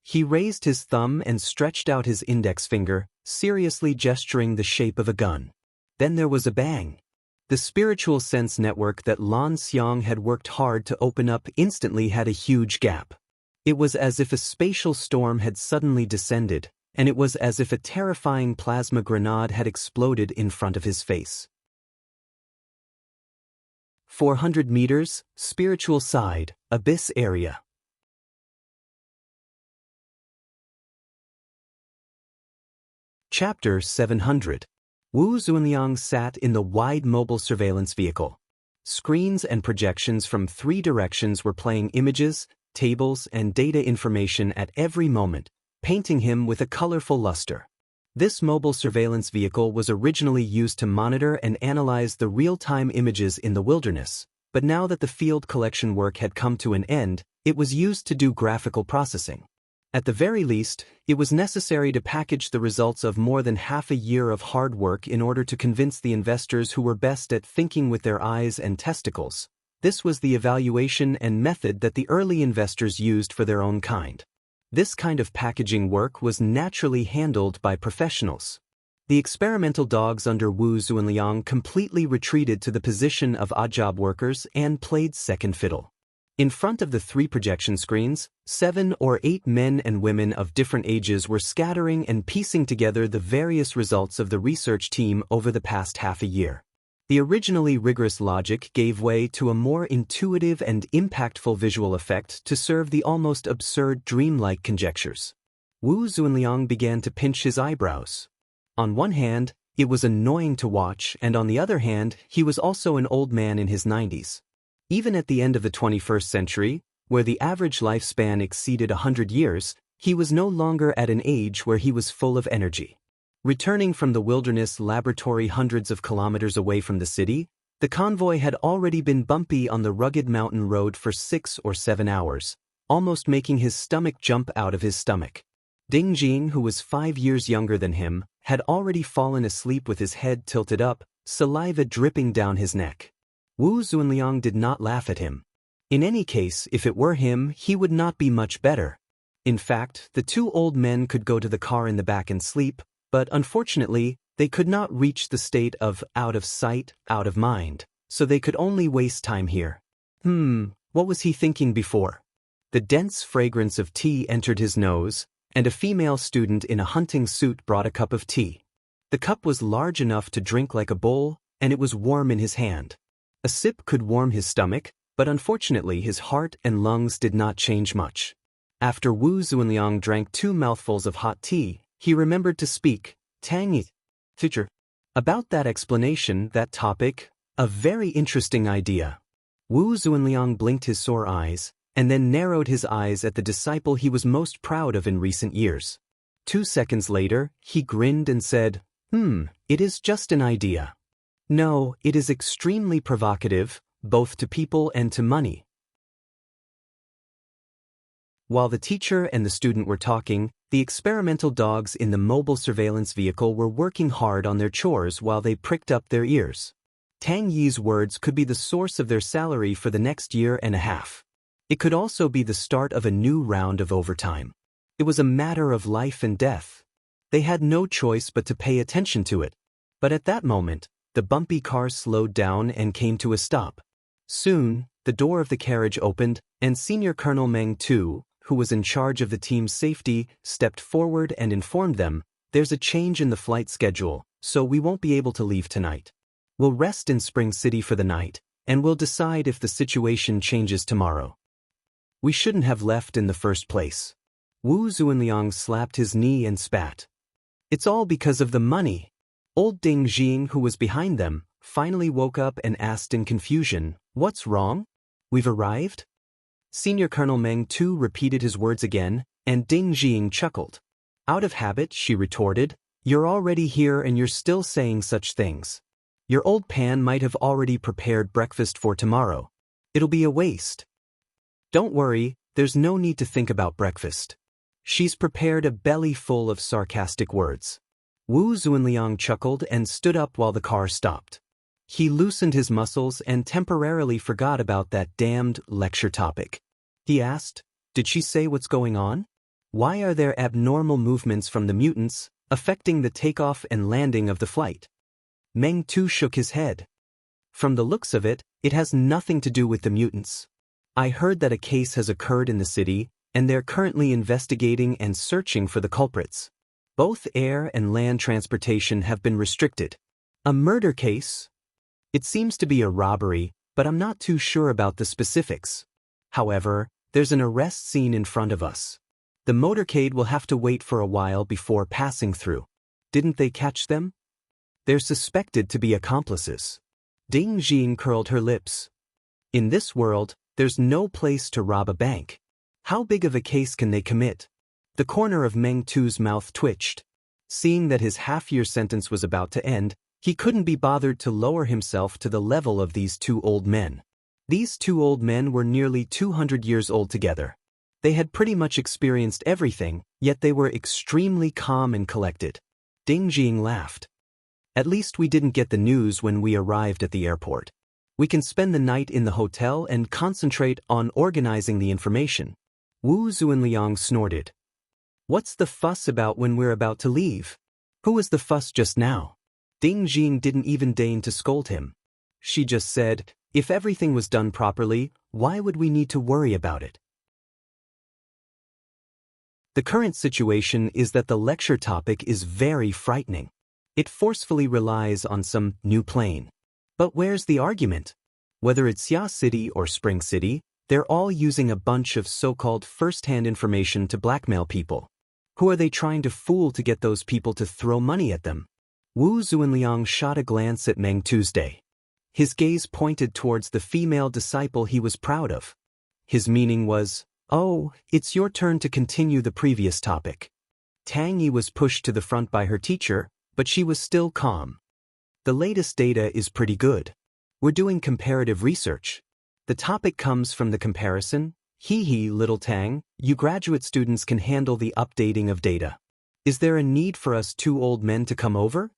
He raised his thumb and stretched out his index finger, seriously gesturing the shape of a gun. Then there was a bang. The spiritual sense network that Lan Xiang had worked hard to open up instantly had a huge gap. It was as if a spatial storm had suddenly descended, and it was as if a terrifying plasma grenade had exploded in front of his face. 400 meters, spiritual side, abyss area. Chapter 700. Wu Zunliang sat in the wide mobile surveillance vehicle. Screens and projections from 3 directions were playing images, tables, and data information at every moment, painting him with a colorful luster. This mobile surveillance vehicle was originally used to monitor and analyze the real-time images in the wilderness, but now that the field collection work had come to an end, it was used to do graphical processing. At the very least, it was necessary to package the results of more than half a year of hard work in order to convince the investors who were best at thinking with their eyes and testicles. This was the evaluation and method that the early investors used for their own kind. This kind of packaging work was naturally handled by professionals. The experimental dogs under Wu Zunliang completely retreated to the position of odd job workers and played second fiddle. In front of the 3 projection screens, 7 or 8 men and women of different ages were scattering and piecing together the various results of the research team over the past half a year. The originally rigorous logic gave way to a more intuitive and impactful visual effect to serve the almost absurd dreamlike conjectures. Wu Zunliang began to pinch his eyebrows. On one hand, it was annoying to watch, and on the other hand, he was also an old man in his 90s. Even at the end of the 21st century, where the average lifespan exceeded 100 years, he was no longer at an age where he was full of energy. Returning from the wilderness laboratory hundreds of kilometers away from the city, the convoy had already been bumpy on the rugged mountain road for 6 or 7 hours, almost making his stomach jump out of his stomach. Ding Jing, who was 5 years younger than him, had already fallen asleep with his head tilted up, saliva dripping down his neck. Wu Zunliang did not laugh at him. In any case, if it were him, he would not be much better. In fact, the 2 old men could go to the car in the back and sleep, but unfortunately, they could not reach the state of out of sight, out of mind, so they could only waste time here. What was he thinking before? The dense fragrance of tea entered his nose, and a female student in a hunting suit brought a cup of tea. The cup was large enough to drink like a bowl, and it was warm in his hand. A sip could warm his stomach, but unfortunately his heart and lungs did not change much. After Wu Zunliang drank 2 mouthfuls of hot tea, he remembered to speak, Tangy, teacher, about that explanation, that topic, a very interesting idea. Wu Zunliang blinked his sore eyes, and then narrowed his eyes at the disciple he was most proud of in recent years. 2 seconds later, he grinned and said, it is just an idea. No, it is extremely provocative, both to people and to money. While the teacher and the student were talking, The experimental dogs in the mobile surveillance vehicle were working hard on their chores while they pricked up their ears. Tang Yi's words could be the source of their salary for the next year and a half. It could also be the start of a new round of overtime. It was a matter of life and death. They had no choice but to pay attention to it. But at that moment, the bumpy car slowed down and came to a stop. Soon, the door of the carriage opened, and Senior Colonel Meng Tu, who was in charge of the team's safety, stepped forward and informed them, "There's a change in the flight schedule, so we won't be able to leave tonight. We'll rest in Spring City for the night, and we'll decide if the situation changes tomorrow." "We shouldn't have left in the first place." Wu Zuanliang slapped his knee and spat. "It's all because of the money." Old Ding Jing, who was behind them, finally woke up and asked in confusion, "What's wrong? We've arrived?" Senior Colonel Meng Tu repeated his words again, and Ding Jing chuckled. "Out of habit," she retorted. "You're already here and you're still saying such things. Your old pan might have already prepared breakfast for tomorrow. It'll be a waste." "Don't worry, there's no need to think about breakfast. She's prepared a belly full of sarcastic words." Wu Zuanliang chuckled and stood up while the car stopped. He loosened his muscles and temporarily forgot about that damned lecture topic. He asked, "Did she say what's going on? Why are there abnormal movements from the mutants, affecting the takeoff and landing of the flight?" Meng Tu shook his head. "From the looks of it, it has nothing to do with the mutants. I heard that a case has occurred in the city, and they're currently investigating and searching for the culprits. Both air and land transportation have been restricted." "A murder case?" "It seems to be a robbery, but I'm not too sure about the specifics. However, there's an arrest scene in front of us. The motorcade will have to wait for a while before passing through." "Didn't they catch them?" "They're suspected to be accomplices." Ding Jing curled her lips. "In this world, there's no place to rob a bank. How big of a case can they commit?" The corner of Meng Tu's mouth twitched. Seeing that his half-year sentence was about to end, he couldn't be bothered to lower himself to the level of these two old men. These two old men were nearly 200 years old together. They had pretty much experienced everything, yet they were extremely calm and collected. Ding Jing laughed. "At least we didn't get the news when we arrived at the airport. We can spend the night in the hotel and concentrate on organizing the information." Wu Zuanliang snorted. "What's the fuss about when we're about to leave? Who was the fuss just now?" Ding Jing didn't even deign to scold him. She just said, "If everything was done properly, why would we need to worry about it?" The current situation is that the lecture topic is very frightening. It forcefully relies on some new plane. But where's the argument? Whether it's Xia City or Spring City, they're all using a bunch of so-called first-hand information to blackmail people. Who are they trying to fool to get those people to throw money at them? Wu Zuanliang shot a glance at Meng Tuesday. His gaze pointed towards the female disciple he was proud of. His meaning was, "Oh, it's your turn to continue the previous topic." Tang Yi was pushed to the front by her teacher, but she was still calm. "The latest data is pretty good. We're doing comparative research. The topic comes from the comparison. Hee, little Tang, you graduate students can handle the updating of data. Is there a need for us two old men to come over?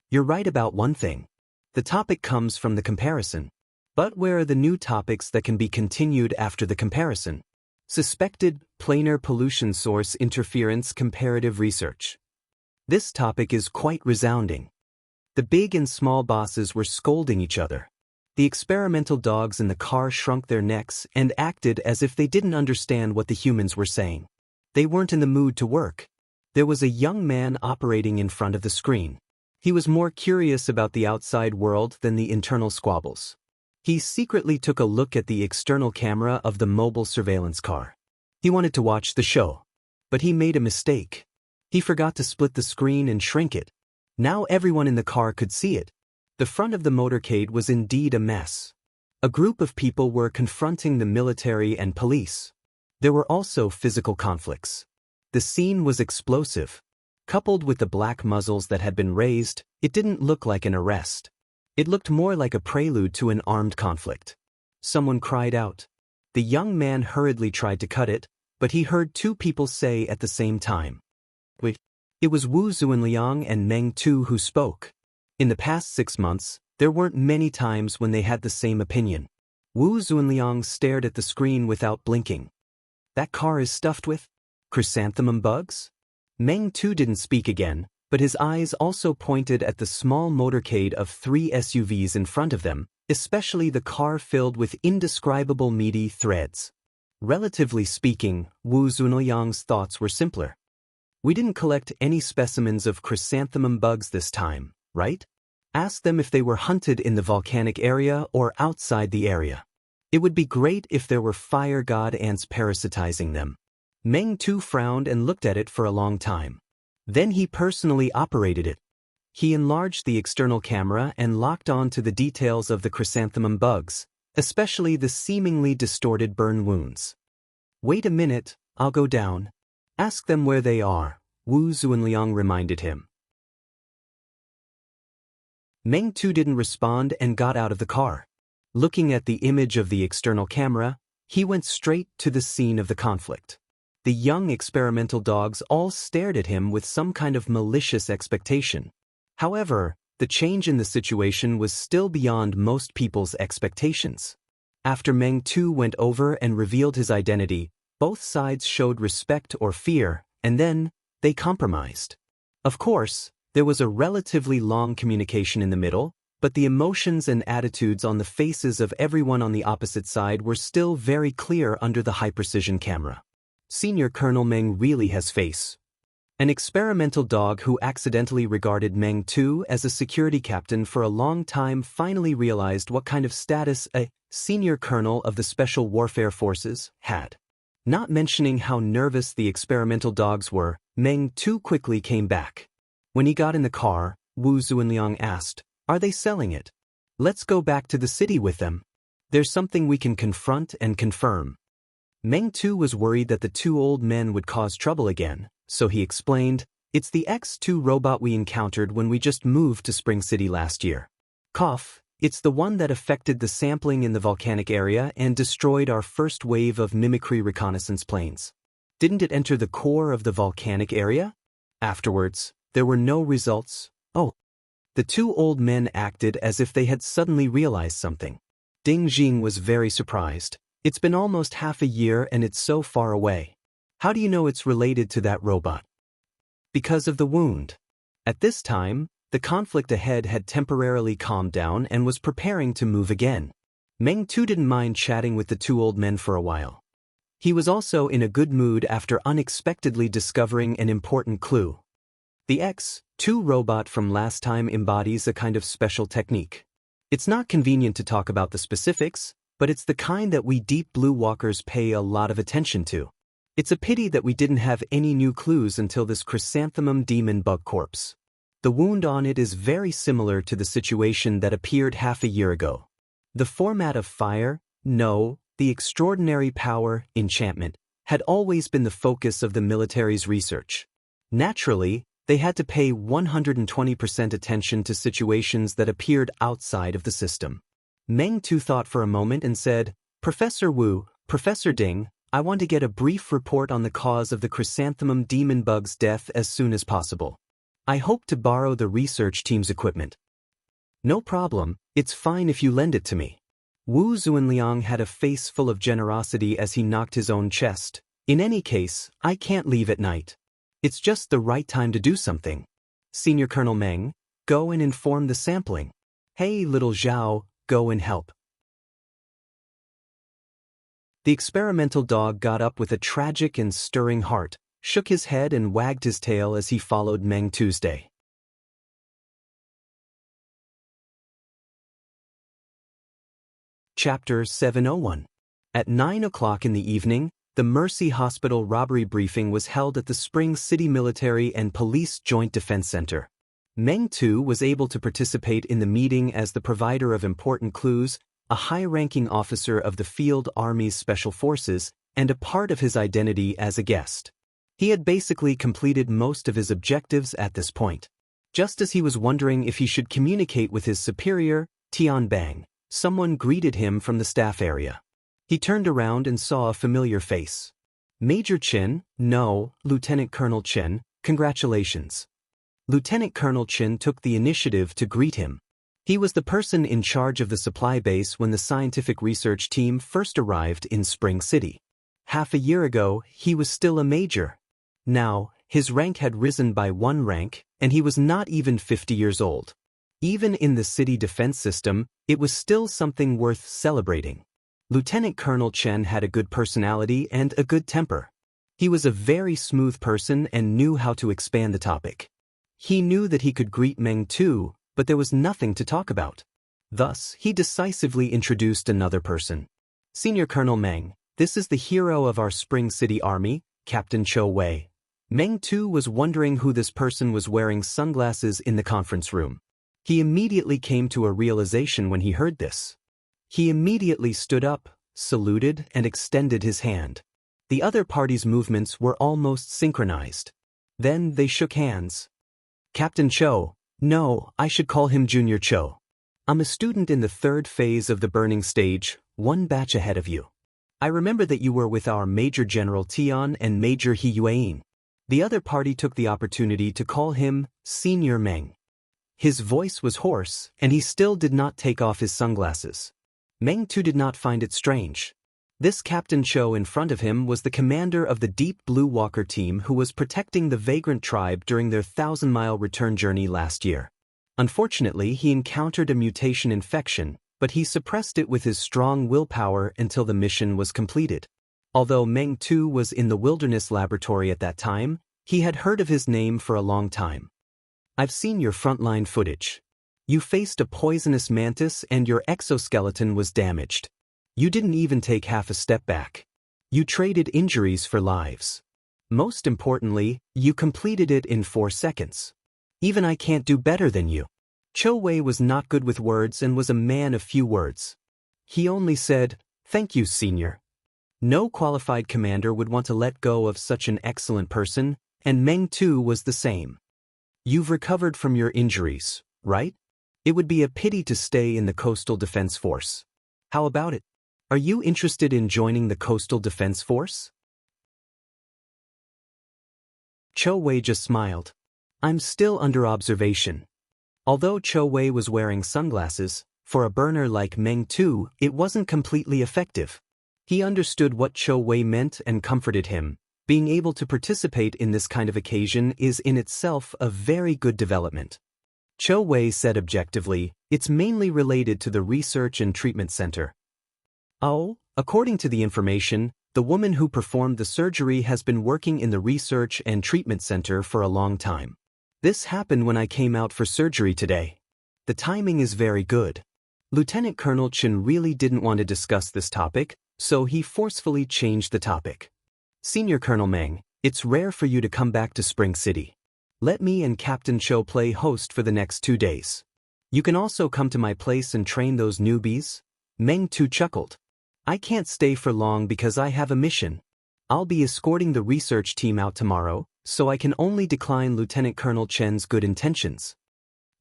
You're right about one thing. The topic comes from the comparison. But where are the new topics that can be continued after the comparison? Suspected planar pollution source interference comparative research." This topic is quite resounding. The big and small bosses were scolding each other. The experimental dogs in the car shrunk their necks and acted as if they didn't understand what the humans were saying. They weren't in the mood to work. There was a young man operating in front of the screen. He was more curious about the outside world than the internal squabbles. He secretly took a look at the external camera of the mobile surveillance car. He wanted to watch the show. But he made a mistake. He forgot to split the screen and shrink it. Now everyone in the car could see it. The front of the motorcade was indeed a mess. A group of people were confronting the military and police. There were also physical conflicts. The scene was explosive. Coupled with the black muzzles that had been raised, it didn't look like an arrest. It looked more like a prelude to an armed conflict. Someone cried out. The young man hurriedly tried to cut it, but he heard two people say at the same time, Wait. It was Wu Zuanliang and Meng Tu who spoke. In the past 6 months, there weren't many times when they had the same opinion. Wu Zuanliang stared at the screen without blinking. That car is stuffed with chrysanthemum bugs? Meng Tu didn't speak again, but his eyes also pointed at the small motorcade of 3 SUVs in front of them, especially the car filled with indescribable meaty threads. Relatively speaking, Wu Zunliang's thoughts were simpler. We didn't collect any specimens of chrysanthemum bugs this time, right? Ask them if they were hunted in the volcanic area or outside the area. It would be great if there were fire god ants parasitizing them. Meng Tu frowned and looked at it for a long time. Then he personally operated it. He enlarged the external camera and locked on to the details of the chrysanthemum bugs, especially the seemingly distorted burn wounds. Wait a minute, I'll go down. Ask them where they are, Wu Zunliang reminded him. Meng Tu didn't respond and got out of the car. Looking at the image of the external camera, he went straight to the scene of the conflict. The young experimental dogs all stared at him with some kind of malicious expectation. However, the change in the situation was still beyond most people's expectations. After Meng Tu went over and revealed his identity, both sides showed respect or fear, and then they compromised. Of course, there was a relatively long communication in the middle, but the emotions and attitudes on the faces of everyone on the opposite side were still very clear under the high-precision camera. Senior Colonel Meng really has face. An experimental dog who accidentally regarded Meng Tu as a security captain for a long time finally realized what kind of status a senior colonel of the Special Warfare Forces had. Not mentioning how nervous the experimental dogs were, Meng Tu quickly came back. When he got in the car, Wu Zunliang asked, "Are they selling it? Let's go back to the city with them. There's something we can confront and confirm." Meng Tu was worried that the 2 old men would cause trouble again, so he explained, "It's the X-2 robot we encountered when we just moved to Spring City last year. It's the one that affected the sampling in the volcanic area and destroyed our first wave of mimicry reconnaissance planes. Didn't it enter the core of the volcanic area? Afterwards, there were no results." Oh. The 2 old men acted as if they had suddenly realized something. Ding Jing was very surprised. "It's been almost half a year and it's so far away. How do you know it's related to that robot?" "Because of the wound." At this time, the conflict ahead had temporarily calmed down and was preparing to move again. Meng Tu didn't mind chatting with the 2 old men for a while. He was also in a good mood after unexpectedly discovering an important clue. The X-2 robot from last time embodies a kind of special technique. It's not convenient to talk about the specifics, but it's the kind that we Deep Blue walkers pay a lot of attention to. It's a pity that we didn't have any new clues until this chrysanthemum demon bug corpse. The wound on it is very similar to the situation that appeared half a year ago. The format of fire, the extraordinary power, enchantment, had always been the focus of the military's research. Naturally, they had to pay 120% attention to situations that appeared outside of the system. Meng Tu thought for a moment and said, "Professor Wu, Professor Ding, I want to get a brief report on the cause of the chrysanthemum demon bug's death as soon as possible. I hope to borrow the research team's equipment." "No problem, it's fine if you lend it to me." Wu Zunliang had a face full of generosity as he knocked his own chest. "In any case, I can't leave at night. It's just the right time to do something. Senior Colonel Meng, go and inform the sampling. Hey, little Zhao, go and help." The experimental dog got up with a tragic and stirring heart, shook his head and wagged his tail as he followed Meng Tuesday. Chapter 701. At 9 o'clock in the evening, the Mercy Hospital robbery briefing was held at the Spring City Military and Police Joint Defense Center. Meng Tu was able to participate in the meeting as the provider of important clues, a high-ranking officer of the Field Army's Special Forces, and a part of his identity as a guest. He had basically completed most of his objectives at this point. Just as he was wondering if he should communicate with his superior, Tian Bang, someone greeted him from the staff area. He turned around and saw a familiar face. "Major Chen, no, Lieutenant Colonel Chen, Congratulations. Lieutenant Colonel Chen took the initiative to greet him. He was the person in charge of the supply base when the scientific research team first arrived in Spring City. Half a year ago, he was still a major. Now, his rank had risen by 1 rank, and he was not even 50 years old. Even in the city defense system, it was still something worth celebrating. Lieutenant Colonel Chen had a good personality and a good temper. He was a very smooth person and knew how to expand the topic. He knew that he could greet Meng too, but there was nothing to talk about. Thus, he decisively introduced another person. Senior Colonel Meng, this is the hero of our Spring City Army, Captain Cho Wei. Meng too was wondering who this person was wearing sunglasses in the conference room. He immediately came to a realization when he heard this. He immediately stood up, saluted, and extended his hand. The other party's movements were almost synchronized. Then they shook hands. Captain Cho, no, I should call him Junior Cho. I'm a student in the 3rd phase of the burning stage, 1 batch ahead of you. I remember that you were with our Major General Tian and Major He Yuan. The other party took the opportunity to call him Senior Meng. His voice was hoarse, and he still did not take off his sunglasses. Meng too did not find it strange. This Captain Cho in front of him was the commander of the Deep Blue Walker team who was protecting the vagrant tribe during their 1,000-mile return journey last year. Unfortunately, he encountered a mutation infection, but he suppressed it with his strong willpower until the mission was completed. Although Meng too was in the wilderness laboratory at that time, he had heard of his name for a long time. I've seen your frontline footage. You faced a poisonous mantis and your exoskeleton was damaged. You didn't even take half a step back. You traded injuries for lives. Most importantly, you completed it in 4 seconds. Even I can't do better than you. Cho Wei was not good with words and was a man of few words. He only said, "Thank you, Senior." No qualified commander would want to let go of such an excellent person, and Meng too was the same. You've recovered from your injuries, right? It would be a pity to stay in the Coastal Defense Force. How about it? Are you interested in joining the Coastal Defense Force? Cho Wei just smiled. I'm still under observation. Although Cho Wei was wearing sunglasses, for a burner like Meng too, it wasn't completely effective. He understood what Cho Wei meant and comforted him. Being able to participate in this kind of occasion is in itself a very good development. Cho Wei said objectively, it's mainly related to the research and treatment center. Oh, according to the information, the woman who performed the surgery has been working in the research and treatment center for a long time. This happened when I came out for surgery today. The timing is very good. Lieutenant Colonel Chen really didn't want to discuss this topic, so he forcefully changed the topic. Senior Colonel Meng, it's rare for you to come back to Spring City. Let me and Captain Cho play host for the next 2 days. You can also come to my place and train those newbies. Meng too chuckled. I can't stay for long because I have a mission. I'll be escorting the research team out tomorrow, so I can only decline Lieutenant Colonel Chen's good intentions.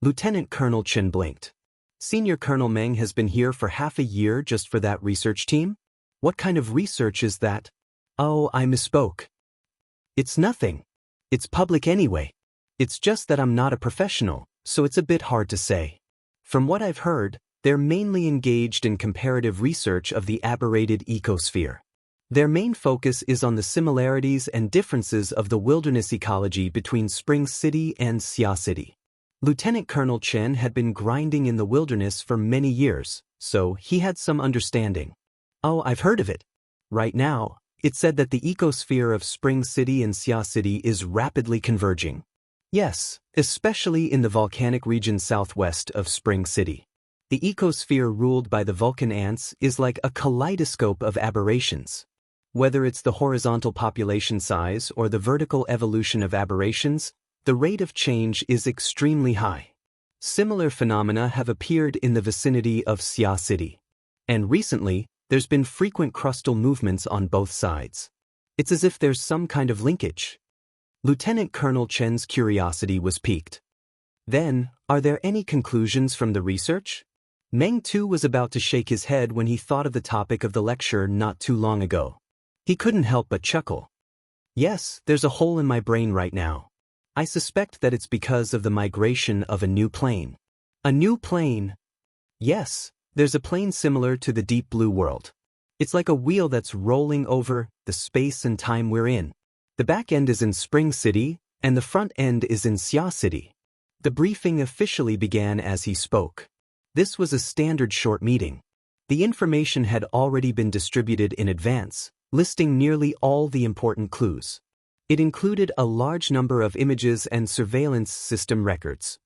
Lieutenant Colonel Chen blinked. Senior Colonel Meng has been here for half a year just for that research team? What kind of research is that? Oh, I misspoke. It's nothing. It's public anyway. It's just that I'm not a professional, so it's a bit hard to say. From what I've heard, they're mainly engaged in comparative research of the aberrated ecosphere. Their main focus is on the similarities and differences of the wilderness ecology between Spring City and Xia City. Lieutenant Colonel Chen had been grinding in the wilderness for many years, so he had some understanding. Oh, I've heard of it. Right now, it's said that the ecosphere of Spring City and Xia City is rapidly converging. Yes, especially in the volcanic region southwest of Spring City. The ecosphere ruled by the Vulcan ants is like a kaleidoscope of aberrations. Whether it's the horizontal population size or the vertical evolution of aberrations, the rate of change is extremely high. Similar phenomena have appeared in the vicinity of Xia City. And recently, there's been frequent crustal movements on both sides. It's as if there's some kind of linkage. Lieutenant Colonel Chen's curiosity was piqued. Then, are there any conclusions from the research? Meng too was about to shake his head when he thought of the topic of the lecture not too long ago. He couldn't help but chuckle. Yes, there's a hole in my brain right now. I suspect that it's because of the migration of a new plane. A new plane? Yes, there's a plane similar to the Deep Blue world. It's like a wheel that's rolling over the space and time we're in. The back end is in Spring City, and the front end is in Xia City. The briefing officially began as he spoke. This was a standard short meeting. The information had already been distributed in advance, listing nearly all the important clues. It included a large number of images and surveillance system records.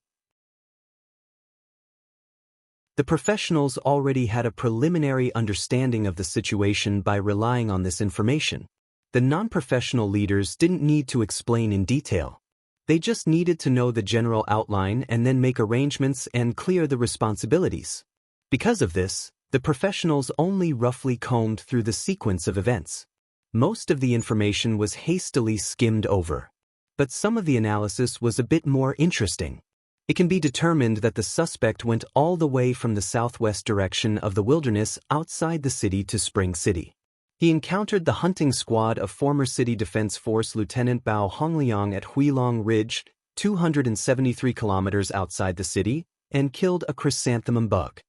The professionals already had a preliminary understanding of the situation by relying on this information. The non-professional leaders didn't need to explain in detail. They just needed to know the general outline and then make arrangements and clear the responsibilities. Because of this, the professionals only roughly combed through the sequence of events. Most of the information was hastily skimmed over. But some of the analysis was a bit more interesting. It can be determined that the suspect went all the way from the southwest direction of the wilderness outside the city to Spring City. He encountered the hunting squad of former City Defense Force Lieutenant Bao Hongliang at Huilong Ridge, 273 kilometers outside the city, and killed a chrysanthemum bug.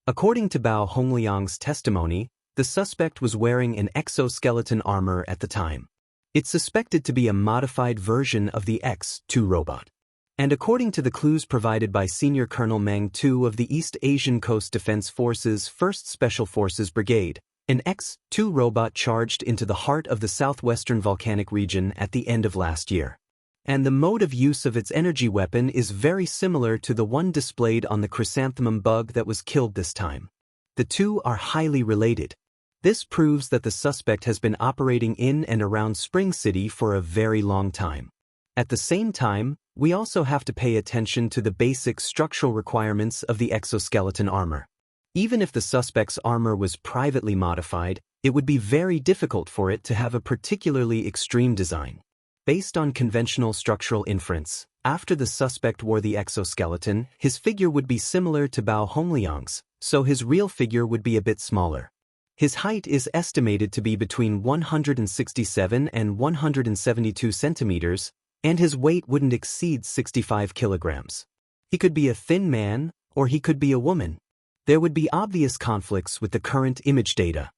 According to Bao Hongliang's testimony, the suspect was wearing an exoskeleton armor at the time. It's suspected to be a modified version of the X-2 robot. And according to the clues provided by Senior Colonel Meng Tu of the East Asian Coast Defense Force's 1st Special Forces Brigade, an X-2 robot charged into the heart of the southwestern volcanic region at the end of last year. And the mode of use of its energy weapon is very similar to the one displayed on the chrysanthemum bug that was killed this time. The two are highly related. This proves that the suspect has been operating in and around Spring City for a very long time. At the same time, we also have to pay attention to the basic structural requirements of the exoskeleton armor. Even if the suspect's armor was privately modified, it would be very difficult for it to have a particularly extreme design. Based on conventional structural inference, after the suspect wore the exoskeleton, his figure would be similar to Bao Hongliang's, so his real figure would be a bit smaller. His height is estimated to be between 167 and 172 centimeters, and his weight wouldn't exceed 65 kilograms. He could be a thin man, or he could be a woman. There would be obvious conflicts with the current image data.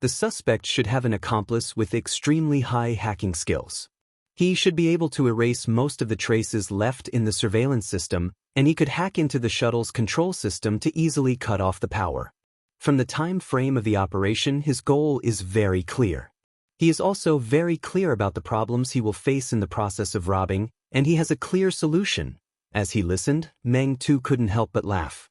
The suspect should have an accomplice with extremely high hacking skills. He should be able to erase most of the traces left in the surveillance system, and he could hack into the shuttle's control system to easily cut off the power. From the time frame of the operation, his goal is very clear. He is also very clear about the problems he will face in the process of robbing, and he has a clear solution. As he listened, Meng Tu couldn't help but laugh.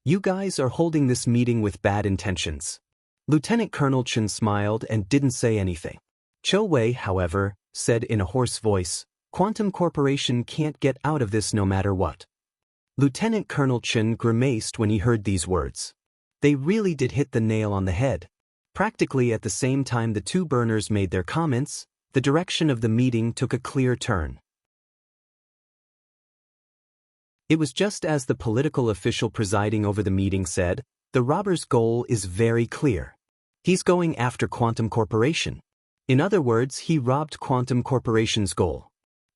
You guys are holding this meeting with bad intentions. Lieutenant Colonel Chen smiled and didn't say anything. Cho Wei, however, said in a hoarse voice, Quantum Corporation can't get out of this no matter what. Lieutenant Colonel Chen grimaced when he heard these words. They really did hit the nail on the head. Practically at the same time the two burners made their comments, the direction of the meeting took a clear turn. It was just as the political official presiding over the meeting said, the robber's goal is very clear. He's going after Quantum Corporation. In other words, he robbed Quantum Corporation's goal.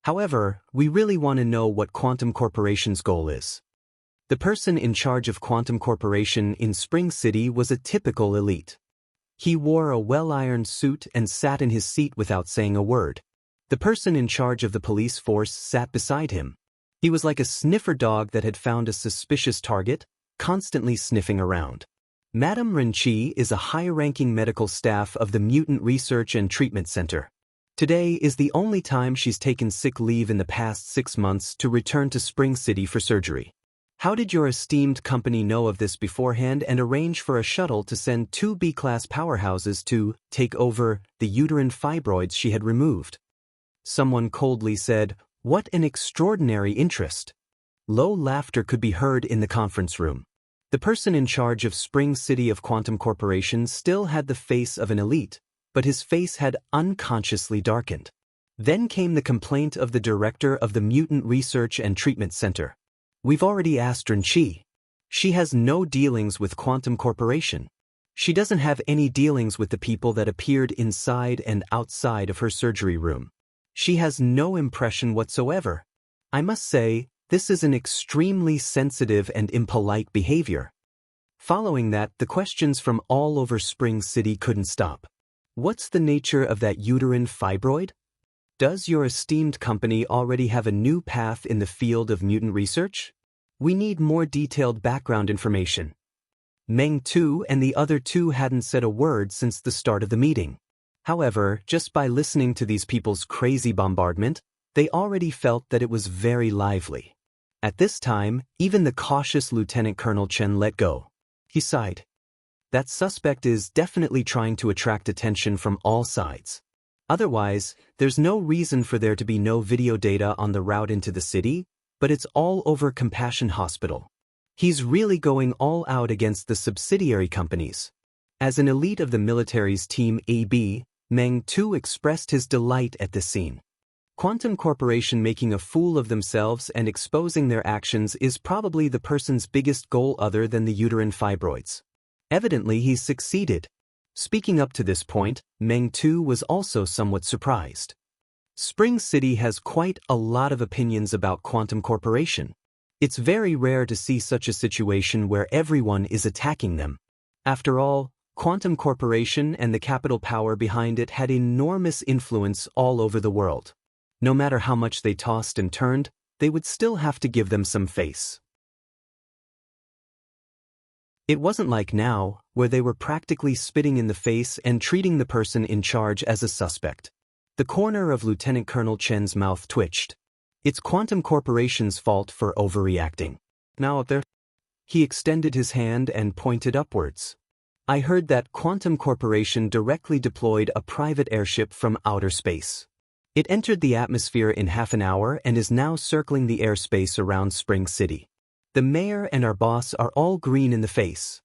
However, we really want to know what Quantum Corporation's goal is. The person in charge of Quantum Corporation in Spring City was a typical elite. He wore a well-ironed suit and sat in his seat without saying a word. The person in charge of the police force sat beside him. He was like a sniffer dog that had found a suspicious target, constantly sniffing around. Madame Renqi is a high-ranking medical staff of the Mutant Research and Treatment Center. Today is the only time she's taken sick leave in the past 6 months to return to Spring City for surgery. How did your esteemed company know of this beforehand and arrange for a shuttle to send 2 B-class powerhouses to take over the uterine fibroids she had removed? Someone coldly said, "What an extraordinary interest." Low laughter could be heard in the conference room. The person in charge of Spring City of Quantum Corporation still had the face of an elite, but his face had unconsciously darkened. Then came the complaint of the director of the Mutant Research and Treatment Center. We've already asked Renqi. She has no dealings with Quantum Corporation. She doesn't have any dealings with the people that appeared inside and outside of her surgery room. She has no impression whatsoever. I must say, this is an extremely sensitive and impolite behavior. Following that, the questions from all over Spring City couldn't stop. What's the nature of that uterine fibroid? Does your esteemed company already have a new path in the field of mutant research? We need more detailed background information. Meng Tu and the other two hadn't said a word since the start of the meeting. However, just by listening to these people's crazy bombardment, they already felt that it was very lively. At this time, even the cautious Lieutenant Colonel Chen let go. He sighed. That suspect is definitely trying to attract attention from all sides. Otherwise, there's no reason for there to be no video data on the route into the city, but it's all over Compassion Hospital. He's really going all out against the subsidiary companies. As an elite of the military's Team AB, Meng Tu expressed his delight at this scene. Quantum Corporation making a fool of themselves and exposing their actions is probably the person's biggest goal other than the uterine fibroids. Evidently, he's succeeded. Speaking up to this point, Meng Tu was also somewhat surprised. Spring City has quite a lot of opinions about Quantum Corporation. It's very rare to see such a situation where everyone is attacking them. After all, Quantum Corporation and the capital power behind it had enormous influence all over the world. No matter how much they tossed and turned, they would still have to give them some face. It wasn't like now, where they were practically spitting in the face and treating the person in charge as a suspect. The corner of Lieutenant Colonel Chen's mouth twitched. It's Quantum Corporation's fault for overreacting. Now up there. He extended his hand and pointed upwards. I heard that Quantum Corporation directly deployed a private airship from outer space. It entered the atmosphere in half an hour and is now circling the airspace around Spring City. The mayor and our boss are all green in the face.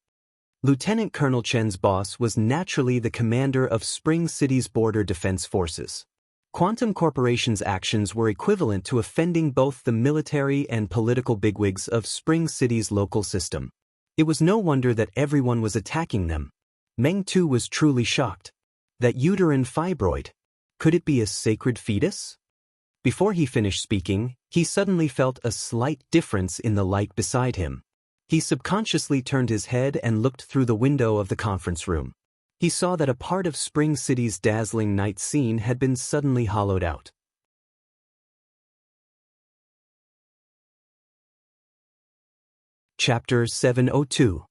Lieutenant Colonel Chen's boss was naturally the commander of Spring City's border defense forces. Quantum Corporation's actions were equivalent to offending both the military and political bigwigs of Spring City's local system. It was no wonder that everyone was attacking them. Meng Tu was truly shocked. That uterine fibroid. Could it be a sacred fetus? Before he finished speaking, he suddenly felt a slight difference in the light beside him. He subconsciously turned his head and looked through the window of the conference room. He saw that a part of Spring City's dazzling night scene had been suddenly hollowed out. Chapter 702.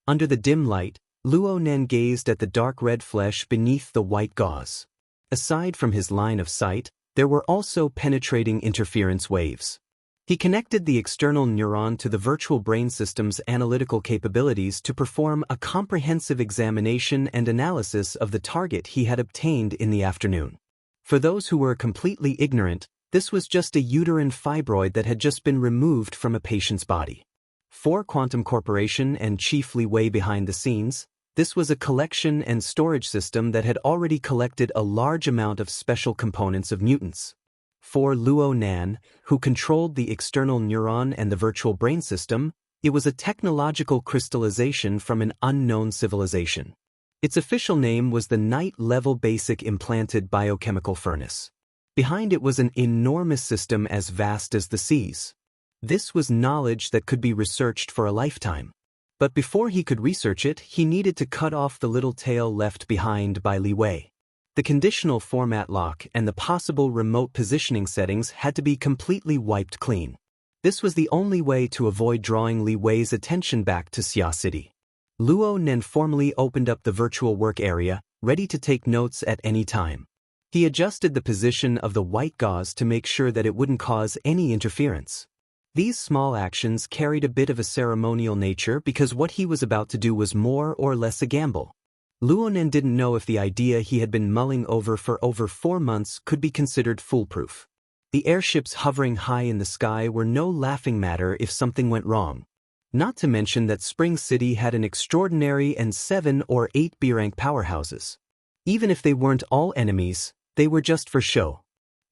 Under the dim light, Luo Nen gazed at the dark red flesh beneath the white gauze. Aside from his line of sight, there were also penetrating interference waves. He connected the external neuron to the virtual brain system's analytical capabilities to perform a comprehensive examination and analysis of the target he had obtained in the afternoon. For those who were completely ignorant, this was just a uterine fibroid that had just been removed from a patient's body. For Quantum Corporation and chiefly way behind the scenes, this was a collection and storage system that had already collected a large amount of special components of mutants. For Luo Nan, who controlled the external neuron and the virtual brain system, it was a technological crystallization from an unknown civilization. Its official name was the Night-Level Basic Implanted Biochemical Furnace. Behind it was an enormous system as vast as the seas. This was knowledge that could be researched for a lifetime. But before he could research it, he needed to cut off the little tail left behind by Li Wei. The conditional format lock and the possible remote positioning settings had to be completely wiped clean. This was the only way to avoid drawing Li Wei's attention back to Xia City. Luo Nen formally opened up the virtual work area, ready to take notes at any time. He adjusted the position of the white gauze to make sure that it wouldn't cause any interference. These small actions carried a bit of a ceremonial nature because what he was about to do was more or less a gamble. Luonen didn't know if the idea he had been mulling over for over 4 months could be considered foolproof. The airships hovering high in the sky were no laughing matter if something went wrong. Not to mention that Spring City had an extraordinary and 7 or 8 B-rank powerhouses. Even if they weren't all enemies, they were just for show.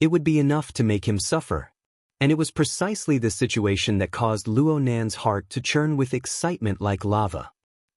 It would be enough to make him suffer. And it was precisely this situation that caused Luo Nan's heart to churn with excitement like lava.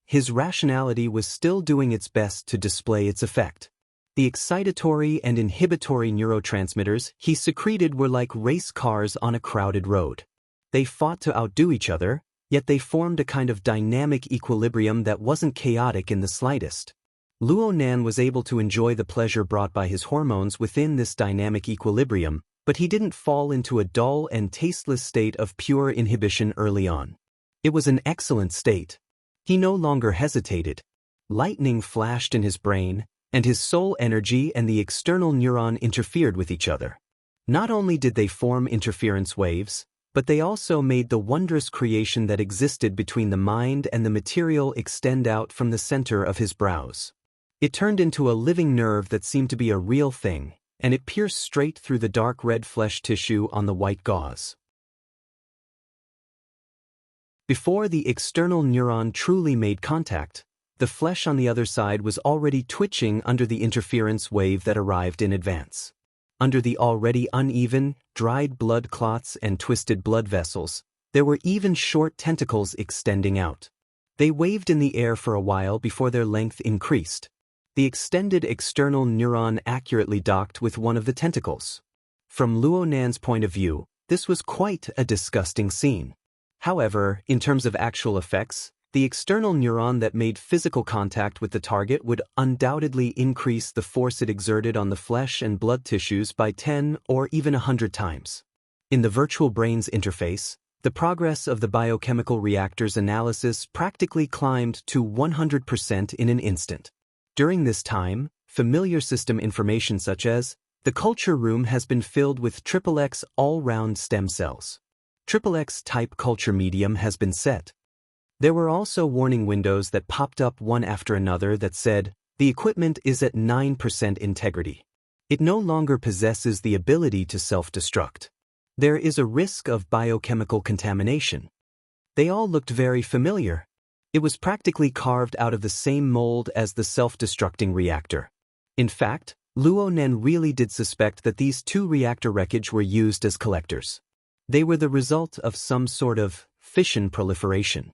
His rationality was still doing its best to display its effect. The excitatory and inhibitory neurotransmitters he secreted were like race cars on a crowded road. They fought to outdo each other, yet they formed a kind of dynamic equilibrium that wasn't chaotic in the slightest. Luo Nan was able to enjoy the pleasure brought by his hormones within this dynamic equilibrium, but he didn't fall into a dull and tasteless state of pure inhibition early on. It was an excellent state. He no longer hesitated. Lightning flashed in his brain, and his soul energy and the external neuron interfered with each other. Not only did they form interference waves, but they also made the wondrous creation that existed between the mind and the material extend out from the center of his brows. It turned into a living nerve that seemed to be a real thing, and it pierced straight through the dark red flesh tissue on the white gauze. Before the external neuron truly made contact, the flesh on the other side was already twitching under the interference wave that arrived in advance. Under the already uneven, dried blood clots and twisted blood vessels, there were even short tentacles extending out. They waved in the air for a while before their length increased. The extended external neuron accurately docked with one of the tentacles. From Luo Nan's point of view, this was quite a disgusting scene. However, in terms of actual effects, the external neuron that made physical contact with the target would undoubtedly increase the force it exerted on the flesh and blood tissues by 10 or even 100 times. In the virtual brain's interface, the progress of the biochemical reactor's analysis practically climbed to 100% in an instant. During this time, familiar system information such as, the culture room has been filled with XXX all-round stem cells. XXX type culture medium has been set. There were also warning windows that popped up one after another that said, the equipment is at 9% integrity. It no longer possesses the ability to self-destruct. There is a risk of biochemical contamination. They all looked very familiar. It was practically carved out of the same mold as the self-destructing reactor. In fact, Luo Nan really did suspect that these two reactor wreckage were used as collectors. They were the result of some sort of fission proliferation.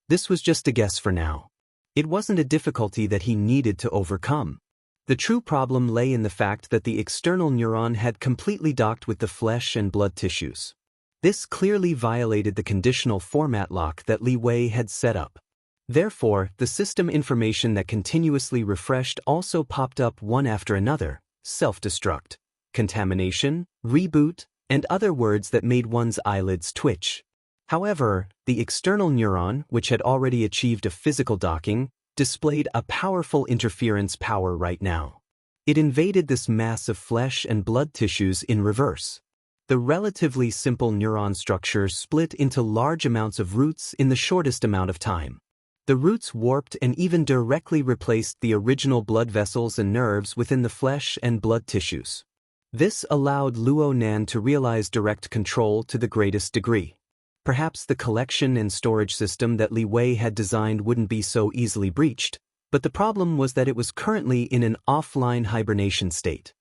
This was just a guess for now. It wasn't a difficulty that he needed to overcome. The true problem lay in the fact that the external neuron had completely docked with the flesh and blood tissues. This clearly violated the conditional format lock that Li Wei had set up. Therefore, the system information that continuously refreshed also popped up one after another: self-destruct, contamination, reboot, and other words that made one's eyelids twitch. However, the external neuron, which had already achieved a physical docking, displayed a powerful interference power right now. It invaded this mass of flesh and blood tissues in reverse. The relatively simple neuron structure split into large amounts of roots in the shortest amount of time. The roots warped and even directly replaced the original blood vessels and nerves within the flesh and blood tissues. This allowed Luo Nan to realize direct control to the greatest degree. Perhaps the collection and storage system that Li Wei had designed wouldn't be so easily breached, but the problem was that it was currently in an offline hibernation state.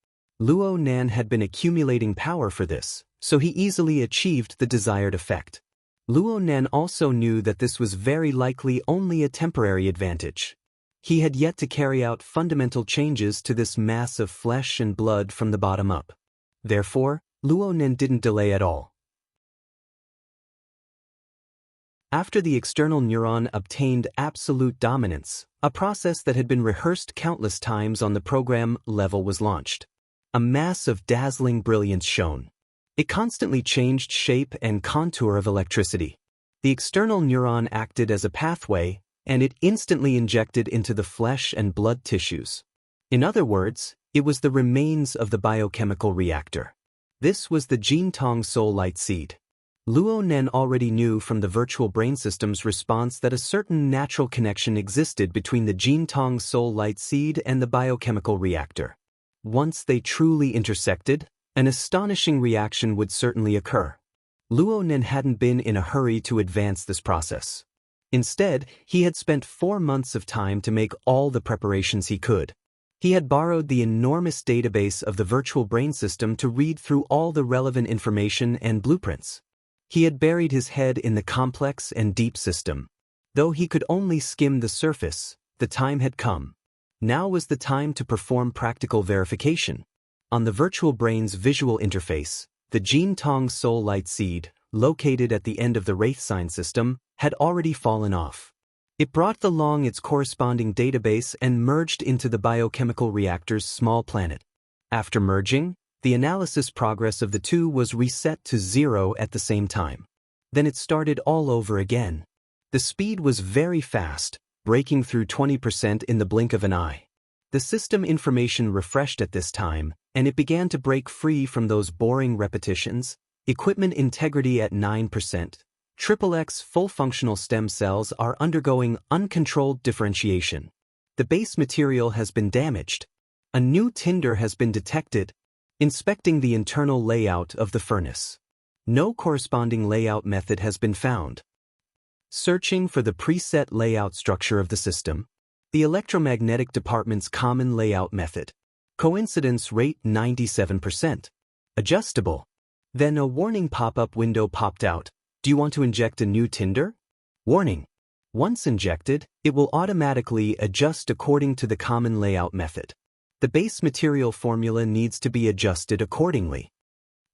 Luo Nan had been accumulating power for this, so he easily achieved the desired effect. Luo Nan also knew that this was very likely only a temporary advantage. He had yet to carry out fundamental changes to this mass of flesh and blood from the bottom up. Therefore, Luo Nan didn't delay at all. After the external neuron obtained absolute dominance, a process that had been rehearsed countless times on the program level was launched. A mass of dazzling brilliance shone. It constantly changed shape and contour of electricity. The external neuron acted as a pathway, and it instantly injected into the flesh and blood tissues. In other words, it was the remains of the biochemical reactor. This was the Jintong Soul Light Seed. Luo Nan already knew from the virtual brain system's response that a certain natural connection existed between the Jintong Soul Light Seed and the biochemical reactor. Once they truly intersected, an astonishing reaction would certainly occur. Luo Nan hadn't been in a hurry to advance this process. Instead, he had spent 4 months of time to make all the preparations he could. He had borrowed the enormous database of the virtual brain system to read through all the relevant information and blueprints. He had buried his head in the complex and deep system. Though he could only skim the surface, the time had come. Now was the time to perform practical verification. On the virtual brain's visual interface, the Jin Tong Soul Light Seed, located at the end of the Wraith sign system, had already fallen off. It brought along its corresponding database and merged into the biochemical reactor's small planet. After merging, the analysis progress of the two was reset to 0 at the same time. Then it started all over again. The speed was very fast, breaking through 20% in the blink of an eye. The system information refreshed at this time, and it began to break free from those boring repetitions. Equipment integrity at 9%. XXX full functional stem cells are undergoing uncontrolled differentiation. The base material has been damaged. A new tinder has been detected. Inspecting the internal layout of the furnace. No corresponding layout method has been found. Searching for the preset layout structure of the system. The electromagnetic department's common layout method. Coincidence rate 97%. Adjustable. Then a warning pop-up window popped out. Do you want to inject a new tinder? Warning. Once injected, it will automatically adjust according to the common layout method. The base material formula needs to be adjusted accordingly.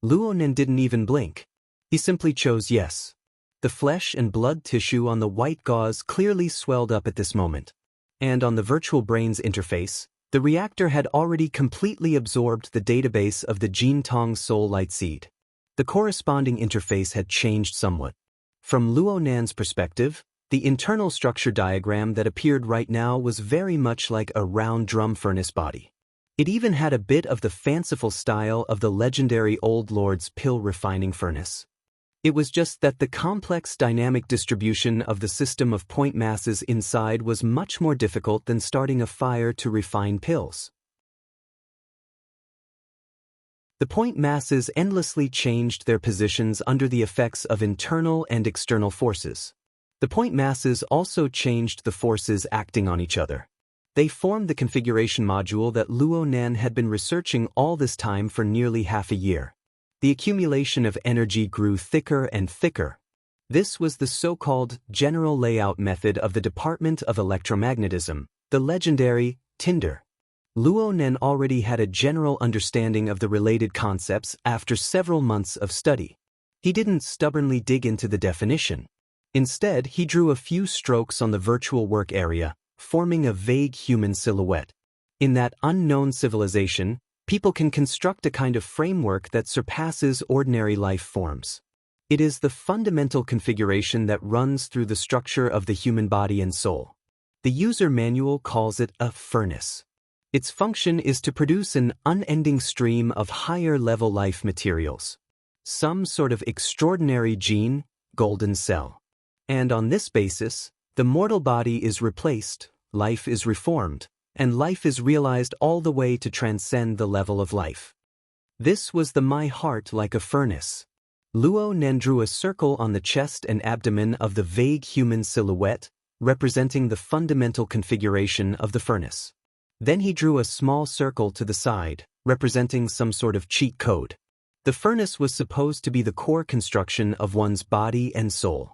Luonen didn't even blink. He simply chose yes. The flesh and blood tissue on the white gauze clearly swelled up at this moment. And on the virtual brain's interface, the reactor had already completely absorbed the database of the Jin Tong Soul Light Seed. The corresponding interface had changed somewhat. From Luonan's perspective, the internal structure diagram that appeared right now was very much like a round drum furnace body. It even had a bit of the fanciful style of the legendary Old Lord's pill refining furnace. It was just that the complex dynamic distribution of the system of point masses inside was much more difficult than starting a fire to refine pills. The point masses endlessly changed their positions under the effects of internal and external forces. The point masses also changed the forces acting on each other. They formed the configuration module that Luonan had been researching all this time for nearly half a year. The accumulation of energy grew thicker and thicker. This was the so-called general layout method of the Department of Electromagnetism, the legendary tinder. Luonan already had a general understanding of the related concepts after several months of study. He didn't stubbornly dig into the definition. Instead, he drew a few strokes on the virtual work area, forming a vague human silhouette. In that unknown civilization, people can construct a kind of framework that surpasses ordinary life forms. It is the fundamental configuration that runs through the structure of the human body and soul. The user manual calls it a furnace. Its function is to produce an unending stream of higher-level life materials. Some sort of extraordinary gene, golden cell. And on this basis, the mortal body is replaced, life is reformed, and life is realized all the way to transcend the level of life. This was the my heart like a furnace. Luonan drew a circle on the chest and abdomen of the vague human silhouette, representing the fundamental configuration of the furnace. Then he drew a small circle to the side, representing some sort of cheat code. The furnace was supposed to be the core construction of one's body and soul.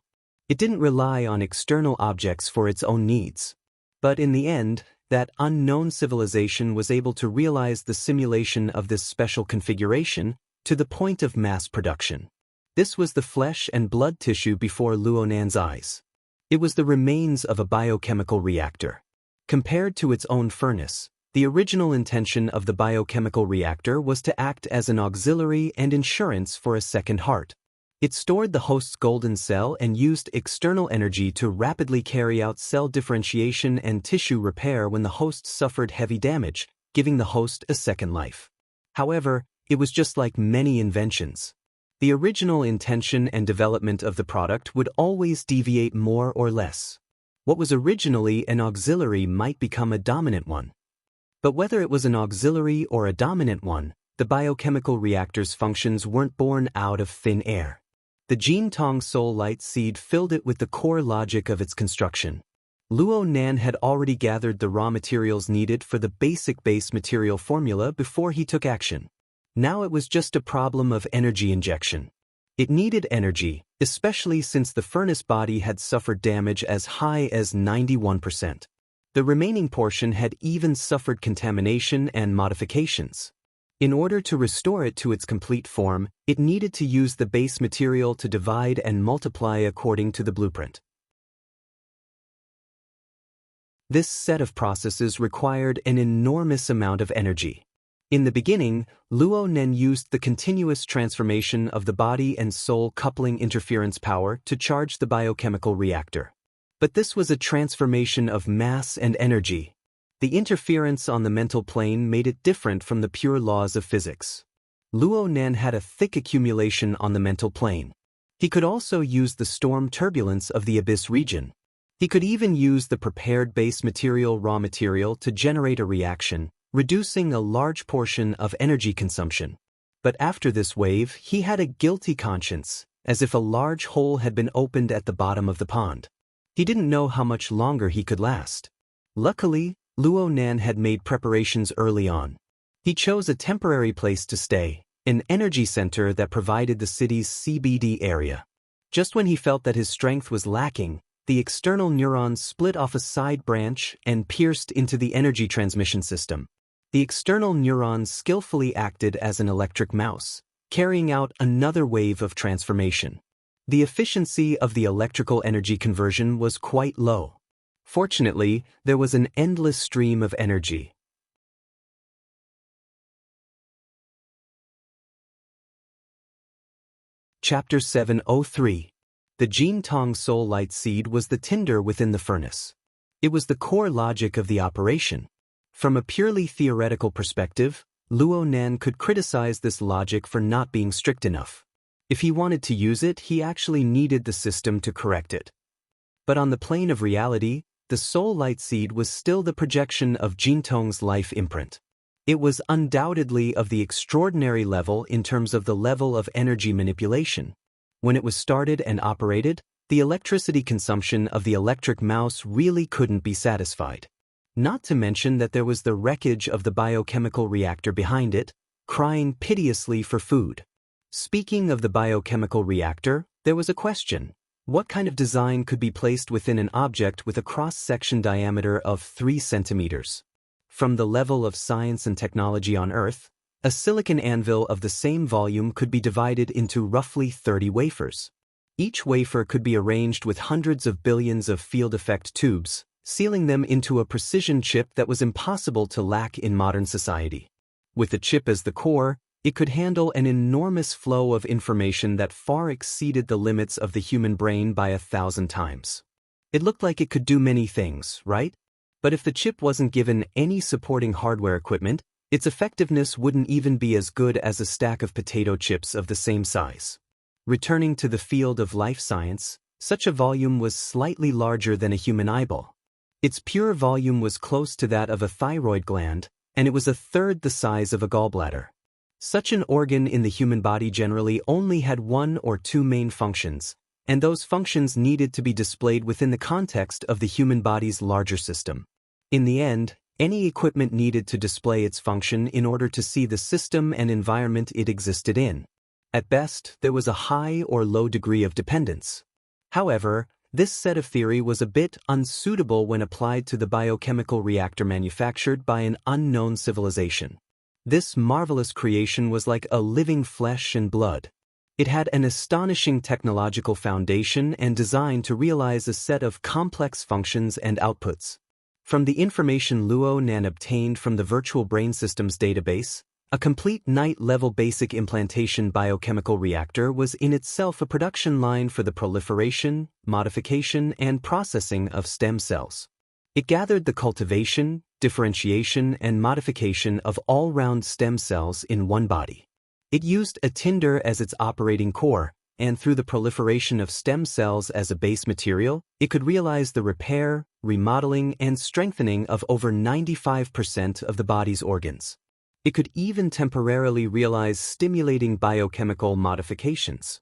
It didn't rely on external objects for its own needs. But in the end, that unknown civilization was able to realize the simulation of this special configuration to the point of mass production. This was the flesh and blood tissue before Luonan's eyes. It was the remains of a biochemical reactor. Compared to its own furnace, the original intention of the biochemical reactor was to act as an auxiliary and insurance for a second heart. It stored the host's golden cell and used external energy to rapidly carry out cell differentiation and tissue repair when the host suffered heavy damage, giving the host a second life. However, it was just like many inventions. The original intention and development of the product would always deviate more or less. What was originally an auxiliary might become a dominant one. But whether it was an auxiliary or a dominant one, the biochemical reactor's functions weren't born out of thin air. The Jin Tong Soul Light Seed filled it with the core logic of its construction. Luonan had already gathered the raw materials needed for the basic base material formula before he took action. Now it was just a problem of energy injection. It needed energy, especially since the furnace body had suffered damage as high as 91%. The remaining portion had even suffered contamination and modifications. In order to restore it to its complete form, it needed to use the base material to divide and multiply according to the blueprint. This set of processes required an enormous amount of energy. In the beginning, Luo Nen used the continuous transformation of the body and soul coupling interference power to charge the biochemical reactor. But this was a transformation of mass and energy. The interference on the mental plane made it different from the pure laws of physics. Luo Nen had a thick accumulation on the mental plane. He could also use the storm turbulence of the abyss region. He could even use the prepared base material raw material to generate a reaction, reducing a large portion of energy consumption. But after this wave, he had a guilty conscience, as if a large hole had been opened at the bottom of the pond. He didn't know how much longer he could last. Luckily, Luo Nan had made preparations early on. He chose a temporary place to stay, an energy center that provided the city's CBD area. Just when he felt that his strength was lacking, the external neurons split off a side branch and pierced into the energy transmission system. The external neurons skillfully acted as an electric mouse, carrying out another wave of transformation. The efficiency of the electrical energy conversion was quite low. Fortunately, there was an endless stream of energy. Chapter 703. The Jin Tong Soul Light Seed was the tinder within the furnace. It was the core logic of the operation. From a purely theoretical perspective, Luo Nan could criticize this logic for not being strict enough. If he wanted to use it, he actually needed the system to correct it. But on the plane of reality, the Soul Light Seed was still the projection of Jin Tong's life imprint. It was undoubtedly of the extraordinary level in terms of the level of energy manipulation. When it was started and operated, the electricity consumption of the electric mouse really couldn't be satisfied. Not to mention that there was the wreckage of the biochemical reactor behind it, crying piteously for food. Speaking of the biochemical reactor, there was a question. What kind of design could be placed within an object with a cross-section diameter of 3 centimeters? From the level of science and technology on Earth, a silicon anvil of the same volume could be divided into roughly 30 wafers. Each wafer could be arranged with hundreds of billions of field effect tubes, sealing them into a precision chip that was impossible to lack in modern society. With the chip as the core, it could handle an enormous flow of information that far exceeded the limits of the human brain by 1,000 times. It looked like it could do many things, right? But if the chip wasn't given any supporting hardware equipment, its effectiveness wouldn't even be as good as a stack of potato chips of the same size. Returning to the field of life science, such a volume was slightly larger than a human eyeball. Its pure volume was close to that of a thyroid gland, and it was 1/3 the size of a gallbladder. Such an organ in the human body generally only had 1 or 2 main functions, and those functions needed to be displayed within the context of the human body's larger system. In the end, any equipment needed to display its function in order to see the system and environment it existed in. At best, there was a high or low degree of dependence. However, this set of theory was a bit unsuitable when applied to the biochemical reactor manufactured by an unknown civilization. This marvelous creation was like a living flesh and blood. It had an astonishing technological foundation and design to realize a set of complex functions and outputs. From the information Luo Nan obtained from the Virtual Brain Systems database, a complete night-level basic implantation biochemical reactor was in itself a production line for the proliferation, modification, and processing of stem cells. It gathered the cultivation, differentiation, and modification of all-round stem cells in one body. It used a tinder as its operating core, and through the proliferation of stem cells as a base material, it could realize the repair, remodeling, and strengthening of over 95% of the body's organs. It could even temporarily realize stimulating biochemical modifications.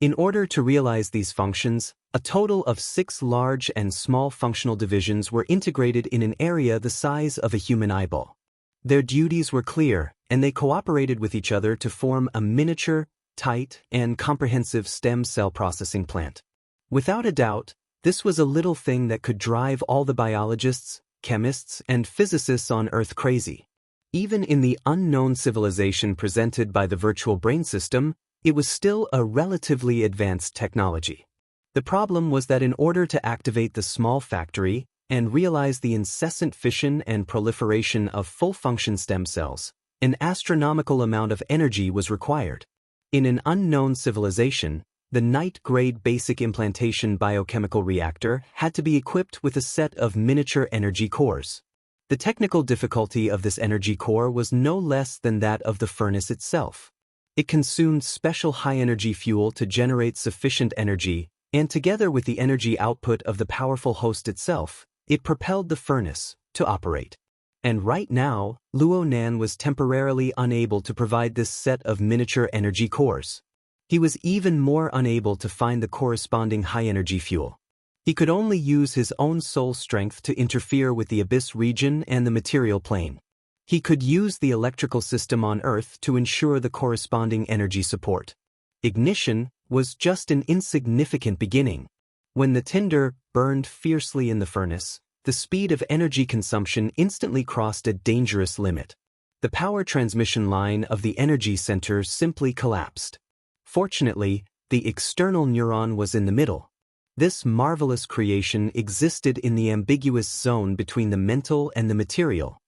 In order to realize these functions, a total of 6 large and small functional divisions were integrated in an area the size of a human eyeball. Their duties were clear, and they cooperated with each other to form a miniature, tight, and comprehensive stem cell processing plant. Without a doubt, This was a little thing that could drive all the biologists, chemists, and physicists on Earth crazy. Even in the unknown civilization presented by the virtual brain system, it was still a relatively advanced technology. The problem was that in order to activate the small factory and realize the incessant fission and proliferation of full-function stem cells, an astronomical amount of energy was required. In an unknown civilization, the night-grade basic implantation biochemical reactor had to be equipped with a set of miniature energy cores. The technical difficulty of this energy core was no less than that of the furnace itself. It consumed special high-energy fuel to generate sufficient energy, and together with the energy output of the powerful host itself, it propelled the furnace to operate. And right now, Luo Nan was temporarily unable to provide this set of miniature energy cores. He was even more unable to find the corresponding high-energy fuel. He could only use his own soul strength to interfere with the abyss region and the material plane. He could use the electrical system on Earth to ensure the corresponding energy support. Ignition was just an insignificant beginning. When the tinder burned fiercely in the furnace, the speed of energy consumption instantly crossed a dangerous limit. The power transmission line of the energy center simply collapsed. Fortunately, the external neuron was in the middle. This marvelous creation existed in the ambiguous zone between the mental and the material.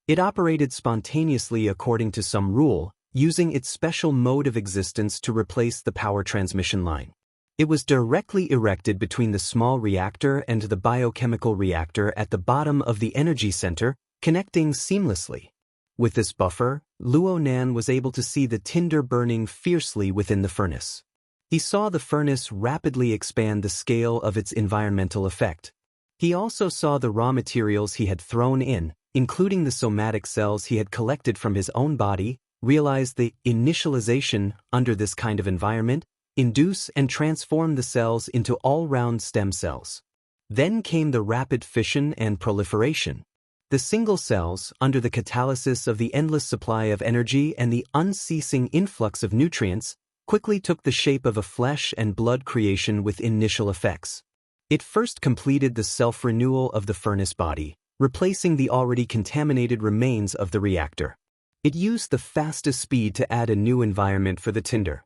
It operated spontaneously according to some rule, using its special mode of existence to replace the power transmission line. It was directly erected between the small reactor and the biochemical reactor at the bottom of the energy center, connecting seamlessly. With this buffer, Luo Nan was able to see the tinder burning fiercely within the furnace. He saw the furnace rapidly expand the scale of its environmental effect. He also saw the raw materials he had thrown in, including the somatic cells he had collected from his own body, realize the initialization under this kind of environment, induce and transform the cells into all-round stem cells. Then came the rapid fission and proliferation. The single cells, under the catalysis of the endless supply of energy and the unceasing influx of nutrients, quickly took the shape of a flesh and blood creation with initial effects. It first completed the self-renewal of the furnace body, replacing the already contaminated remains of the reactor. It used the fastest speed to add a new environment for the tinder.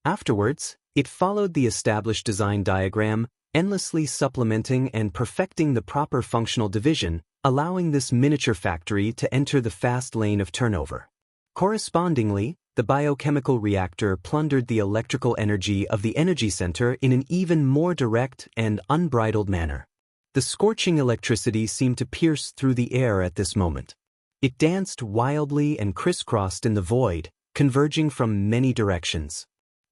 Afterwards, it followed the established design diagram, endlessly supplementing and perfecting the proper functional division, allowing this miniature factory to enter the fast lane of turnover. Correspondingly, the biochemical reactor plundered the electrical energy of the energy center in an even more direct and unbridled manner. The scorching electricity seemed to pierce through the air at this moment. It danced wildly and crisscrossed in the void, converging from many directions.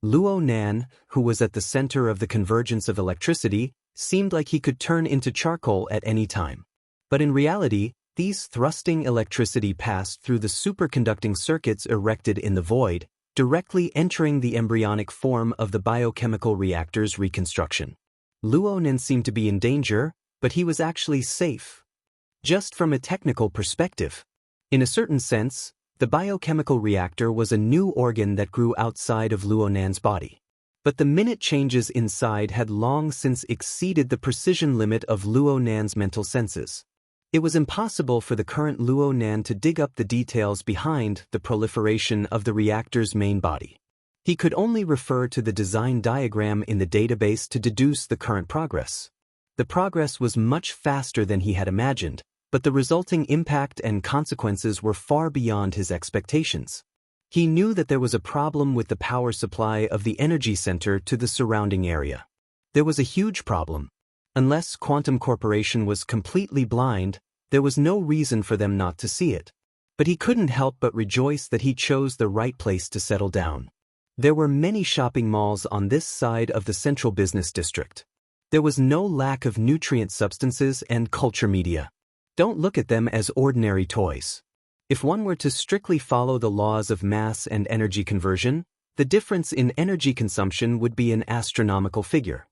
Luo Nan, who was at the center of the convergence of electricity, seemed like he could turn into charcoal at any time. But in reality, these thrusting electricity passed through the superconducting circuits erected in the void, directly entering the embryonic form of the biochemical reactor's reconstruction. Luo Nan seemed to be in danger, but he was actually safe. Just from a technical perspective. In a certain sense, the biochemical reactor was a new organ that grew outside of Luo Nan's body. But the minute changes inside had long since exceeded the precision limit of Luo Nan's mental senses. It was impossible for the current Luo Nan to dig up the details behind the proliferation of the reactor's main body. He could only refer to the design diagram in the database to deduce the current progress. The progress was much faster than he had imagined, but the resulting impact and consequences were far beyond his expectations. He knew that there was a problem with the power supply of the energy center to the surrounding area. There was a huge problem. Unless Quantum Corporation was completely blind, there was no reason for them not to see it. But he couldn't help but rejoice that he chose the right place to settle down. There were many shopping malls on this side of the central business district. There was no lack of nutrient substances and culture media. Don't look at them as ordinary toys. If one were to strictly follow the laws of mass and energy conversion, the difference in energy consumption would be an astronomical figure.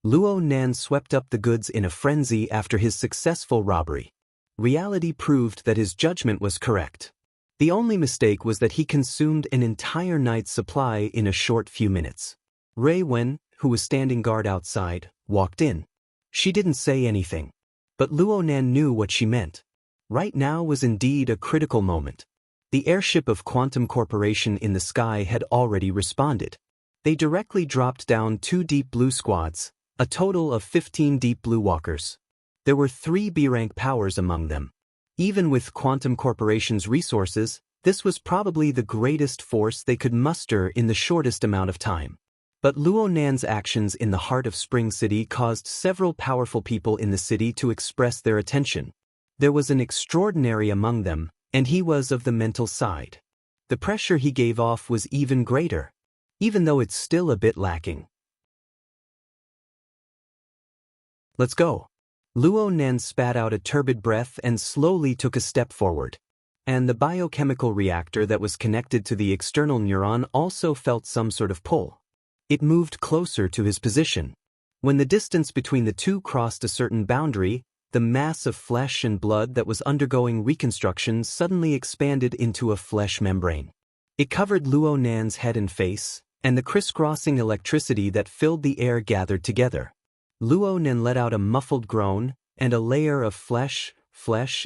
Luo Nan swept up the goods in a frenzy after his successful robbery. Reality proved that his judgment was correct. The only mistake was that he consumed an entire night's supply in a short few minutes. Ray Wen, who was standing guard outside, walked in. She didn't say anything. But Luo Nan knew what she meant. Right now was indeed a critical moment. The airship of Quantum Corporation in the sky had already responded. They directly dropped down 2 Deep Blue squads, a total of 15 Deep Blue walkers. There were 3 B-rank powers among them. Even with Quantum Corporation's resources, this was probably the greatest force they could muster in the shortest amount of time. But Luo Nan's actions in the heart of Spring City caused several powerful people in the city to express their attention. There was an extraordinary among them, and he was of the mental side. The pressure he gave off was even greater, even though it's still a bit lacking. Let's go. Luo Nan spat out a turbid breath and slowly took a step forward. And the biochemical reactor that was connected to the external neuron also felt some sort of pull. It moved closer to his position. When the distance between the two crossed a certain boundary, the mass of flesh and blood that was undergoing reconstruction suddenly expanded into a flesh membrane. It covered Luo Nan's head and face, and the crisscrossing electricity that filled the air gathered together. Luo Nan let out a muffled groan, and a layer of flesh,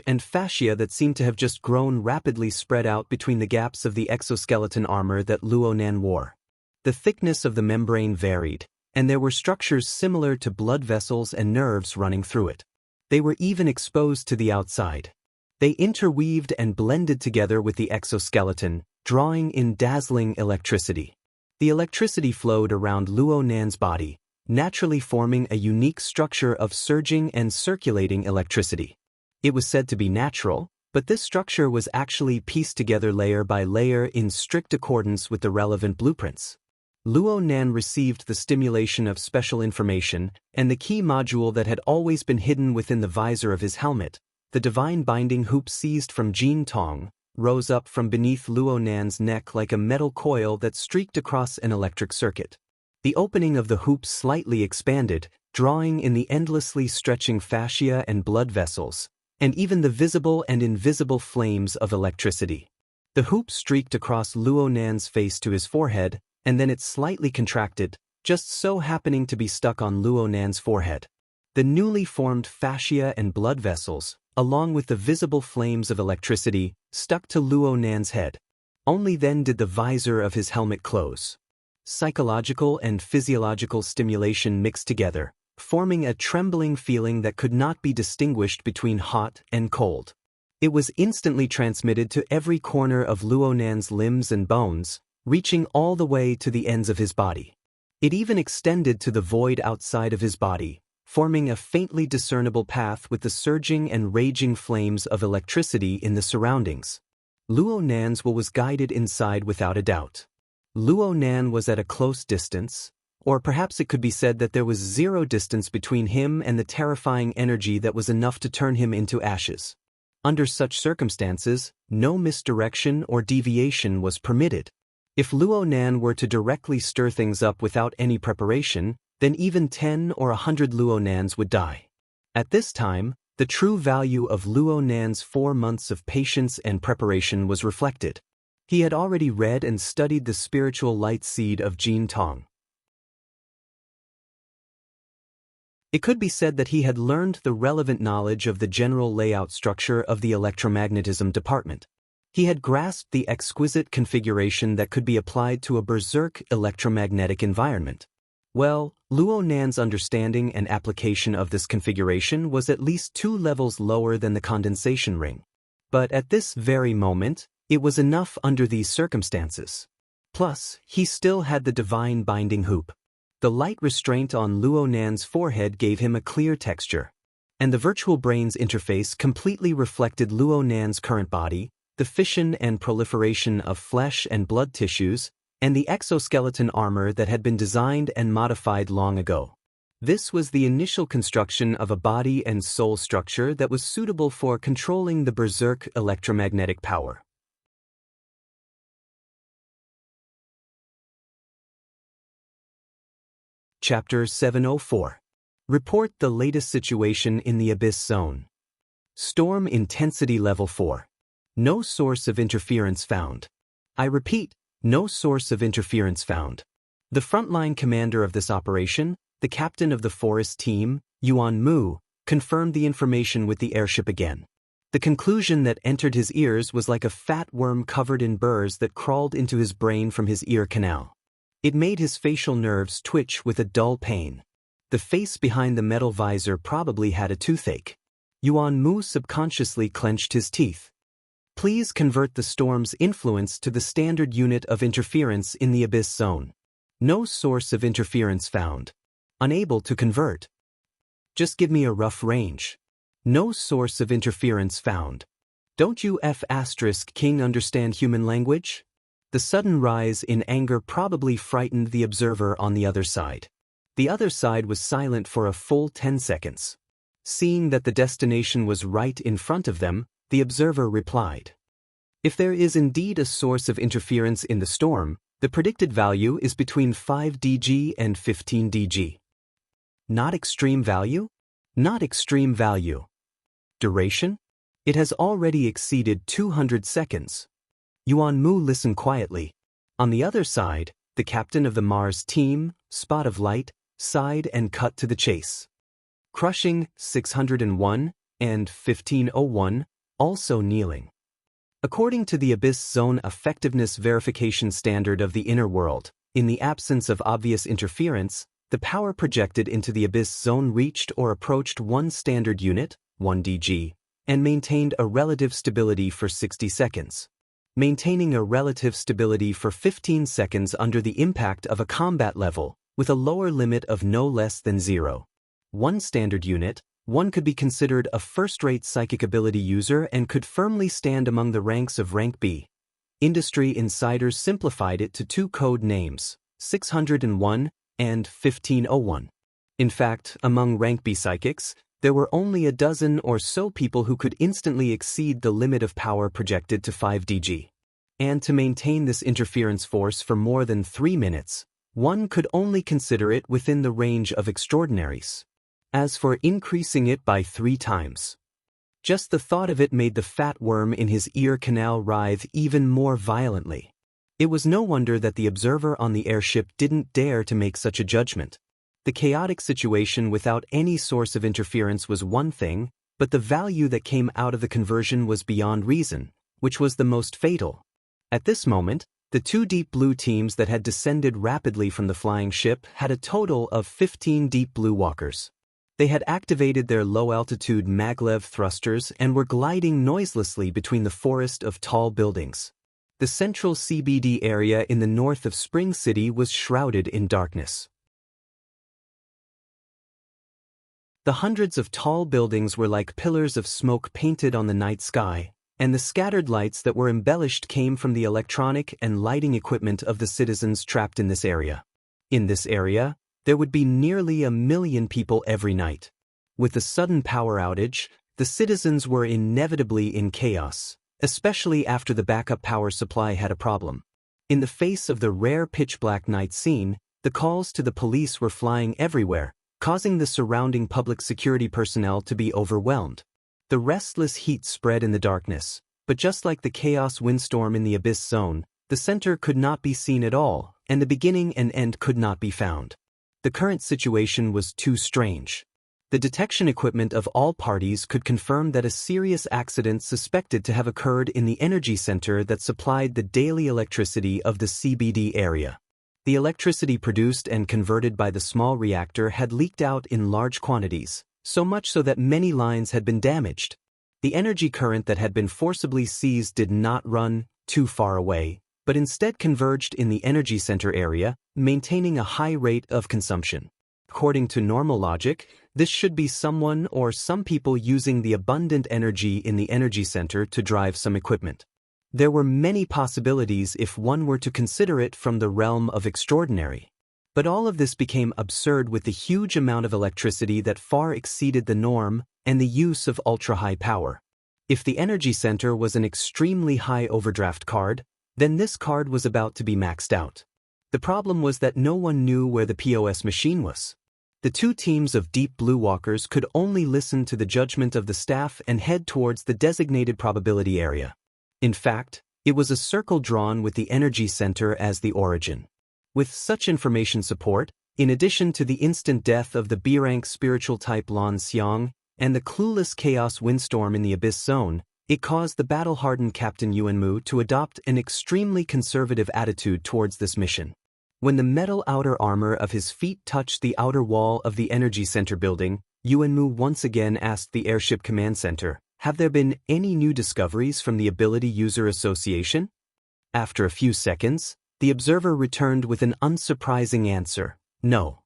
and fascia that seemed to have just grown rapidly spread out between the gaps of the exoskeleton armor that Luo Nan wore. The thickness of the membrane varied, and there were structures similar to blood vessels and nerves running through it. They were even exposed to the outside. They interweaved and blended together with the exoskeleton, drawing in dazzling electricity. The electricity flowed around Luo Nan's body, naturally forming a unique structure of surging and circulating electricity. It was said to be natural, but this structure was actually pieced together layer by layer in strict accordance with the relevant blueprints. Luo Nan received the stimulation of special information, and the key module that had always been hidden within the visor of his helmet, the divine binding hoop seized from Jin Tong, rose up from beneath Luo Nan's neck like a metal coil that streaked across an electric circuit. The opening of the hoop slightly expanded, drawing in the endlessly stretching fascia and blood vessels, and even the visible and invisible flames of electricity. The hoop streaked across Luo Nan's face to his forehead, and then it slightly contracted, just so happening to be stuck on Luo Nan's forehead. The newly formed fascia and blood vessels, along with the visible flames of electricity, stuck to Luo Nan's head. Only then did the visor of his helmet close. Psychological and physiological stimulation mixed together, forming a trembling feeling that could not be distinguished between hot and cold. It was instantly transmitted to every corner of Luo Nan's limbs and bones, reaching all the way to the ends of his body. It even extended to the void outside of his body, forming a faintly discernible path with the surging and raging flames of electricity in the surroundings. Luo Nan's will was guided inside without a doubt. Luo Nan was at a close distance, or perhaps it could be said that there was zero distance between him and the terrifying energy that was enough to turn him into ashes. Under such circumstances, no misdirection or deviation was permitted. If Luo Nan were to directly stir things up without any preparation, then even 10 or 100 Luo Nans would die. At this time, the true value of Luo Nan's 4 months of patience and preparation was reflected. He had already read and studied the spiritual light seed of Jin Tong. It could be said that he had learned the relevant knowledge of the general layout structure of the electromagnetism department. He had grasped the exquisite configuration that could be applied to a berserk electromagnetic environment. Well, Luo Nan's understanding and application of this configuration was at least 2 levels lower than the condensation ring. But at this very moment, it was enough under these circumstances. Plus, he still had the divine binding hoop. The light restraint on Luo Nan's forehead gave him a clear texture. And the virtual brain's interface completely reflected Luo Nan's current body, the fission and proliferation of flesh and blood tissues, and the exoskeleton armor that had been designed and modified long ago. This was the initial construction of a body and soul structure that was suitable for controlling the berserk electromagnetic power. Chapter 704. Report the latest situation in the Abyss Zone. Storm Intensity Level 4. No source of interference found. I repeat, no source of interference found. The frontline commander of this operation, the captain of the forest team, Yuan Mu, confirmed the information with the airship again. The conclusion that entered his ears was like a fat worm covered in burrs that crawled into his brain from his ear canal. It made his facial nerves twitch with a dull pain. The face behind the metal visor probably had a toothache. Yuan Mu subconsciously clenched his teeth. Please convert the storm's influence to the standard unit of interference in the abyss zone. No source of interference found. Unable to convert. Just give me a rough range. No source of interference found. Don't you King understand human language? The sudden rise in anger probably frightened the observer on the other side. The other side was silent for a full 10 seconds. Seeing that the destination was right in front of them, the observer replied. If there is indeed a source of interference in the storm, the predicted value is between 5 dg and 15 dg. Not extreme value? Not extreme value. Duration? It has already exceeded 200 seconds. Yuan Mu listened quietly. On the other side, the captain of the Mars team, Spot of Light, sighed and cut to the chase. Crushing 601 and 1501, also kneeling. According to the Abyss Zone Effectiveness Verification Standard of the Inner World, in the absence of obvious interference, the power projected into the Abyss Zone reached or approached one standard unit, 1 dg, and maintained a relative stability for 60 seconds. Maintaining a relative stability for 15 seconds under the impact of a combat level, with a lower limit of no less than 0. One standard unit, one could be considered a first-rate psychic ability user and could firmly stand among the ranks of Rank B. Industry insiders simplified it to two code names, 601 and 1501. In fact, among Rank B psychics, there were only a dozen or so people who could instantly exceed the limit of power projected to 5 dg. And to maintain this interference force for more than 3 minutes, one could only consider it within the range of extraordinaries. As for increasing it by 3 times, just the thought of it made the fat worm in his ear canal writhe even more violently. It was no wonder that the observer on the airship didn't dare to make such a judgment. The chaotic situation without any source of interference was one thing, but the value that came out of the conversion was beyond reason, which was the most fatal. At this moment, the two Deep Blue teams that had descended rapidly from the flying ship had a total of 15 Deep Blue walkers. They had activated their low-altitude maglev thrusters and were gliding noiselessly between the forest of tall buildings. The central CBD area in the north of Spring City was shrouded in darkness. The hundreds of tall buildings were like pillars of smoke painted on the night sky, and the scattered lights that were embellished came from the electronic and lighting equipment of the citizens trapped in this area. In this area, there would be nearly 1 million people every night. With the sudden power outage, the citizens were inevitably in chaos, especially after the backup power supply had a problem. In the face of the rare pitch-black night scene, the calls to the police were flying everywhere, causing the surrounding public security personnel to be overwhelmed. The restless heat spread in the darkness, but just like the chaos windstorm in the Abyss Zone, the center could not be seen at all, and the beginning and end could not be found. The current situation was too strange. The detection equipment of all parties could confirm that a serious accident suspected to have occurred in the energy center that supplied the daily electricity of the CBD area. The electricity produced and converted by the small reactor had leaked out in large quantities, so much so that many lines had been damaged. The energy current that had been forcibly seized did not run too far away, but instead converged in the energy center area, maintaining a high rate of consumption. According to normal logic, this should be someone or some people using the abundant energy in the energy center to drive some equipment. There were many possibilities if one were to consider it from the realm of extraordinary. But all of this became absurd with the huge amount of electricity that far exceeded the norm and the use of ultra-high power. If the energy center was an extremely high overdraft card, then this card was about to be maxed out. The problem was that no one knew where the POS machine was. The two teams of Deep Blue walkers could only listen to the judgment of the staff and head towards the designated probability area. In fact, it was a circle drawn with the energy center as the origin. With such information support, in addition to the instant death of the B-rank spiritual type Lan Xiang and the clueless chaos windstorm in the Abyss Zone, it caused the battle-hardened Captain Yuanmu to adopt an extremely conservative attitude towards this mission. When the metal outer armor of his feet touched the outer wall of the energy center building, Yuanmu once again asked the airship command center, "Have there been any new discoveries from the Ability User Association?" After a few seconds, the observer returned with an unsurprising answer, "No."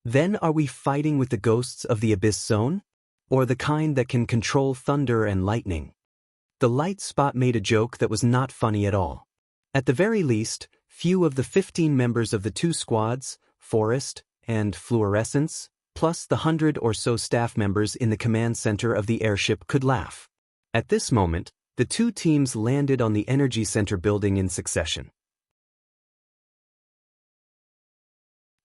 "Then are we fighting with the ghosts of the Abyss Zone? Or the kind that can control thunder and lightning?" The light spot made a joke that was not funny at all. At the very least, few of the 15 members of the two squads, Forest and Fluorescence, plus the 100 or so staff members in the command center of the airship could laugh. At this moment, the two teams landed on the energy center building in succession.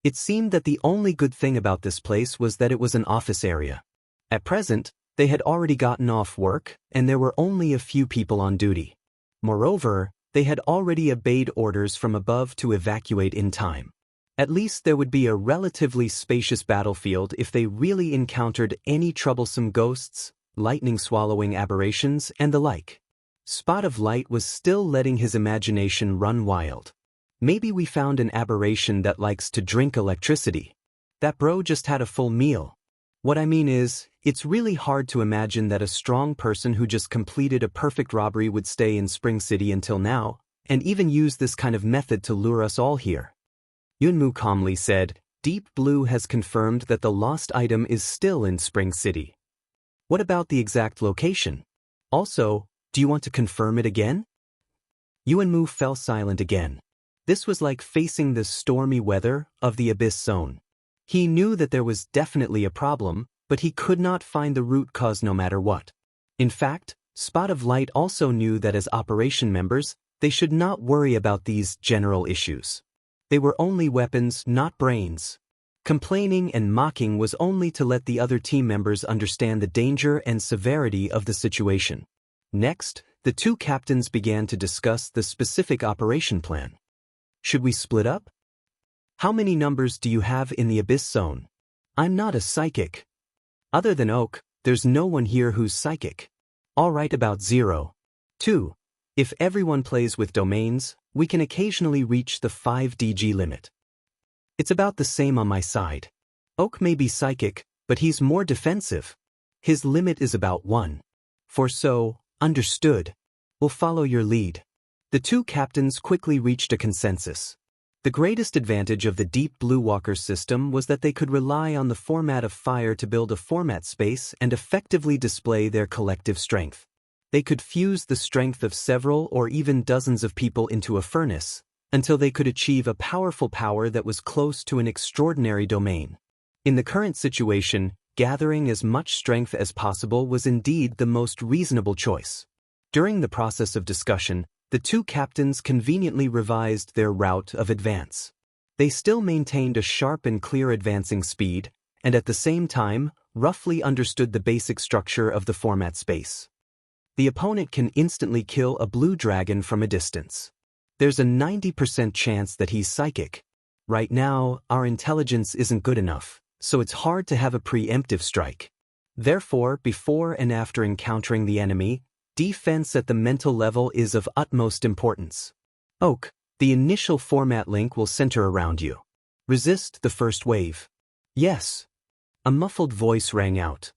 It seemed that the only good thing about this place was that it was an office area. At present, they had already gotten off work, and there were only a few people on duty. Moreover, they had already obeyed orders from above to evacuate in time. At least there would be a relatively spacious battlefield if they really encountered any troublesome ghosts, lightning-swallowing aberrations, and the like. Spot of Light was still letting his imagination run wild. "Maybe we found an aberration that likes to drink electricity. That bro just had a full meal. What I mean is, it's really hard to imagine that a strong person who just completed a perfect robbery would stay in Spring City until now, and even use this kind of method to lure us all here." Yunmu calmly said, "Deep Blue has confirmed that the lost item is still in Spring City. What about the exact location? Also, do you want to confirm it again?" Yuanmu fell silent again. This was like facing the stormy weather of the Abyss Zone. He knew that there was definitely a problem, but he could not find the root cause no matter what. In fact, Spot of Light also knew that as operation members, they should not worry about these general issues. They were only weapons, not brains. Complaining and mocking was only to let the other team members understand the danger and severity of the situation. Next, the two captains began to discuss the specific operation plan. "Should we split up? How many numbers do you have in the Abyss Zone? I'm not a psychic. Other than Oak, there's no one here who's psychic. All right, about 0. 2. If everyone plays with domains, we can occasionally reach the 5 DG limit. It's about the same on my side. Oak may be psychic, but he's more defensive. His limit is about 1. For so, understood. We'll follow your lead." The two captains quickly reached a consensus. The greatest advantage of the Deep Blue Walker system was that they could rely on the format of fire to build a format space and effectively display their collective strength. They could fuse the strength of several or even dozens of people into a furnace, until they could achieve a powerful power that was close to an extraordinary domain. In the current situation, gathering as much strength as possible was indeed the most reasonable choice. During the process of discussion, the two captains conveniently revised their route of advance. They still maintained a sharp and clear advancing speed, and at the same time, roughly understood the basic structure of the format space. The opponent can instantly kill a blue dragon from a distance. There's a 90% chance that he's psychic. Right now, our intelligence isn't good enough, so it's hard to have a preemptive strike. Therefore, before and after encountering the enemy, defense at the mental level is of utmost importance. Oak, the initial format link will center around you. Resist the first wave. Yes. A muffled voice rang out.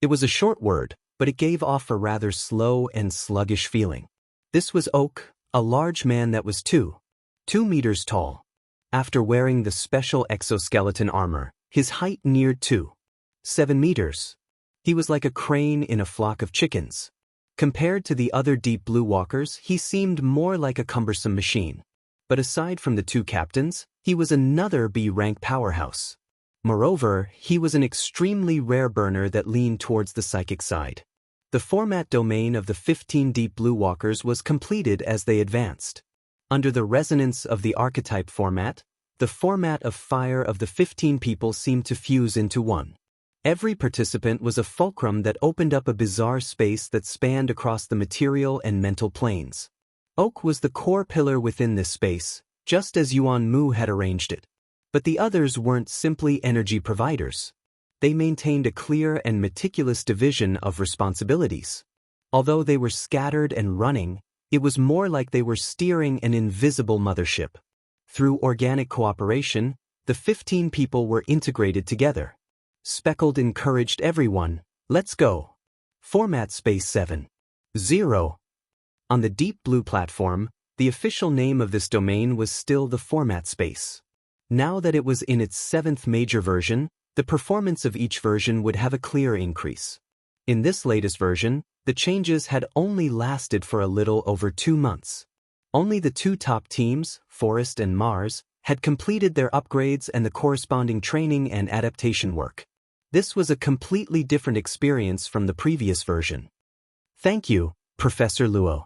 It was a short word, but it gave off a rather slow and sluggish feeling. This was Oak, a large man that was 2 meters tall. After wearing the special exoskeleton armor, his height neared 7 meters. He was like a crane in a flock of chickens. Compared to the other Deep Blue Walkers, he seemed more like a cumbersome machine. But aside from the two captains, he was another B-rank powerhouse. Moreover, he was an extremely rare burner that leaned towards the psychic side. The format domain of the 15 Deep Blue Walkers was completed as they advanced. Under the resonance of the archetype format, the format of fire of the 15 people seemed to fuse into one. Every participant was a fulcrum that opened up a bizarre space that spanned across the material and mental planes. Oak was the core pillar within this space, just as Yuan Mu had arranged it. But the others weren't simply energy providers. They maintained a clear and meticulous division of responsibilities. Although they were scattered and running, it was more like they were steering an invisible mothership. Through organic cooperation, the 15 people were integrated together. Speckled encouraged everyone, "Let's go." Format Space 7.0. On the deep blue platform, the official name of this domain was still the Format Space. Now that it was in its 7th major version, the performance of each version would have a clear increase. In this latest version, the changes had only lasted for a little over 2 months. Only the 2 top teams, Forest and Mars, had completed their upgrades and the corresponding training and adaptation work. This was a completely different experience from the previous version. "Thank you, Professor Luo."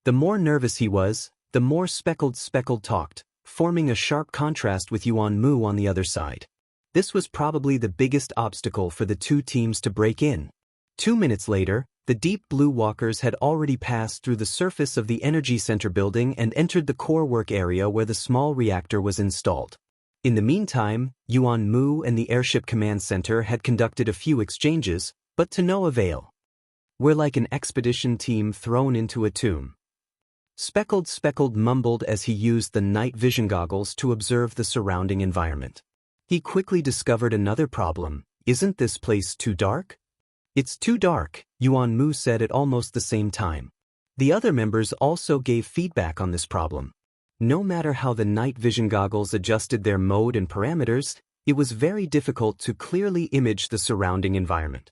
The more nervous he was, the more Speckled talked, forming a sharp contrast with Yuan Mu on the other side. This was probably the biggest obstacle for the 2 teams to break in. 2 minutes later, the deep blue walkers had already passed through the surface of the Energy Center building and entered the core work area where the small reactor was installed. In the meantime, Yuan Mu and the Airship Command Center had conducted a few exchanges, but to no avail. "We're like an expedition team thrown into a tomb." Speckled mumbled as he used the night vision goggles to observe the surrounding environment. He quickly discovered another problem. "Isn't this place too dark?" "It's too dark," Yuan Mu said at almost the same time. The other members also gave feedback on this problem. No matter how the night vision goggles adjusted their mode and parameters, it was very difficult to clearly image the surrounding environment.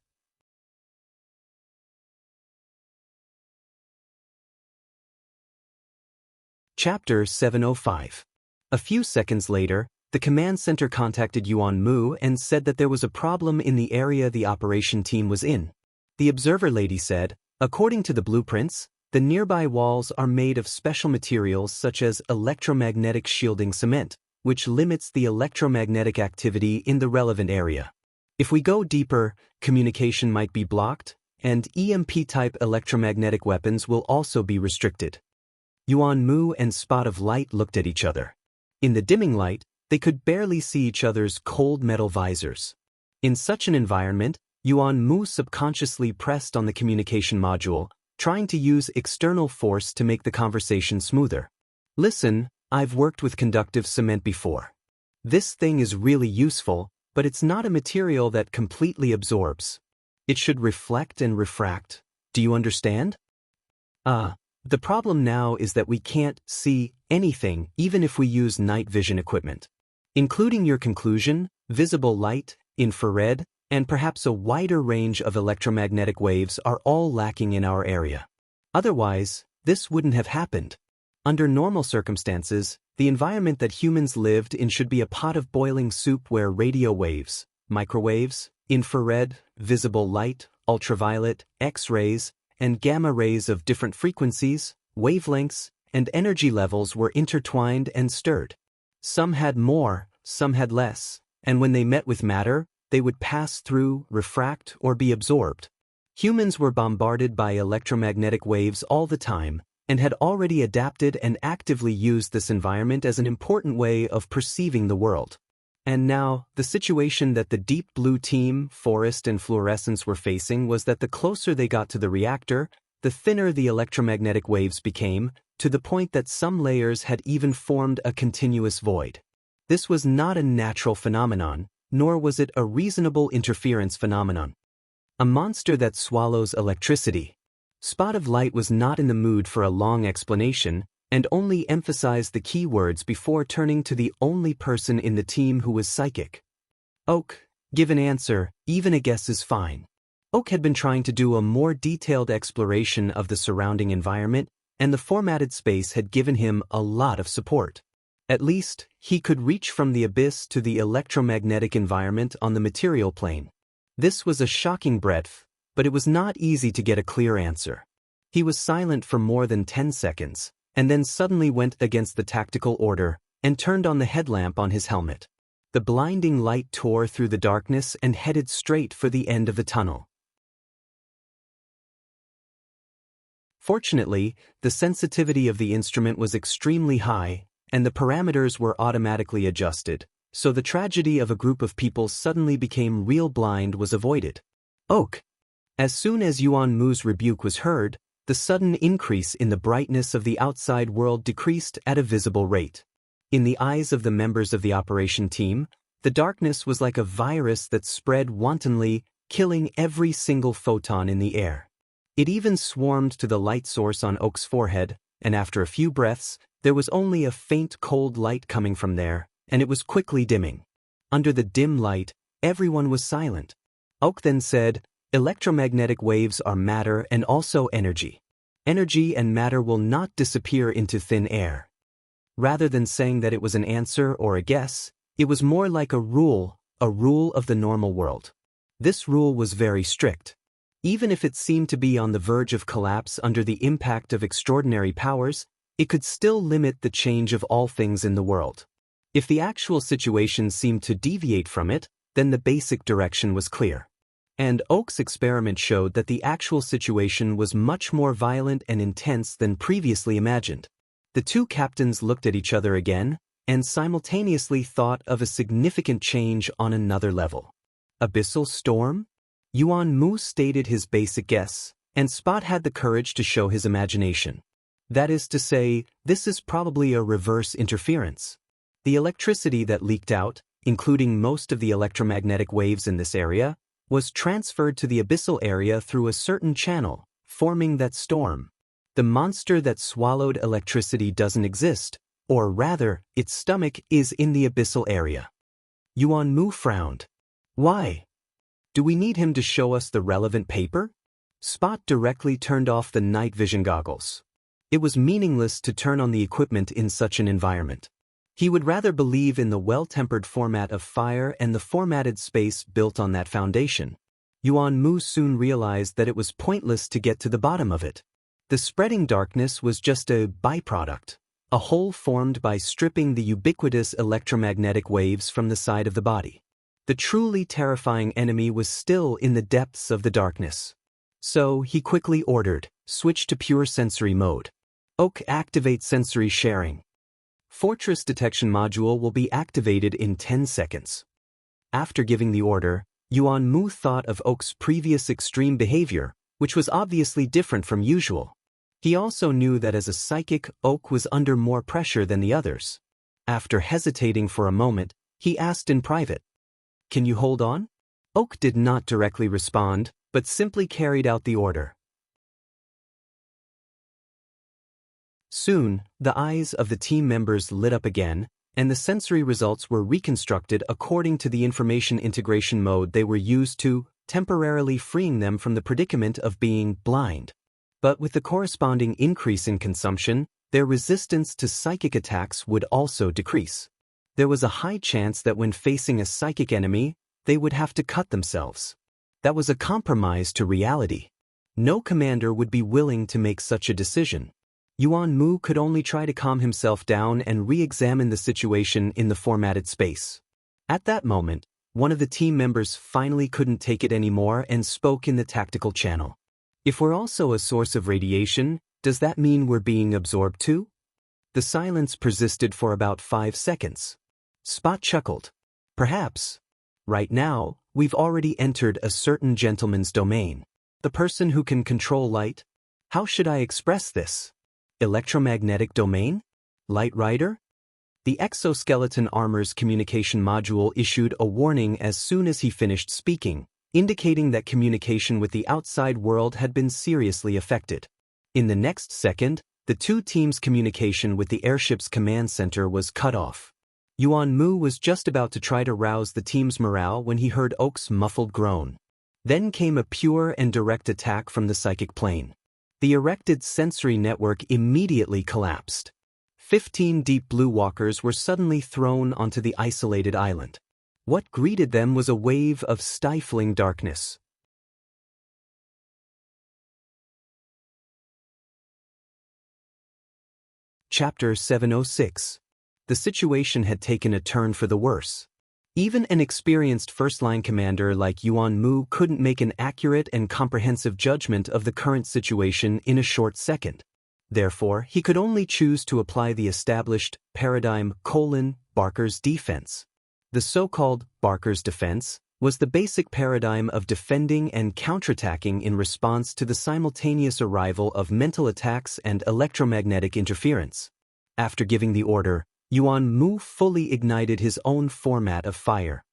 Chapter 705. A few seconds later, the command center contacted Yuan Mu and said that there was a problem in the area the operation team was in. The observer lady said, "According to the blueprints, the nearby walls are made of special materials such as electromagnetic shielding cement, which limits the electromagnetic activity in the relevant area. If we go deeper, communication might be blocked, and EMP-type electromagnetic weapons will also be restricted." Yuan Mu and Spot of Light looked at each other. In the dimming light, they could barely see each other's cold metal visors. In such an environment, Yuan Mu subconsciously pressed on the communication module, trying to use external force to make the conversation smoother. "Listen, I've worked with conductive cement before. This thing is really useful, but it's not a material that completely absorbs. It should reflect and refract. Do you understand? The problem now is that we can't see anything even if we use night vision equipment. Including your conclusion, visible light, infrared, and perhaps a wider range of electromagnetic waves are all lacking in our area. Otherwise, this wouldn't have happened. Under normal circumstances, the environment that humans lived in should be a pot of boiling soup where radio waves, microwaves, infrared, visible light, ultraviolet, X-rays, and gamma rays of different frequencies, wavelengths, and energy levels were intertwined and stirred. Some had more, some had less, and when they met with matter, they would pass through, refract, or be absorbed. Humans were bombarded by electromagnetic waves all the time, and had already adapted and actively used this environment as an important way of perceiving the world. And now, the situation that the Deep Blue team, Forest, and Fluorescence were facing was that the closer they got to the reactor, the thinner the electromagnetic waves became, to the point that some layers had even formed a continuous void. This was not a natural phenomenon, nor was it a reasonable interference phenomenon. A monster that swallows electricity. Spot of Light was not in the mood for a long explanation, and only emphasized the key words before turning to the only person in the team who was psychic. "Oak, give an answer, even a guess is fine." Oak had been trying to do a more detailed exploration of the surrounding environment, and the formatted space had given him a lot of support. At least, he could reach from the abyss to the electromagnetic environment on the material plane. This was a shocking breadth, but it was not easy to get a clear answer. He was silent for more than 10 seconds, and then suddenly went against the tactical order, and turned on the headlamp on his helmet. The blinding light tore through the darkness and headed straight for the end of the tunnel. Fortunately, the sensitivity of the instrument was extremely high, and the parameters were automatically adjusted, so the tragedy of a group of people suddenly became real blind was avoided. Oak. As soon as Yuan Mu's rebuke was heard, the sudden increase in the brightness of the outside world decreased at a visible rate. In the eyes of the members of the operation team, the darkness was like a virus that spread wantonly, killing every single photon in the air. It even swarmed to the light source on Oak's forehead, and after a few breaths, there was only a faint cold light coming from there, and it was quickly dimming. Under the dim light, everyone was silent. Oak then said, "Electromagnetic waves are matter and also energy. Energy and matter will not disappear into thin air." Rather than saying that it was an answer or a guess, it was more like a rule of the normal world. This rule was very strict. Even if it seemed to be on the verge of collapse under the impact of extraordinary powers, it could still limit the change of all things in the world. If the actual situation seemed to deviate from it, then the basic direction was clear. And Oak's experiment showed that the actual situation was much more violent and intense than previously imagined. The two captains looked at each other again, and simultaneously thought of a significant change on another level. Abyssal storm? Yuan Mu stated his basic guess, and Spot had the courage to show his imagination. That is to say, this is probably a reverse interference. The electricity that leaked out, including most of the electromagnetic waves in this area, was transferred to the abyssal area through a certain channel, forming that storm. The monster that swallowed electricity doesn't exist, or rather, its stomach is in the abyssal area. Yuan Mu frowned. Why? Do we need him to show us the relevant paper? Spot directly turned off the night vision goggles. It was meaningless to turn on the equipment in such an environment. He would rather believe in the well-tempered format of fire and the formatted space built on that foundation. Yuan Mu soon realized that it was pointless to get to the bottom of it. The spreading darkness was just a byproduct, a hole formed by stripping the ubiquitous electromagnetic waves from the side of the body. The truly terrifying enemy was still in the depths of the darkness. So he quickly ordered, "Switch to pure sensory mode. Oak, activate sensory sharing. Fortress detection module will be activated in 10 seconds. After giving the order, Yuan Mu thought of Oak's previous extreme behavior, which was obviously different from usual. He also knew that as a psychic, Oak was under more pressure than the others. After hesitating for a moment, he asked in private, "Can you hold on?" Oak did not directly respond, but simply carried out the order. Soon, the eyes of the team members lit up again, and the sensory results were reconstructed according to the information integration mode they were used to, temporarily freeing them from the predicament of being blind. But with the corresponding increase in consumption, their resistance to psychic attacks would also decrease. There was a high chance that when facing a psychic enemy, they would have to cut themselves. That was a compromise to reality. No commander would be willing to make such a decision. Yuan Mu could only try to calm himself down and re-examine the situation in the formatted space. At that moment, one of the team members finally couldn't take it anymore and spoke in the tactical channel. "If we're also a source of radiation, does that mean we're being absorbed too?" The silence persisted for about 5 seconds. Spot chuckled. "Perhaps. Right now, we've already entered a certain gentleman's domain. The person who can control light? How should I express this? Electromagnetic domain? Light Rider?" The exoskeleton armor's communication module issued a warning as soon as he finished speaking, indicating that communication with the outside world had been seriously affected. In the next second, the two teams' communication with the airship's command center was cut off. Yuan Mu was just about to try to rouse the team's morale when he heard Oak's muffled groan. Then came a pure and direct attack from the psychic plane. The erected sensory network immediately collapsed. 15 deep blue walkers were suddenly thrown onto the isolated island. What greeted them was a wave of stifling darkness. Chapter 706. The situation had taken a turn for the worse. Even an experienced first-line commander like Yuan Mu couldn't make an accurate and comprehensive judgment of the current situation in a short second. Therefore, he could only choose to apply the established paradigm: Barker's defense. The so-called Barker's defense was the basic paradigm of defending and counterattacking in response to the simultaneous arrival of mental attacks and electromagnetic interference. After giving the order, Yuan Mu fully ignited his own format of fire.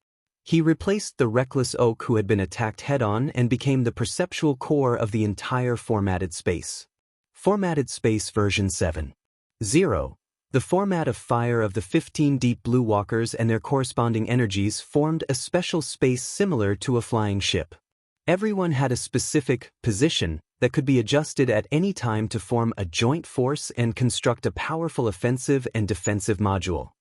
He replaced the reckless oak who had been attacked head-on and became the perceptual core of the entire formatted space. Formatted Space version 7.0. The format of fire of the 15 deep blue walkers and their corresponding energies formed a special space similar to a flying ship. Everyone had a specific position that could be adjusted at any time to form a joint force and construct a powerful offensive and defensive module.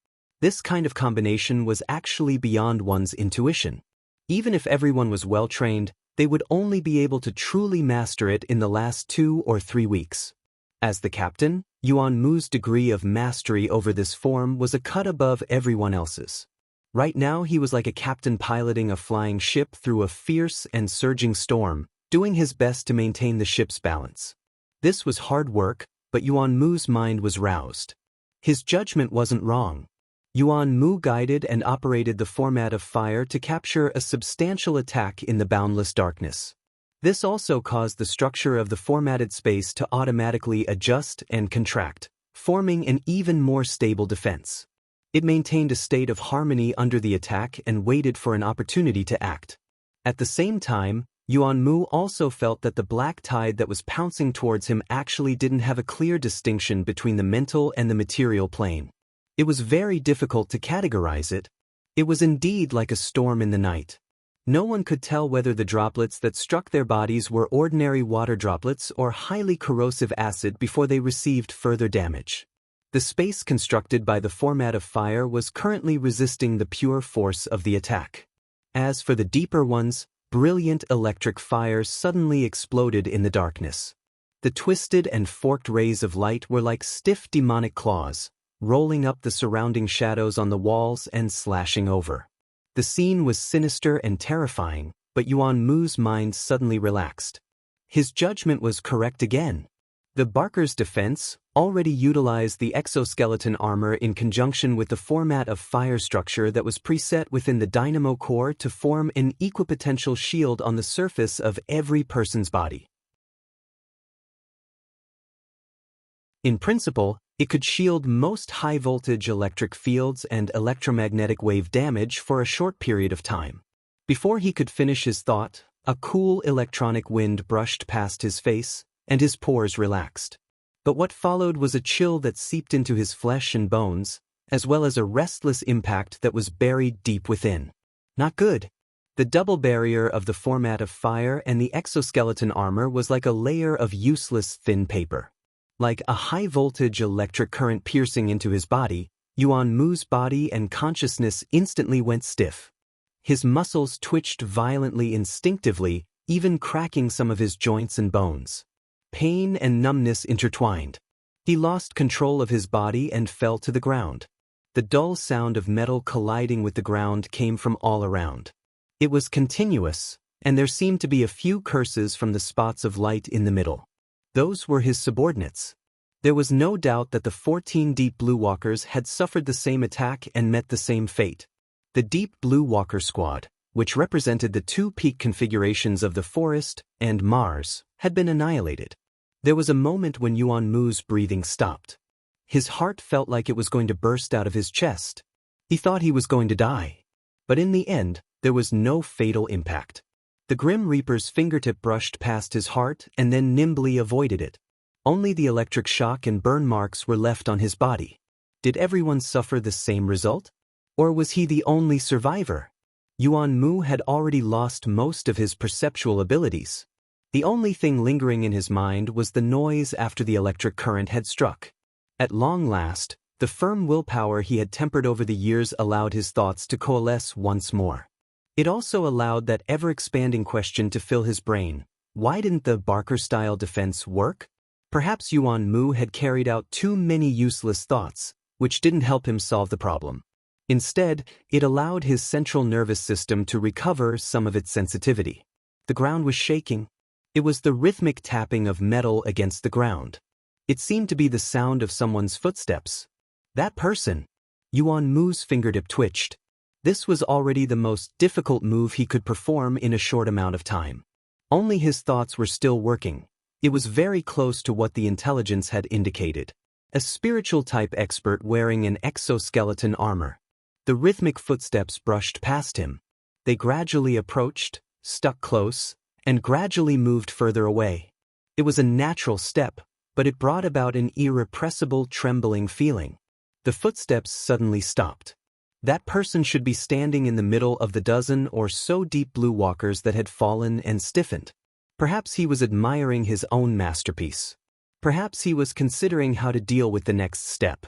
This kind of combination was actually beyond one's intuition. Even if everyone was well trained, they would only be able to truly master it in the last 2 or 3 weeks. As the captain, Yuan Mu's degree of mastery over this form was a cut above everyone else's. Right now he was like a captain piloting a flying ship through a fierce and surging storm, doing his best to maintain the ship's balance. This was hard work, but Yuan Mu's mind was roused. His judgment wasn't wrong. Yuan Mu guided and operated the format of fire to capture a substantial attack in the boundless darkness. This also caused the structure of the formatted space to automatically adjust and contract, forming an even more stable defense. It maintained a state of harmony under the attack and waited for an opportunity to act. At the same time, Yuan Mu also felt that the black tide that was pouncing towards him actually didn't have a clear distinction between the mental and the material plane. It was very difficult to categorize it. It was indeed like a storm in the night. No one could tell whether the droplets that struck their bodies were ordinary water droplets or highly corrosive acid before they received further damage. The space constructed by the format of fire was currently resisting the pure force of the attack. As for the deeper ones, brilliant electric fires suddenly exploded in the darkness. The twisted and forked rays of light were like stiff demonic claws, rolling up the surrounding shadows on the walls and slashing over. The scene was sinister and terrifying, but Yuan Mu's mind suddenly relaxed. His judgment was correct again. The Barker's defense already utilized the exoskeleton armor in conjunction with the format of fire structure that was preset within the dynamo core to form an equipotential shield on the surface of every person's body. In principle, it could shield most high-voltage electric fields and electromagnetic wave damage for a short period of time. Before he could finish his thought, a cool electronic wind brushed past his face, and his pores relaxed. But what followed was a chill that seeped into his flesh and bones, as well as a restless impact that was buried deep within. Not good. The double barrier of the format of fire and the exoskeleton armor was like a layer of useless thin paper. Like a high-voltage electric current piercing into his body, Yuan Mu's body and consciousness instantly went stiff. His muscles twitched violently instinctively, even cracking some of his joints and bones. Pain and numbness intertwined. He lost control of his body and fell to the ground. The dull sound of metal colliding with the ground came from all around. It was continuous, and there seemed to be a few curses from the spots of light in the middle. Those were his subordinates. There was no doubt that the 14 Deep Blue Walkers had suffered the same attack and met the same fate. The Deep Blue Walker Squad, which represented the 2 peak configurations of the Forest and Mars, had been annihilated. There was a moment when Yuan Mu's breathing stopped. His heart felt like it was going to burst out of his chest. He thought he was going to die. But in the end, there was no fatal impact. The Grim Reaper's fingertip brushed past his heart and then nimbly avoided it. Only the electric shock and burn marks were left on his body. Did everyone suffer the same result? Or was he the only survivor? Yuan Mu had already lost most of his perceptual abilities. The only thing lingering in his mind was the noise after the electric current had struck. At long last, the firm willpower he had tempered over the years allowed his thoughts to coalesce once more. It also allowed that ever-expanding question to fill his brain. Why didn't the Barker-style defense work? Perhaps Yuan Mu had carried out too many useless thoughts, which didn't help him solve the problem. Instead, it allowed his central nervous system to recover some of its sensitivity. The ground was shaking. It was the rhythmic tapping of metal against the ground. It seemed to be the sound of someone's footsteps. That person. Yuan Mu's fingertip twitched. This was already the most difficult move he could perform in a short amount of time. Only his thoughts were still working. It was very close to what the intelligence had indicated. A spiritual-type expert wearing an exoskeleton armor. The rhythmic footsteps brushed past him. They gradually approached, stuck close, and gradually moved further away. It was a natural step, but it brought about an irrepressible trembling feeling. The footsteps suddenly stopped. That person should be standing in the middle of the dozen or so deep blue walkers that had fallen and stiffened. Perhaps he was admiring his own masterpiece. Perhaps he was considering how to deal with the next step.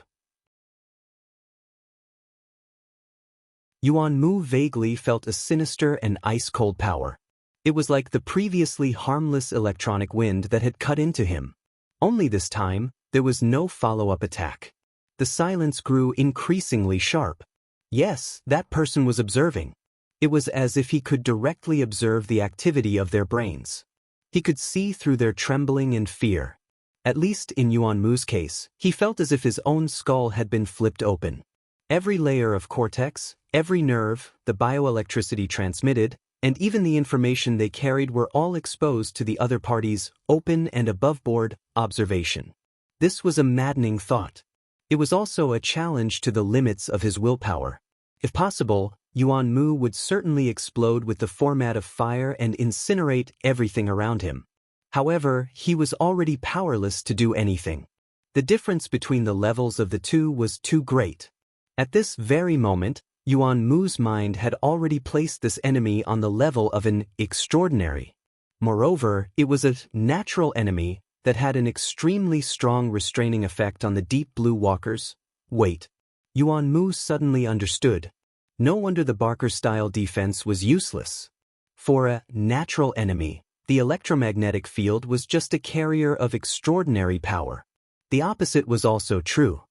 Yuan Mu vaguely felt a sinister and ice-cold power. It was like the previously harmless electronic wind that had cut into him. Only this time, there was no follow-up attack. The silence grew increasingly sharp. Yes, that person was observing. It was as if he could directly observe the activity of their brains. He could see through their trembling and fear. At least in Yuan Mu's case, he felt as if his own skull had been flipped open. Every layer of cortex, every nerve, the bioelectricity transmitted, and even the information they carried were all exposed to the other party's open and above-board observation. This was a maddening thought. It was also a challenge to the limits of his willpower. If possible, Yuan Mu would certainly explode with the format of fire and incinerate everything around him. However, he was already powerless to do anything. The difference between the levels of the two was too great. At this very moment, Yuan Mu's mind had already placed this enemy on the level of an extraordinary. Moreover, it was a natural enemy that had an extremely strong restraining effect on the deep blue walkers. Wait. Yuan Mu suddenly understood. No wonder the Barker-style defense was useless. For a natural enemy, the electromagnetic field was just a carrier of extraordinary power. The opposite was also true.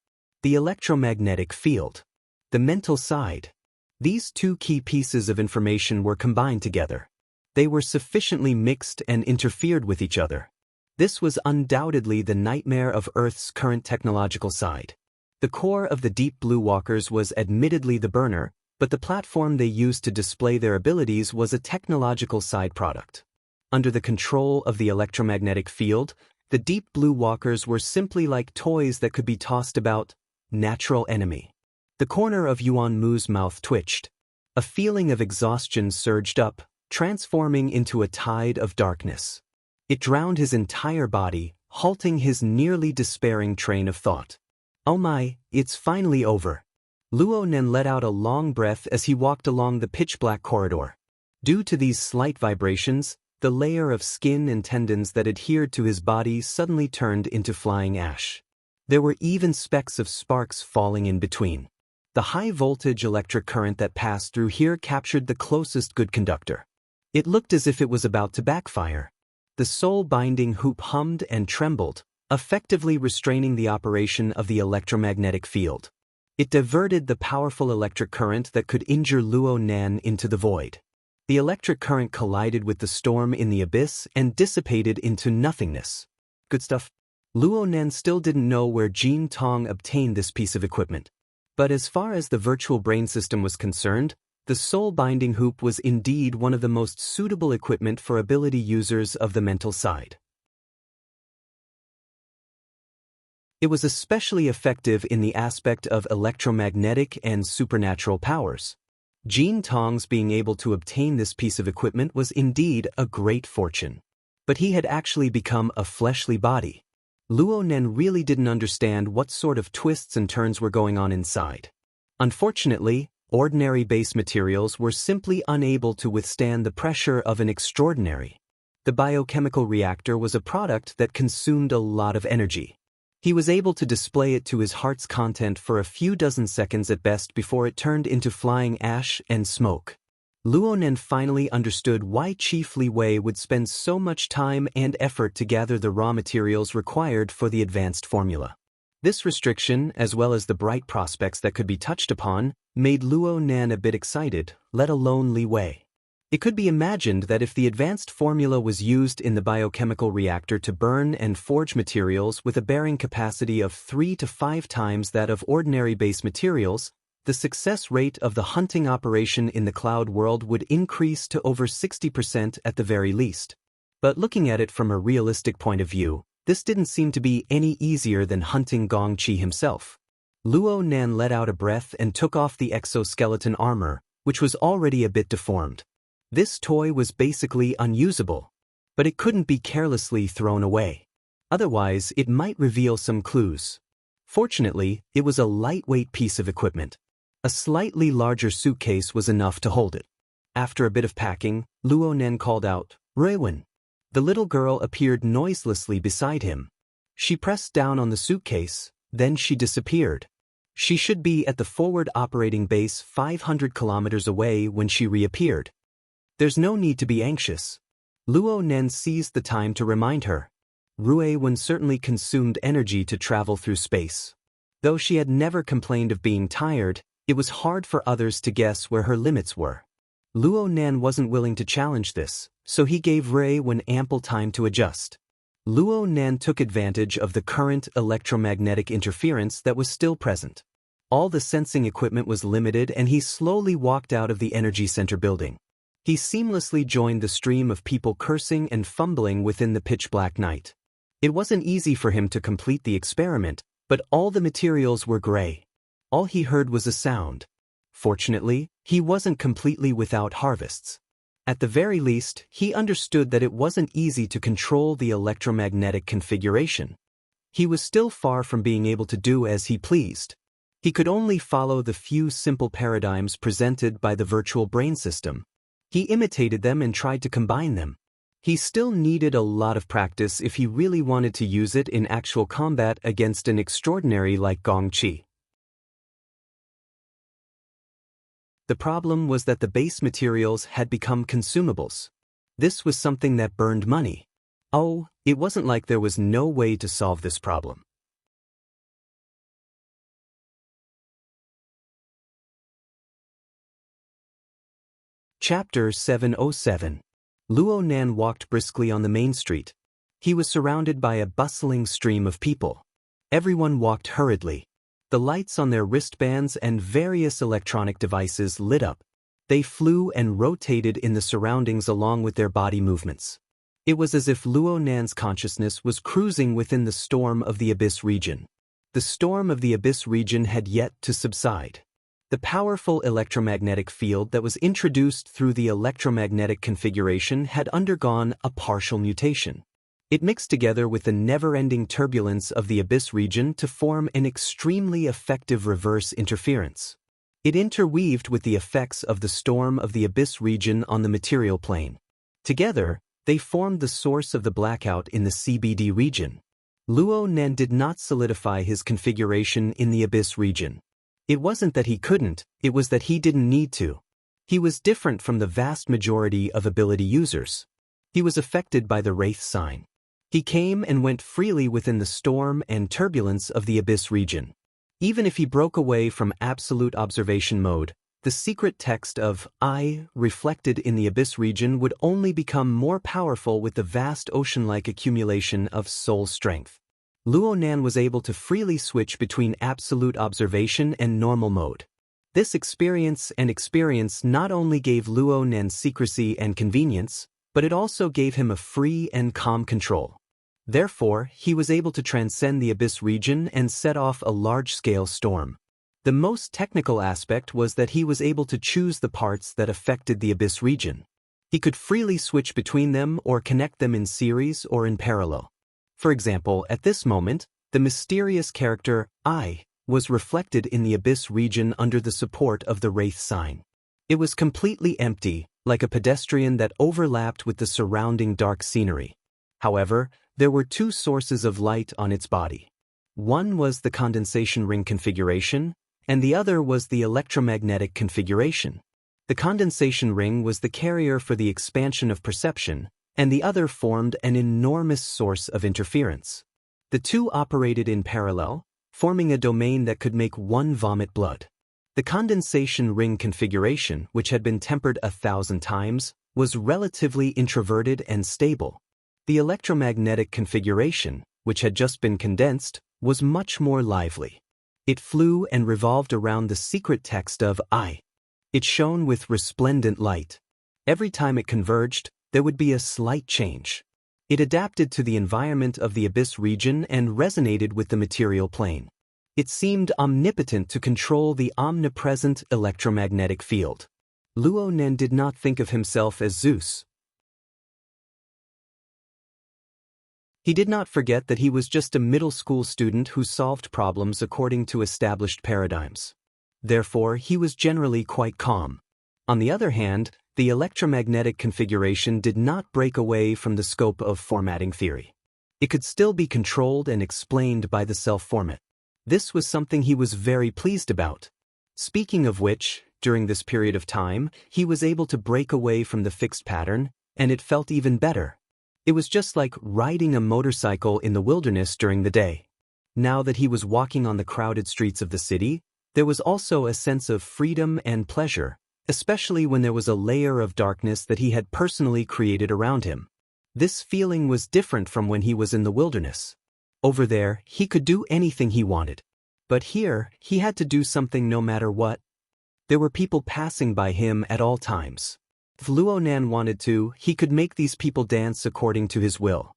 The electromagnetic field. The mental side. These two key pieces of information were combined together. They were sufficiently mixed and interfered with each other. This was undoubtedly the nightmare of Earth's current technological side. The core of the deep blue walkers was admittedly the burner, but the platform they used to display their abilities was a technological side product. Under the control of the electromagnetic field, the deep blue walkers were simply like toys that could be tossed about. Natural enemy. The corner of Yuan Mu's mouth twitched. A feeling of exhaustion surged up, transforming into a tide of darkness. It drowned his entire body, halting his nearly despairing train of thought. Oh my, it's finally over. Luo Nen let out a long breath as he walked along the pitch-black corridor. Due to these slight vibrations, the layer of skin and tendons that adhered to his body suddenly turned into flying ash. There were even specks of sparks falling in between. The high-voltage electric current that passed through here captured the closest good conductor. It looked as if it was about to backfire. The soul-binding hoop hummed and trembled, effectively restraining the operation of the electromagnetic field. It diverted the powerful electric current that could injure Luo Nan into the void. The electric current collided with the storm in the abyss and dissipated into nothingness. Good stuff. Luo Nan still didn't know where Jin Tong obtained this piece of equipment. But as far as the virtual brain system was concerned, the soul-binding hoop was indeed one of the most suitable equipment for ability users of the mental side. It was especially effective in the aspect of electromagnetic and supernatural powers. Jin Tong's being able to obtain this piece of equipment was indeed a great fortune. But he had actually become a fleshly body. Luo Nen really didn't understand what sort of twists and turns were going on inside. Unfortunately, ordinary base materials were simply unable to withstand the pressure of an extraordinary. The biochemical reactor was a product that consumed a lot of energy. He was able to display it to his heart's content for a few dozen seconds at best before it turned into flying ash and smoke. Luo Nen finally understood why Chief Li Wei would spend so much time and effort to gather the raw materials required for the advanced formula. This restriction, as well as the bright prospects that could be touched upon, made Luo Nan a bit excited, let alone Li Wei. It could be imagined that if the advanced formula was used in the biochemical reactor to burn and forge materials with a bearing capacity of 3 to 5 times that of ordinary base materials, the success rate of the hunting operation in the cloud world would increase to over 60% at the very least. But looking at it from a realistic point of view, this didn't seem to be any easier than hunting Gong Qi himself. Luo Nan let out a breath and took off the exoskeleton armor, which was already a bit deformed. This toy was basically unusable, but it couldn't be carelessly thrown away. Otherwise, it might reveal some clues. Fortunately, it was a lightweight piece of equipment. A slightly larger suitcase was enough to hold it. After a bit of packing, Luo Nan called out, "Ruiwen." The little girl appeared noiselessly beside him. She pressed down on the suitcase, then she disappeared. She should be at the forward operating base 500 kilometers away when she reappeared. There's no need to be anxious. Luo Nan seized the time to remind her. Ruiwen certainly consumed energy to travel through space. Though she had never complained of being tired, it was hard for others to guess where her limits were. Luo Nan wasn't willing to challenge this, so he gave Ruiwen ample time to adjust. Luo Nan took advantage of the current electromagnetic interference that was still present. All the sensing equipment was limited and he slowly walked out of the energy center building. He seamlessly joined the stream of people cursing and fumbling within the pitch-black night. It wasn't easy for him to complete the experiment, but all the materials were gray. All he heard was a sound. Fortunately, he wasn't completely without harvests. At the very least, he understood that it wasn't easy to control the electromagnetic configuration. He was still far from being able to do as he pleased. He could only follow the few simple paradigms presented by the virtual brain system. He imitated them and tried to combine them. He still needed a lot of practice if he really wanted to use it in actual combat against an extraordinary like Gong Qi. The problem was that the base materials had become consumables. This was something that burned money. Oh, it wasn't like there was no way to solve this problem. Chapter 707. Luo Nan walked briskly on the main street. He was surrounded by a bustling stream of people. Everyone walked hurriedly. The lights on their wristbands and various electronic devices lit up. They flew and rotated in the surroundings along with their body movements. It was as if Luo Nan's consciousness was cruising within the storm of the Abyss region. The storm of the Abyss region had yet to subside. The powerful electromagnetic field that was introduced through the electromagnetic configuration had undergone a partial mutation. It mixed together with the never-ending turbulence of the Abyss region to form an extremely effective reverse interference. It interweaved with the effects of the storm of the Abyss region on the material plane. Together, they formed the source of the blackout in the CBD region. Luo Nan did not solidify his configuration in the Abyss region. It wasn't that he couldn't, it was that he didn't need to. He was different from the vast majority of ability users. He was affected by the Wraith sign. He came and went freely within the storm and turbulence of the Abyss region. Even if he broke away from absolute observation mode, the secret text of I reflected in the Abyss region would only become more powerful with the vast ocean-like accumulation of soul strength. Luo Nan was able to freely switch between absolute observation and normal mode. This experience not only gave Luo Nan secrecy and convenience, but it also gave him a free and calm control. Therefore, he was able to transcend the Abyss region and set off a large-scale storm. The most technical aspect was that he was able to choose the parts that affected the Abyss region. He could freely switch between them or connect them in series or in parallel. For example, at this moment, the mysterious character I was reflected in the Abyss region under the support of the Wraith sign. It was completely empty, like a pedestrian that overlapped with the surrounding dark scenery. However, there were two sources of light on its body. One was the condensation ring configuration, and the other was the electromagnetic configuration. The condensation ring was the carrier for the expansion of perception, and the other formed an enormous source of interference. The two operated in parallel, forming a domain that could make one vomit blood. The condensation ring configuration, which had been tempered 1,000 times, was relatively introverted and stable. The electromagnetic configuration, which had just been condensed, was much more lively. It flew and revolved around the secret text of I. It shone with resplendent light. Every time it converged, there would be a slight change. It adapted to the environment of the abyss region and resonated with the material plane. It seemed omnipotent to control the omnipresent electromagnetic field. Luo Nen did not think of himself as Zeus. He did not forget that he was just a middle school student who solved problems according to established paradigms. Therefore, he was generally quite calm. On the other hand, the electromagnetic configuration did not break away from the scope of formatting theory. It could still be controlled and explained by the self-format. This was something he was very pleased about. Speaking of which, during this period of time, he was able to break away from the fixed pattern, and it felt even better. It was just like riding a motorcycle in the wilderness during the day. Now that he was walking on the crowded streets of the city, there was also a sense of freedom and pleasure, especially when there was a layer of darkness that he had personally created around him. This feeling was different from when he was in the wilderness. Over there, he could do anything he wanted. But here, he had to do something no matter what. There were people passing by him at all times. If Luo Nan wanted to, he could make these people dance according to his will.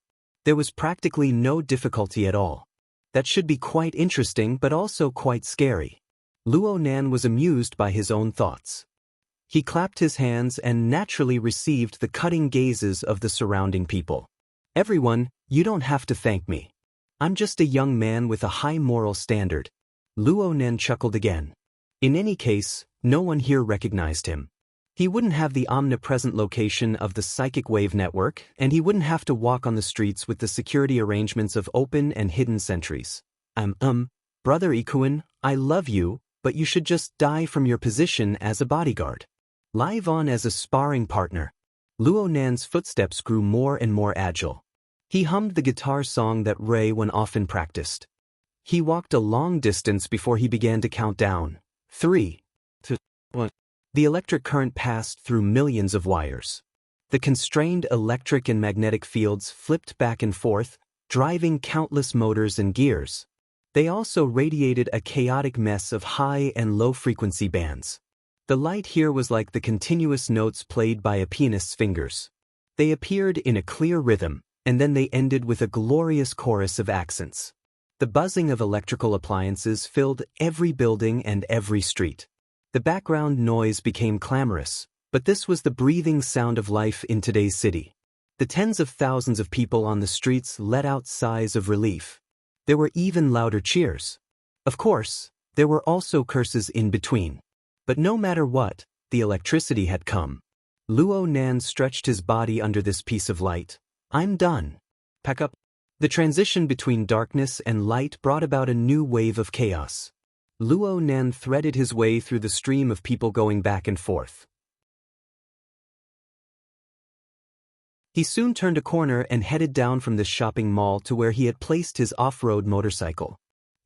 There was practically no difficulty at all. That should be quite interesting but also quite scary. Luo Nan was amused by his own thoughts. He clapped his hands and naturally received the cutting gazes of the surrounding people. Everyone, you don't have to thank me. I'm just a young man with a high moral standard. Luo Nen chuckled again. In any case, no one here recognized him. He wouldn't have the omnipresent location of the psychic wave network, and he wouldn't have to walk on the streets with the security arrangements of open and hidden sentries. Brother Ikuin, I love you, but you should just die from your position as a bodyguard. Live on as a sparring partner. Luo Nan's footsteps grew more and more agile. He hummed the guitar song that Ray Wen often practiced. He walked a long distance before he began to count down. 3, 2, 1. The electric current passed through millions of wires. The constrained electric and magnetic fields flipped back and forth, driving countless motors and gears. They also radiated a chaotic mess of high and low frequency bands. The light here was like the continuous notes played by a pianist's fingers. They appeared in a clear rhythm, and then they ended with a glorious chorus of accents. The buzzing of electrical appliances filled every building and every street. The background noise became clamorous, but this was the breathing sound of life in today's city. The tens of thousands of people on the streets let out sighs of relief. There were even louder cheers. Of course, there were also curses in between. But no matter what, the electricity had come. Luo Nan stretched his body under this piece of light. I'm done. Pack up. The transition between darkness and light brought about a new wave of chaos. Luo Nan threaded his way through the stream of people going back and forth. He soon turned a corner and headed down from the shopping mall to where he had placed his off-road motorcycle.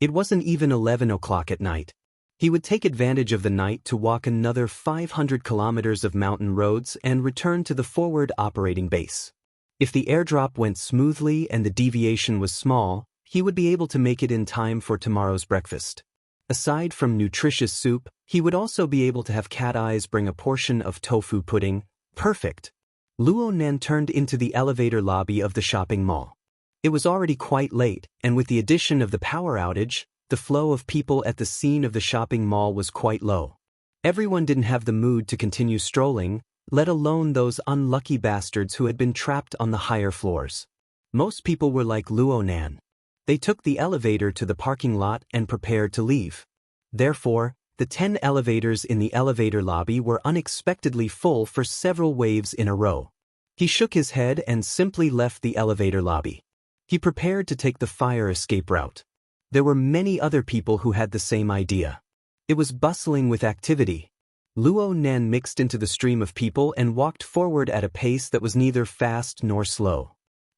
It wasn't even 11 o'clock at night. He would take advantage of the night to walk another 500 kilometers of mountain roads and return to the forward operating base. If the airdrop went smoothly and the deviation was small, he would be able to make it in time for tomorrow's breakfast. Aside from nutritious soup, he would also be able to have Cat Eyes bring a portion of tofu pudding. Perfect. Luo Nen turned into the elevator lobby of the shopping mall. It was already quite late, and with the addition of the power outage, the flow of people at the scene of the shopping mall was quite low. Everyone didn't have the mood to continue strolling, let alone those unlucky bastards who had been trapped on the higher floors. Most people were like Luo Nan. They took the elevator to the parking lot and prepared to leave. Therefore, the 10 elevators in the elevator lobby were unexpectedly full for several waves in a row. He shook his head and simply left the elevator lobby. He prepared to take the fire escape route. There were many other people who had the same idea. It was bustling with activity. Luo Nen mixed into the stream of people and walked forward at a pace that was neither fast nor slow.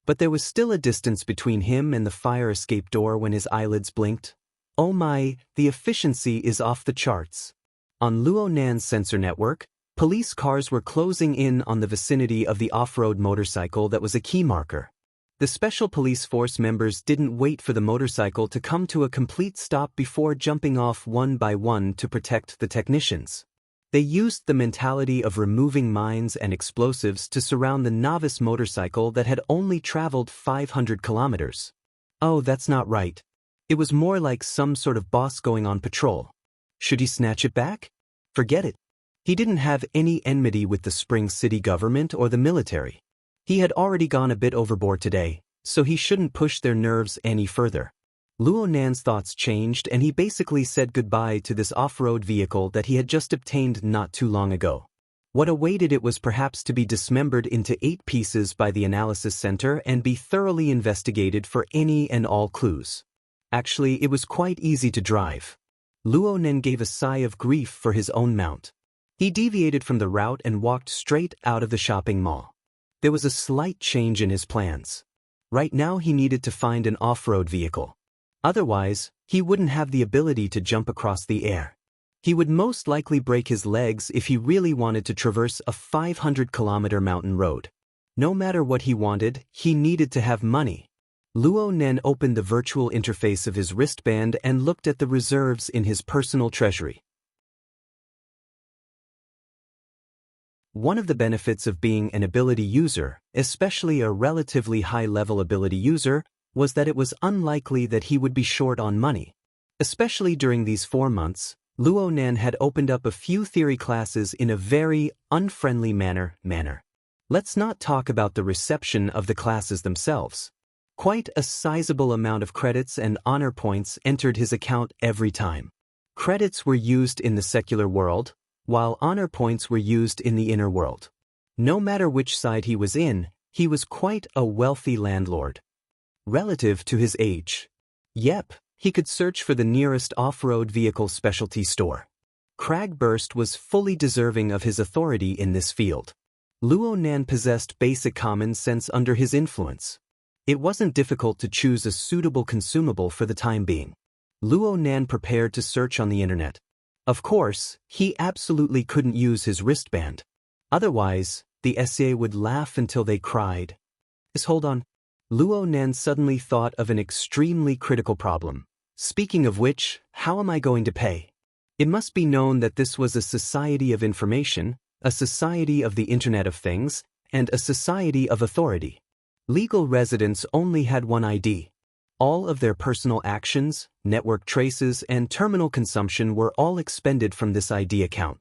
But there was still a distance between him and the fire escape door when his eyelids blinked. Oh my, the efficiency is off the charts. On Luo Nan's sensor network, police cars were closing in on the vicinity of the off-road motorcycle that was a key marker. The special police force members didn't wait for the motorcycle to come to a complete stop before jumping off one by one to protect the technicians. They used the mentality of removing mines and explosives to surround the novice motorcycle that had only traveled 500 kilometers. Oh, that's not right. It was more like some sort of boss going on patrol. Should he snatch it back? Forget it. He didn't have any enmity with the Spring City government or the military. He had already gone a bit overboard today, so he shouldn't push their nerves any further. Luo Nan's thoughts changed and he basically said goodbye to this off-road vehicle that he had just obtained not too long ago. What awaited it was perhaps to be dismembered into 8 pieces by the analysis center and be thoroughly investigated for any and all clues. Actually, it was quite easy to drive. Luo Nan gave a sigh of grief for his own mount. He deviated from the route and walked straight out of the shopping mall. There was a slight change in his plans. Right now he needed to find an off-road vehicle. Otherwise, he wouldn't have the ability to jump across the air. He would most likely break his legs if he really wanted to traverse a 500-kilometer mountain road. No matter what he wanted, he needed to have money. Luo Nan opened the virtual interface of his wristband and looked at the reserves in his personal treasury. One of the benefits of being an ability user, especially a relatively high-level ability user, was that it was unlikely that he would be short on money. Especially during these 4 months, Luo Nan had opened up a few theory classes in a very unfriendly manner. Let's not talk about the reception of the classes themselves. Quite a sizable amount of credits and honor points entered his account every time. Credits were used in the secular world, while honor points were used in the inner world. No matter which side he was in, he was quite a wealthy landlord. Relative to his age. Yep, he could search for the nearest off-road vehicle specialty store. Cragburst was fully deserving of his authority in this field. Luo Nan possessed basic common sense under his influence. It wasn't difficult to choose a suitable consumable for the time being. Luo Nan prepared to search on the internet. Of course, he absolutely couldn't use his wristband. Otherwise, the SA would laugh until they cried. Hold on. Luo Nan suddenly thought of an extremely critical problem. Speaking of which, how am I going to pay? It must be known that this was a society of information, a society of the Internet of Things, and a society of authority. Legal residents only had one ID. All of their personal actions, network traces, and terminal consumption were all expended from this ID account.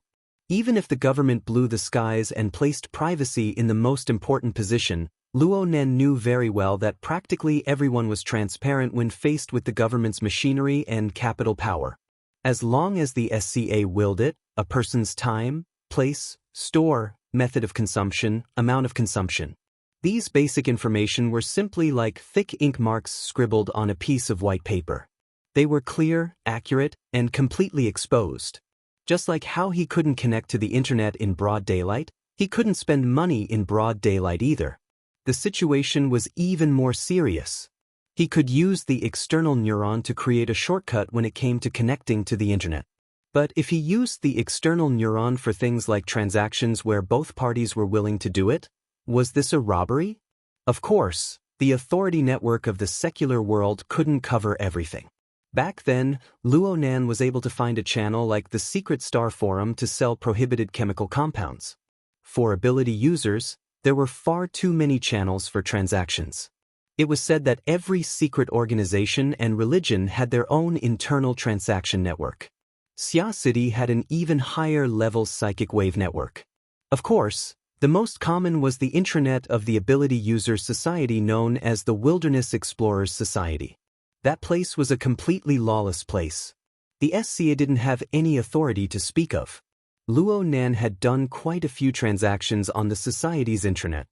Even if the government blew the skies and placed privacy in the most important position, Luo Nan knew very well that practically everyone was transparent when faced with the government's machinery and capital power. As long as the SCA willed it, a person's time, place, store, method of consumption, amount of consumption. These basic information were simply like thick ink marks scribbled on a piece of white paper. They were clear, accurate, and completely exposed. Just like how he couldn't connect to the internet in broad daylight, he couldn't spend money in broad daylight either. The situation was even more serious. He could use the external neuron to create a shortcut when it came to connecting to the internet. But if he used the external neuron for things like transactions where both parties were willing to do it, was this a robbery? Of course, the authority network of the secular world couldn't cover everything. Back then, Luo Nan was able to find a channel like the Secret Star Forum to sell prohibited chemical compounds. For ability users, there were far too many channels for transactions. It was said that every secret organization and religion had their own internal transaction network. Xia City had an even higher level psychic wave network. Of course, the most common was the intranet of the ability user society known as the Wilderness Explorers Society. That place was a completely lawless place. The SCA didn't have any authority to speak of. Luo Nan had done quite a few transactions on the society's intranet.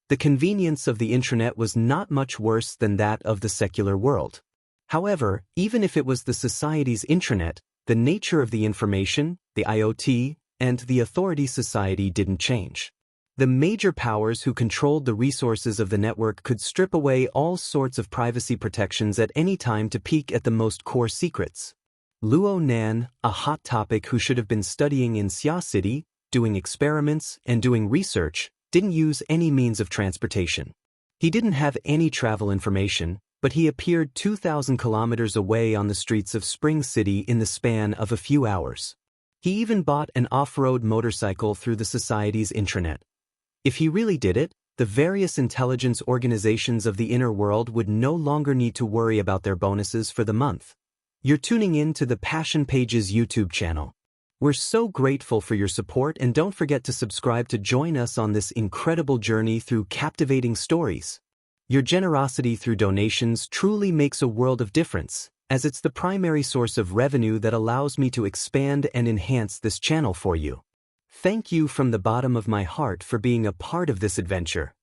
The convenience of the intranet was not much worse than that of the secular world. However, even if it was the society's intranet, the nature of the information, the IoT, and the authority society didn't change. The major powers who controlled the resources of the network could strip away all sorts of privacy protections at any time to peek at the most core secrets. Luo Nan, a hot topic who should have been studying in Xia City, doing experiments, and doing research, didn't use any means of transportation. He didn't have any travel information, but he appeared 2,000 kilometers away on the streets of Spring City in the span of a few hours. He even bought an off-road motorcycle through the society's intranet. If he really did it, the various intelligence organizations of the inner world would no longer need to worry about their bonuses for the month. You're tuning in to the Passion Pages YouTube channel. We're so grateful for your support, and don't forget to subscribe to join us on this incredible journey through captivating stories. Your generosity through donations truly makes a world of difference, as it's the primary source of revenue that allows me to expand and enhance this channel for you. Thank you from the bottom of my heart for being a part of this adventure.